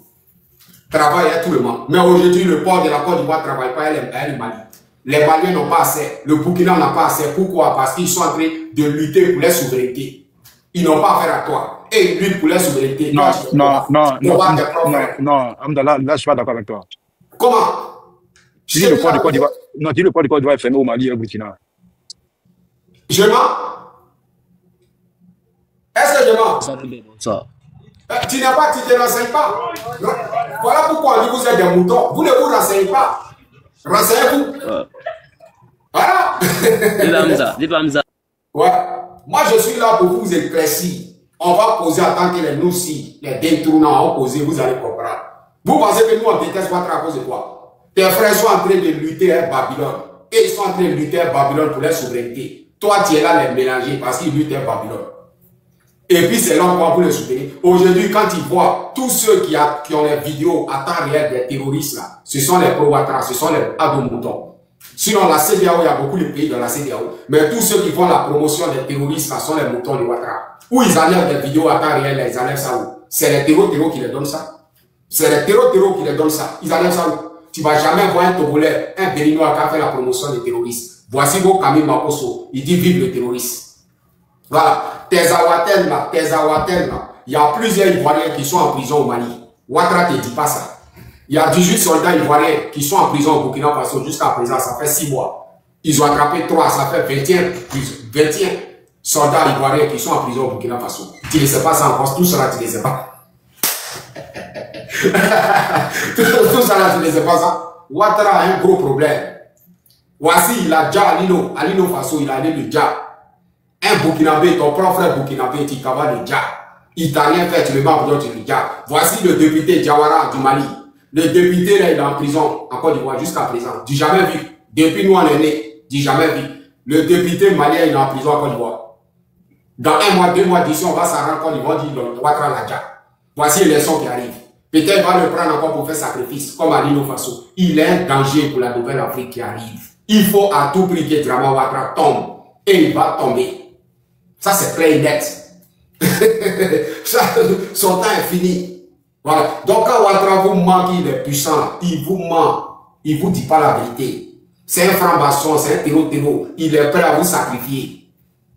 Travaille avec tout le monde. Mais aujourd'hui, le port de la Côte d'Ivoire ne travaille pas avec le Mali. Les Maliens n'ont pas assez. Le Burkina n'a pas assez. Pourquoi? Parce qu'ils sont en train de lutter pour les souverainetés. Ils n'ont pas affaire à toi. Et ils luttent pour les souverainetés. Non, Amdallah, là, je suis pas d'accord avec toi. Comment? Tu dis le port de Côte d'Ivoire. Non, tu dis le port de Côte d'Ivoire est fermé au Mali et au Burkina. Je mens? Est-ce que je mens? Tu n'as pas, tu ne te renseignes pas. Non. Voilà pourquoi on dit que vous êtes des moutons. Vous ne vous renseignez pas. Renseignez-vous. Voilà. Dis-le Hamza. Ouais. Moi, je suis là pour vous éclaircir. On va poser en tant que les nous-ci, les détournants, on va poser, vous allez comprendre. Vous pensez que nous, on déteste votre à cause de quoi? Tes frères sont en train de lutter avec Babylone. Et ils sont en train de lutter avec Babylone pour leur souveraineté. Toi, tu es là les mélanger parce qu'ils luttent avec Babylone. Et puis, c'est l'endroit pour les soutenir. Aujourd'hui, quand ils voient tous ceux qui ont les vidéos à temps réel des terroristes, là, ce sont les pro-Ouattara, ce sont les ados-moutons. Sinon, la CEDEAO, il y a beaucoup de pays dans la CEDEAO. Mais tous ceux qui font la promotion des terroristes, là, sont les moutons de Ouattara. Où ils enlèvent des vidéos à temps réel, là, ils enlèvent ça où? C'est les terreaux qui les donnent ça. C'est les terreaux qui les donnent ça. Ils enlèvent ça où? Tu vas jamais voir un Togolais, un Béninois qui a fait la promotion des terroristes. Voici vos Camille Makosso. Il dit vive le terroriste. Voilà. Tes Awatel là, il y a plusieurs Ivoiriens qui sont en prison au Mali. Ouattara ne te dit pas ça. Il y a 18 soldats ivoiriens qui sont en prison au Burkina Faso jusqu'à présent, ça fait 6 mois. Ils ont attrapé 3, ça fait 21 soldats ivoiriens qui sont en prison au Burkina Faso. Tu ne sais pas ça encore, tout cela tu ne sais pas. Tout ça tu ne sais pas ça. Ouattara a un gros problème. Voici, il a déjà Alino Faso, il a allé le Dja. Un Burkinabé, ton propre frère Burkinabé, tu cabas le Dja. Il t'a rien fait, tu le mets en prison, tu le Dja. Voici le député Diawara du Mali. Le député, là, il est en prison en Côte d'Ivoire jusqu'à présent. Du jamais vu. Depuis nous, on est né. Du jamais vu. Le député malien, il est en prison en Côte d'Ivoire. Dans 1 mois, 2 mois d'ici, on va s'en rendre compte, ils vont dire, Ouattara la Dja. Voici les leçons qui arrivent. Peut-être il va le prendre encore pour faire sacrifice, comme Alino Faso. Il est un danger pour la nouvelle Afrique qui arrive. Il faut à tout prix que Dramane Ouattara tombe. Et il va tomber. Ça, c'est clair et net. Son temps est fini. Voilà. Donc, quand Ouattara vous ment qu'il est puissant, il vous ment. Il vous dit pas la vérité. C'est un franc-maçon, c'est un terreau. Il est prêt à vous sacrifier.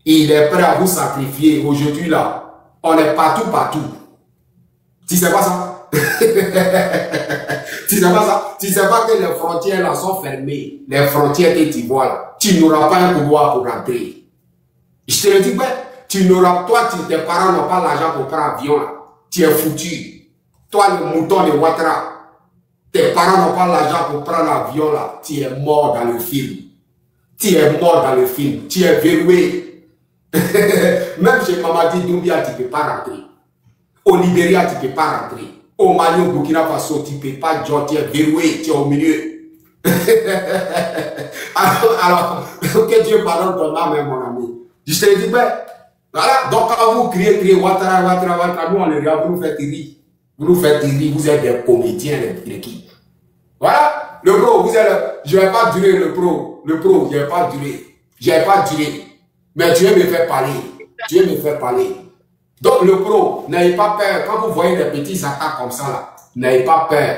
Il est prêt à vous sacrifier. Aujourd'hui, là, on est partout. Tu sais pas ça? Tu sais pas ça? Tu sais pas que les frontières, là, sont fermées. Les frontières que tu vois, là. Tu n'auras pas un pouvoir pour rentrer. Je te le dis, ben, tu n'auras, toi, tes parents n'ont pas l'argent pour prendre l'avion, là. Tu es foutu. Toi, le mouton de Ouattara, tes parents n'ont pas l'argent pour prendre l'avion, là. Tu es mort dans le film. Tu es mort dans le film. Tu es verrouillé. Même chez Mamadi Doumbia, tu ne peux pas rentrer. Au Libéria, tu ne peux pas rentrer. Au Mali, au Burkina Faso, tu ne peux pas, John, tu es verrouillé, tu es au milieu. alors, que Dieu pardonne ton âme, mon ami. Je te dis, ben, voilà. Donc, quand vous criez, Ouattara, nous, on les regarde, vous nous faites rire. Vous nous faites rire, vous êtes des comédiens, l'équipe. Voilà. Le pro, vous êtes, je vais pas durer le pro, je vais pas durer. Mais Dieu me fait parler. Donc, le pro, n'ayez pas peur. Quand vous voyez des petits attaques comme ça, là, n'ayez pas peur.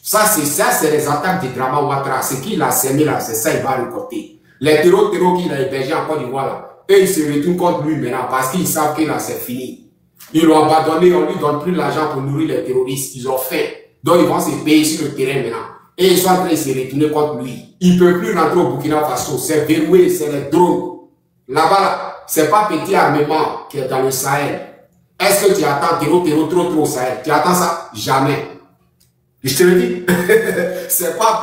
Ça, c'est les attaques de Dramane Ouattara. Ce qu'il a semé là, c'est ça, il va récolter. Les terreaux qu'il a hébergés en Côte d'Ivoire, là, eux, ils se retournent contre lui maintenant parce qu'ils savent que là, c'est fini. Ils l'ont abandonné, on lui donne plus l'argent pour nourrir les terroristes. Ils ont faim. Donc, ils vont se payer sur le terrain maintenant. Et ils sont en train de se retourner contre lui. Ils ne peuvent plus rentrer au Burkina Faso. C'est verrouillé, c'est les drones. Là-bas, là, c'est pas petit armement qui est dans le Sahel. Est-ce que tu attends trop au Sahel? Tu attends ça? Jamais. Je te le dis. C'est pas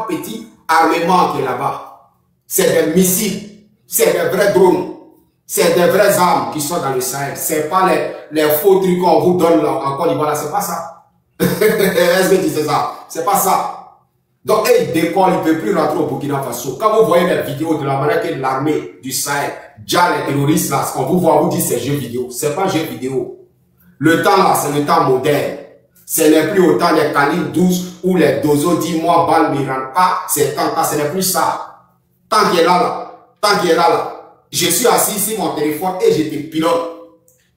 petit armement qui est là-bas. C'est des missiles. C'est des vrais drones. C'est des vraies armes qui sont dans le Sahel. C'est pas les faux trucs qu'on vous donne là, en Côte d'Ivoire. C'est pas ça. Est-ce que tu sais ça? C'est pas ça. Donc, il décolle, il ne peut plus rentrer au Burkina Faso. Quand vous voyez les vidéos de la manière que l'armée du Sahel, déjà les terroristes là, ce qu'on vous voit, vous dit c'est jeux vidéo. C'est pas jeux vidéo. Le temps là, c'est le temps moderne. Ce n'est plus autant les calibres 12 ou les dozo 10 mois balles ne rentrent pas. C'est tant, ce n'est plus ça. Tant qu'il est là, tant qu'il est là. Je suis assis ici, mon téléphone, et je te pilote.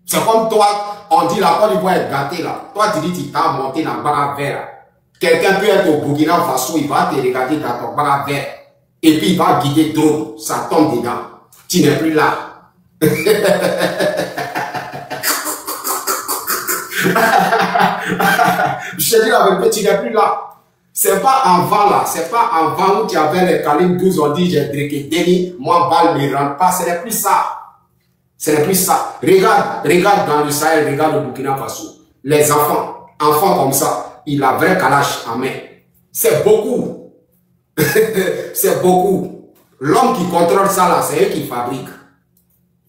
C'est comme toi, on dit la Côte d'Ivoire est gâtée là. Toi, tu dis tu t'as monté dans le bac vert. Quelqu'un peut être au Burkina Faso, il va te regarder dans ton bac vert. Et puis il va guider trop, ça tombe dedans. Tu n'es plus là. Je te dis la vérité, tu n'es plus là. C'est pas avant là, c'est pas avant où tu avais les calibres 12, on dit j'ai driqué Denis, moi balle ne rentre pas, ce n'est plus ça. Ce n'est plus ça. Regarde dans le Sahel, regarde au Burkina Faso. Les enfants comme ça, il a vrai calache en main. C'est beaucoup. C'est beaucoup. L'homme qui contrôle ça là, c'est eux qui fabriquent.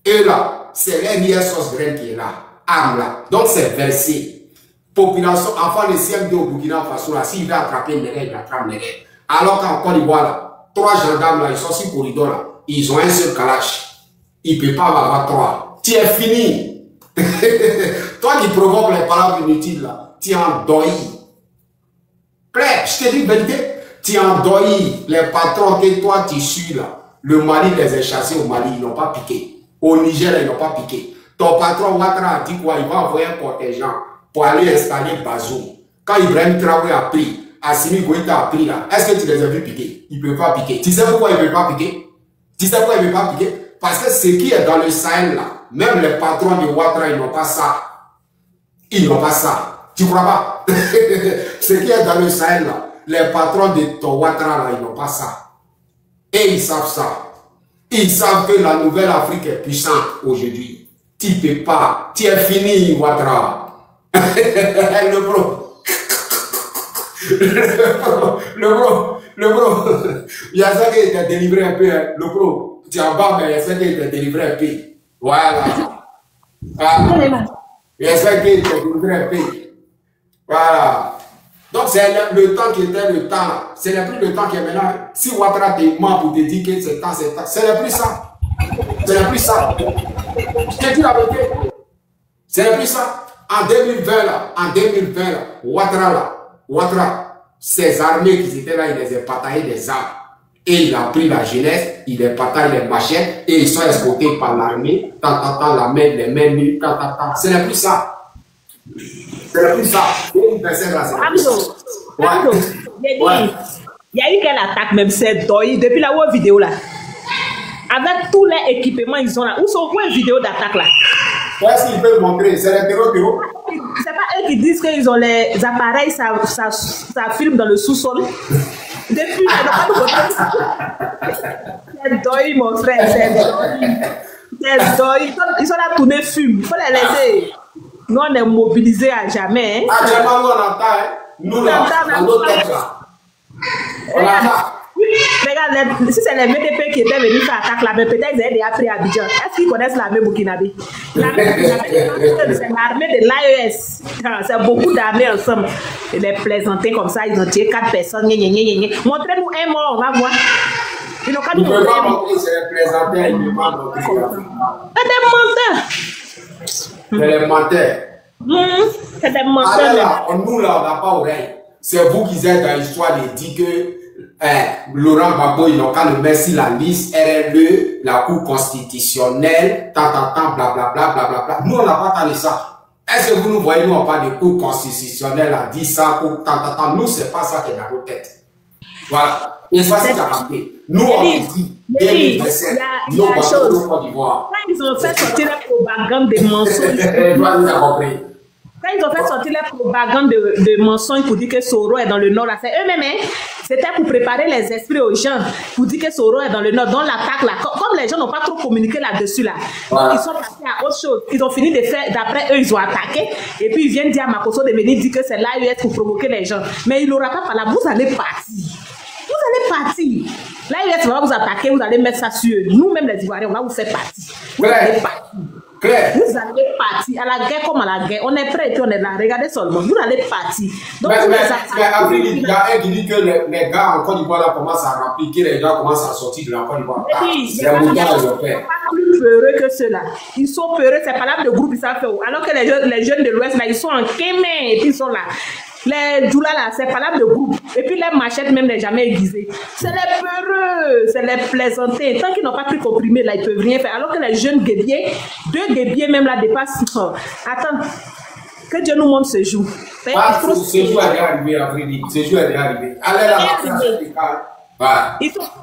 Et là, c'est l'NIS graine qui est là, arme là. Donc c'est versé. Population, enfant de CM2 au Burkina Faso, là, s'il veut attraper les règles, il attrape les règles. Alors qu'en Côte d'Ivoire, là, 3 gendarmes, là, ils sont sur le corridor, là, ils ont un seul kalash. Il ne peut pas avoir 3. Tu es fini. Toi qui provoques les paroles inutiles, là, tu es endeuillé. Claire, je te dis vérité, tu es endeuillé. Les patrons que toi tu suis, là, le Mali les a chassés au Mali, ils n'ont pas piqué. Au Niger, ils n'ont pas piqué. Ton patron Ouattara a dit quoi? Il va envoyer un contingent pour aller installer Bazoum. Quand Ibrahim Traoré a pris, Assimi Goïta a pris là, est-ce que tu les as vus piquer? Ils ne peuvent pas piquer. Tu sais pourquoi ils ne peuvent pas piquer? Tu sais pourquoi ils ne peuvent pas piquer? Parce que ce qui est dans le Sahel là, même les patrons de Ouattara, ils n'ont pas ça. Ils n'ont pas ça. Tu crois pas? Ce qui est dans le Sahel là, les patrons de ton Ouattara là, ils n'ont pas ça. Et ils savent ça. Ils savent que la nouvelle Afrique est puissante aujourd'hui. Tu ne peux pas. Tu es fini, Ouattara. Le bro. Le bro. Il y a ça qui était délivré un peu. Le bro. Tu es en bas, mais il y a ça qui était délivré un peu. Voilà. Il y a ça qui était délivré un peu. Voilà. Donc c'est le temps qui était le temps. Ce n'est plus le temps qui est maintenant. Si Ouattara te ment pour te dire que c'est temps, c'est temps. Ce n'est plus ça. Ce n'est plus ça. Je te dis la vérité. Ce n'est plus ça. En 2020 là, Ouattara, ces armées qui étaient là, il les a bataillés des armes. Et il a pris la jeunesse, il les bataille les machettes, et ils sont escortés par l'armée, la main, les mains nues, Ce n'est plus ça. Ce n'est plus ça. Il y a eu quelle attaque même, c'est Doyi, depuis la web vidéo là. Avec tous les équipements, ils sont là. Où sont les vidéos d'attaque là? Qu'est-ce qu'ils peuvent montrer? C'est les terreaux. C'est pas eux qui disent qu'ils ont les appareils, ça filme dans le sous-sol. Depuis, c'est Doyi, mon frère, c'est Doyi. Ils sont là, tourner fume. Il faut les laisser. Nous, on est mobilisés à jamais. À jamais, nous, on entend. Nous, là, on entend. Regarde, si c'est les MDP qui étaient venus faire attaque là, mais peut-être ils avaient déjà pris Abidjan. Est-ce qu'ils connaissent l'armée burkinabé? C'est l'armée de l'AES. C'est beaucoup d'armées ensemble. Et les plaisanter comme ça, ils ont tué 4 personnes. Montrez-nous un mort, on va voir. Ils n'ont qu'à nous montrer. C'est les plaisanter, ils ne peuvent pas montrer. C'est des menteurs. C'est des menteurs. Nous là, on n'a pas oreille. C'est vous qui êtes dans l'histoire de dire que Laurent Gbagbo, ils n'ont qu'à le mettre sur la liste RLE, la Cour constitutionnelle, blablabla. Nous, on n'a pas parlé de ça. Est-ce que vous nous voyez, nous, on parle de Cour constitutionnelle, a dit ça, Nous, c'est pas ça qui est dans nos têtes. Voilà. Et ça, c'est capté. Nous, on dit, 2027, nous, on va Côte d'Ivoire. Ils ont fait sortir la propagande des mensonges. Toi, nous avons compris. Quand ils ont fait sortir la propagande de mensonges pour dire que Soro est dans le nord, là, c'est eux-mêmes, hein? C'était pour préparer les esprits aux gens, pour dire que Soro est dans le nord, dans l'attaque là. Comme les gens n'ont pas trop communiqué là-dessus là, ils sont passés à autre chose. Ils ont fini de faire, d'après eux, ils ont attaqué, et puis ils viennent dire à Makosso de venir dire que c'est l'AES pour provoquer les gens. Mais il n'aura pas parlé, vous allez partir. Vous allez partir. L'AES va vous attaquer, vous allez mettre ça sur eux. Nous-mêmes les Ivoiriens, on va vous faire partir. Vous allez partir. Claire. Vous allez partir à la guerre comme à la guerre. On est prêt et puis on est là. Regardez seulement. Vous allez partir. Donc, mais après, il y a un qui dit que les gars en Côte d'Ivoire commencent à remplir, que les gens commencent à sortir de la Côte d'Ivoire. C'est un mouvement européen. Pas plus peureux que ceux-là. Ils sont peureux. C'est pas là le groupe, ils savent faire. Alors que les jeunes de l'Ouest, là, ils sont en kémé et puis ils sont là. Les Djoula là, c'est pas là de groupe. Et puis les machettes même n'est jamais aiguisées. C'est les peureux, c'est les plaisantés. Tant qu'ils n'ont pas pris comprimé là, ils peuvent rien faire. Alors que les jeunes guébiers, 2 guébiers même là dépassent. Attends, que Dieu nous montre ce jour. Ce jour est arrivé, Afrique. Ce jour est arrivé. Allez là,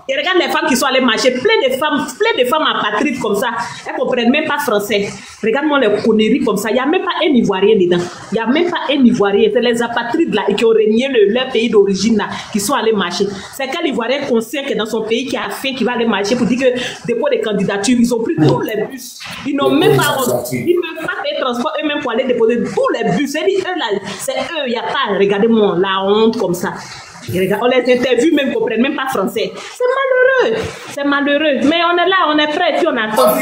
Et regarde les femmes qui sont allées marcher, plein de femmes apatrides comme ça, elles ne comprennent même pas français. Regarde-moi les conneries comme ça, il n'y a même pas un Ivoirien dedans. Il n'y a même pas un Ivoirien. C'est les apatrides là qui ont régné leur pays d'origine là, qui sont allés marcher. C'est quel Ivoirien conscient que dans son pays qui a faim, qui va aller marcher pour dire que dépôt de candidature, ils ont pris tous les bus. Ils n'ont même pas payé transport eux-mêmes pour aller déposer tous les bus. C'est eux là, c'est eux, il n'y a pas, regardez-moi, la honte comme ça. On les interviews même, qu'on comprennent même pas français. C'est malheureux. Mais on est là, on est prêt, puis on attend.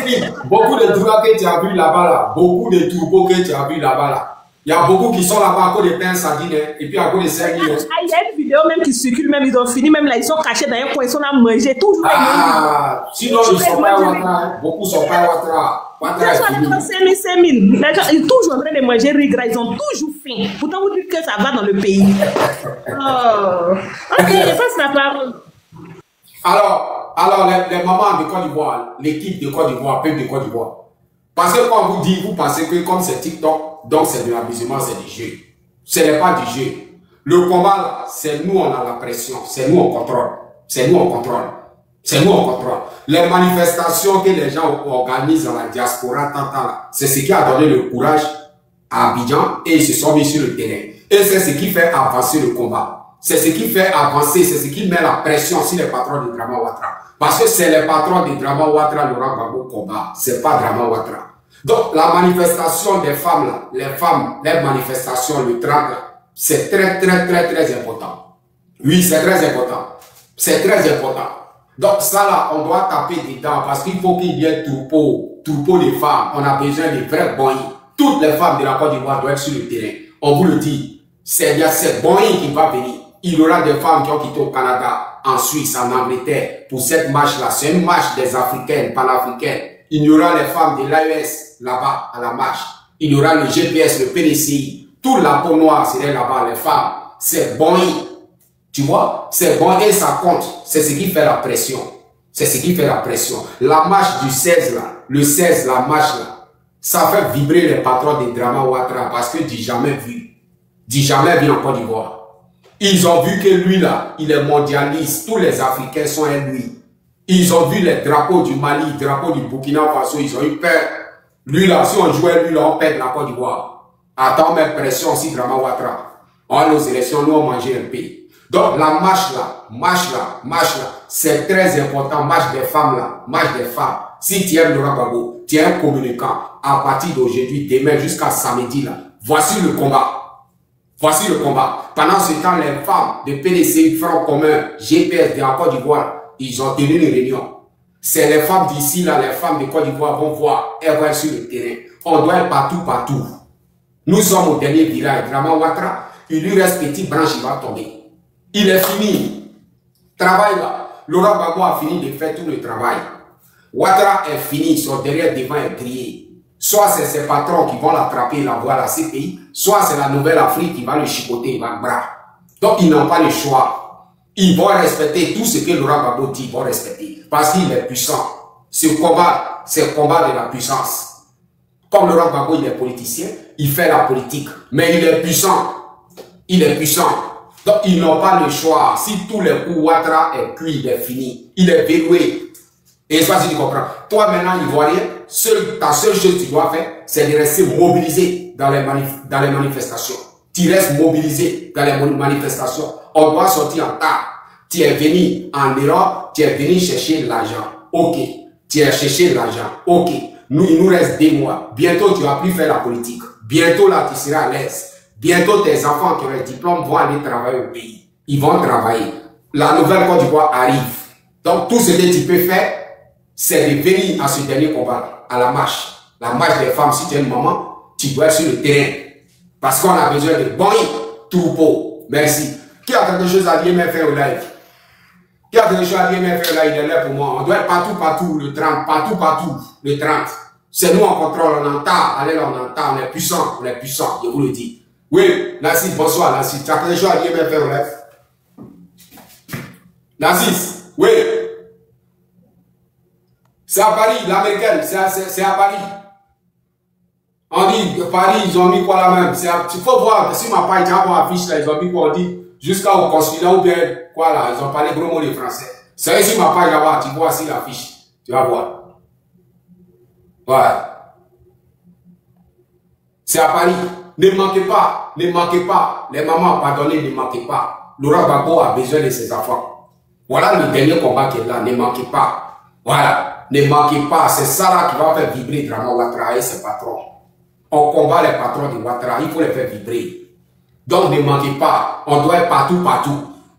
Beaucoup de tours que tu as vu là-bas, là. Beaucoup de tours que tu as vu là-bas, là. Il y a beaucoup qui sont là-bas à cause des pains sardines et puis à cause des sardines. Il y a une vidéo même qui circule, même ils ont fini, même là, ils sont cachés dans un coin, ils sont là à manger, toujours. Sinon, ils sont pas à Ouattara. Beaucoup sont pas à Ouattara. Ouattara est fini. 5 000. Les gens, ils sont toujours en train de manger riz gras, ils ont toujours faim. Pourtant, vous dites que ça va dans le pays. Ok, je passe la parole. Alors les mamans de Côte d'Ivoire, l'équipe de Côte d'Ivoire, peuple de Côte d'Ivoire. Parce que quand on vous dit, vous pensez que comme c'est TikTok, donc c'est de l'amusement, c'est du jeu. Ce n'est pas du jeu. Le combat, là, c'est nous, on a la pression. C'est nous, on contrôle. C'est nous, on contrôle. C'est nous, on contrôle. Les manifestations que les gens organisent dans la diaspora, c'est ce qui a donné le courage à Abidjan et ils se sont mis sur le terrain. Et c'est ce qui fait avancer le combat. C'est ce qui fait avancer, c'est ce qui met la pression sur les patrons de Drama Ouattara. Parce que c'est les patrons de Drama Ouattara, Laurent Gbagbo combat. C'est pas Drama Ouattara. Donc, la manifestation des femmes, là, les manifestations, le 30, c'est très important. Oui, c'est très important. C'est très important. Donc, ça, là, on doit taper dedans parce qu'il faut qu'il y ait troupeau de femmes. On a besoin de vrais boys. Toutes les femmes de la Côte d'Ivoire doivent être sur le terrain. On vous le dit. Il y a cette boy qui va venir. Il y aura des femmes qui ont quitté au Canada, en Suisse, en Angleterre, pour cette marche-là. C'est une marche des Africaines, panafricaines. Il y aura les femmes de l'AES là-bas, à la marche. Il y aura le GPS, le PDCI. Tout la peau noire serait là-bas, les femmes. C'est bon. Tu vois? C'est bon et ça compte. C'est ce qui fait la pression. C'est ce qui fait la pression. La marche du 16 là, le 16, la marche là, ça fait vibrer les patrons des Drama Ouattara parce que du jamais vu. Du jamais vu en Côte d'Ivoire. Ils ont vu que lui là, il est mondialiste. Tous les Africains sont à lui. Ils ont vu les drapeaux du Mali, les drapeaux du Burkina Faso, ils ont eu peur. Lui là, si on jouait lui là, on perd la Côte d'Ivoire. Attends, mais pression aussi, Drama Ouattara. On a nos élections, nous on mangeait un pays. Donc la marche là, c'est très important. Marche des femmes là, marche des femmes. Si tu aimes Laurent Gbagbo, tu es un communicant. À partir d'aujourd'hui, demain jusqu'à samedi là, voici le combat. Voici le combat. Pendant ce temps, les femmes de PDC, Front commun, GPS de la Côte d'Ivoire, ils ont tenu une réunion. C'est les femmes d'ici, là, les femmes de Côte d'Ivoire vont voir, elles vont être sur le terrain. On doit être partout. Nous sommes au dernier village. Drama Ouattara, il lui reste petite branche, il va tomber. Il est fini. Travail là. Laurent Gbagbo a fini de faire tout le travail. Ouattara est fini, son derrière devant est grillé. Soit c'est ses patrons qui vont l'attraper et l'envoyer à la CPI, soit c'est la Nouvelle-Afrique qui va le chicoter, il va le bras. Donc ils n'ont pas le choix. Ils vont respecter tout ce que Laurent Gbagbo dit, ils vont respecter. Parce qu'il est puissant. Ce combat, c'est le combat de la puissance. Comme Laurent Gbagbo, il est politicien, il fait la politique. Mais il est puissant. Il est puissant. Donc ils n'ont pas le choix. Si tous les coups Ouattara est cuit, il est fini. Il est verrouillé. Et ça, si tu comprends. Toi, maintenant, Ivoirien, ta seule chose que tu dois faire, c'est de rester mobilisé dans les manifestations. Tu restes mobilisé dans les manifestations. On doit sortir en tard. Tu es venu en Europe, tu es venu chercher l'argent. Ok. Tu es cherché l'argent. Ok. Il nous reste 2 mois. Bientôt, tu vas plus faire la politique. Bientôt, là, tu seras à l'aise. Bientôt, tes enfants qui ont un diplôme vont aller travailler au pays. Ils vont travailler. La nouvelle Côte d'Ivoire arrive. Donc, tout ce que tu peux faire, c'est de venir à ce dernier combat, à la marche. La marche des femmes, si tu es une maman, tu dois être sur le terrain. Parce qu'on a besoin de bons troupeaux. Merci. Qui a quelque chose à dire, mais faire au live? Qui a quelque chose à dire, mais faire là, il est là pour moi. On doit être partout, le 30, partout, le 30. C'est nous en contrôle, on entend, allez là, on entend, on est puissant, je vous le dis. Oui, Nassis, bonsoir, Nassis. Tu as quelque chose à dire, mais faire au live? Nassis, oui. C'est à Paris, l'américaine, c'est à Paris. On dit, Paris, ils ont mis quoi là même? Il faut voir, si ma page, tu vas voir affiche là, ils ont mis quoi, on dit, jusqu'au consulat ou bien quoi là, ils ont parlé gros mots les français. C'est ici ma page là-bas, tu vois aussi l'affiche, tu vas voir. Ouais. C'est à Paris. Ne manquez pas, les mamans, pardonnez, ne manquez pas. Laurent Gbagbo a besoin de ses enfants. Voilà le dernier combat qui est là, ne manquez pas. Voilà, ne manquez pas, c'est ça là qui va faire vibrer Draman Ouattara et ses patrons. On combat les patrons de Ouattara, il faut les faire vibrer. Donc ne manquez pas, on doit être partout.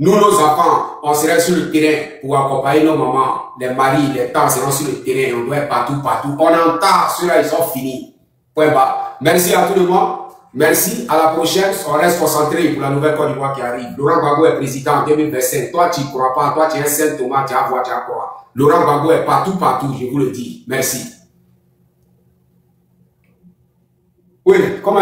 Nous, nos enfants, on serait sur le terrain pour accompagner nos mamans, les maris, les tantes seront sur le terrain, on doit être partout. On entend, ceux-là, ils sont finis. Point bas. Merci à tout le monde. Merci, à la prochaine. On reste concentré pour la nouvelle Côte d'Ivoire qui arrive. Laurent Gbagbo est président en 2025. Toi, tu ne crois pas. Toi, tu es un Saint Thomas, tu as voir, tu as quoi. Laurent Gbagbo est partout, je vous le dis. Merci. Oui, comment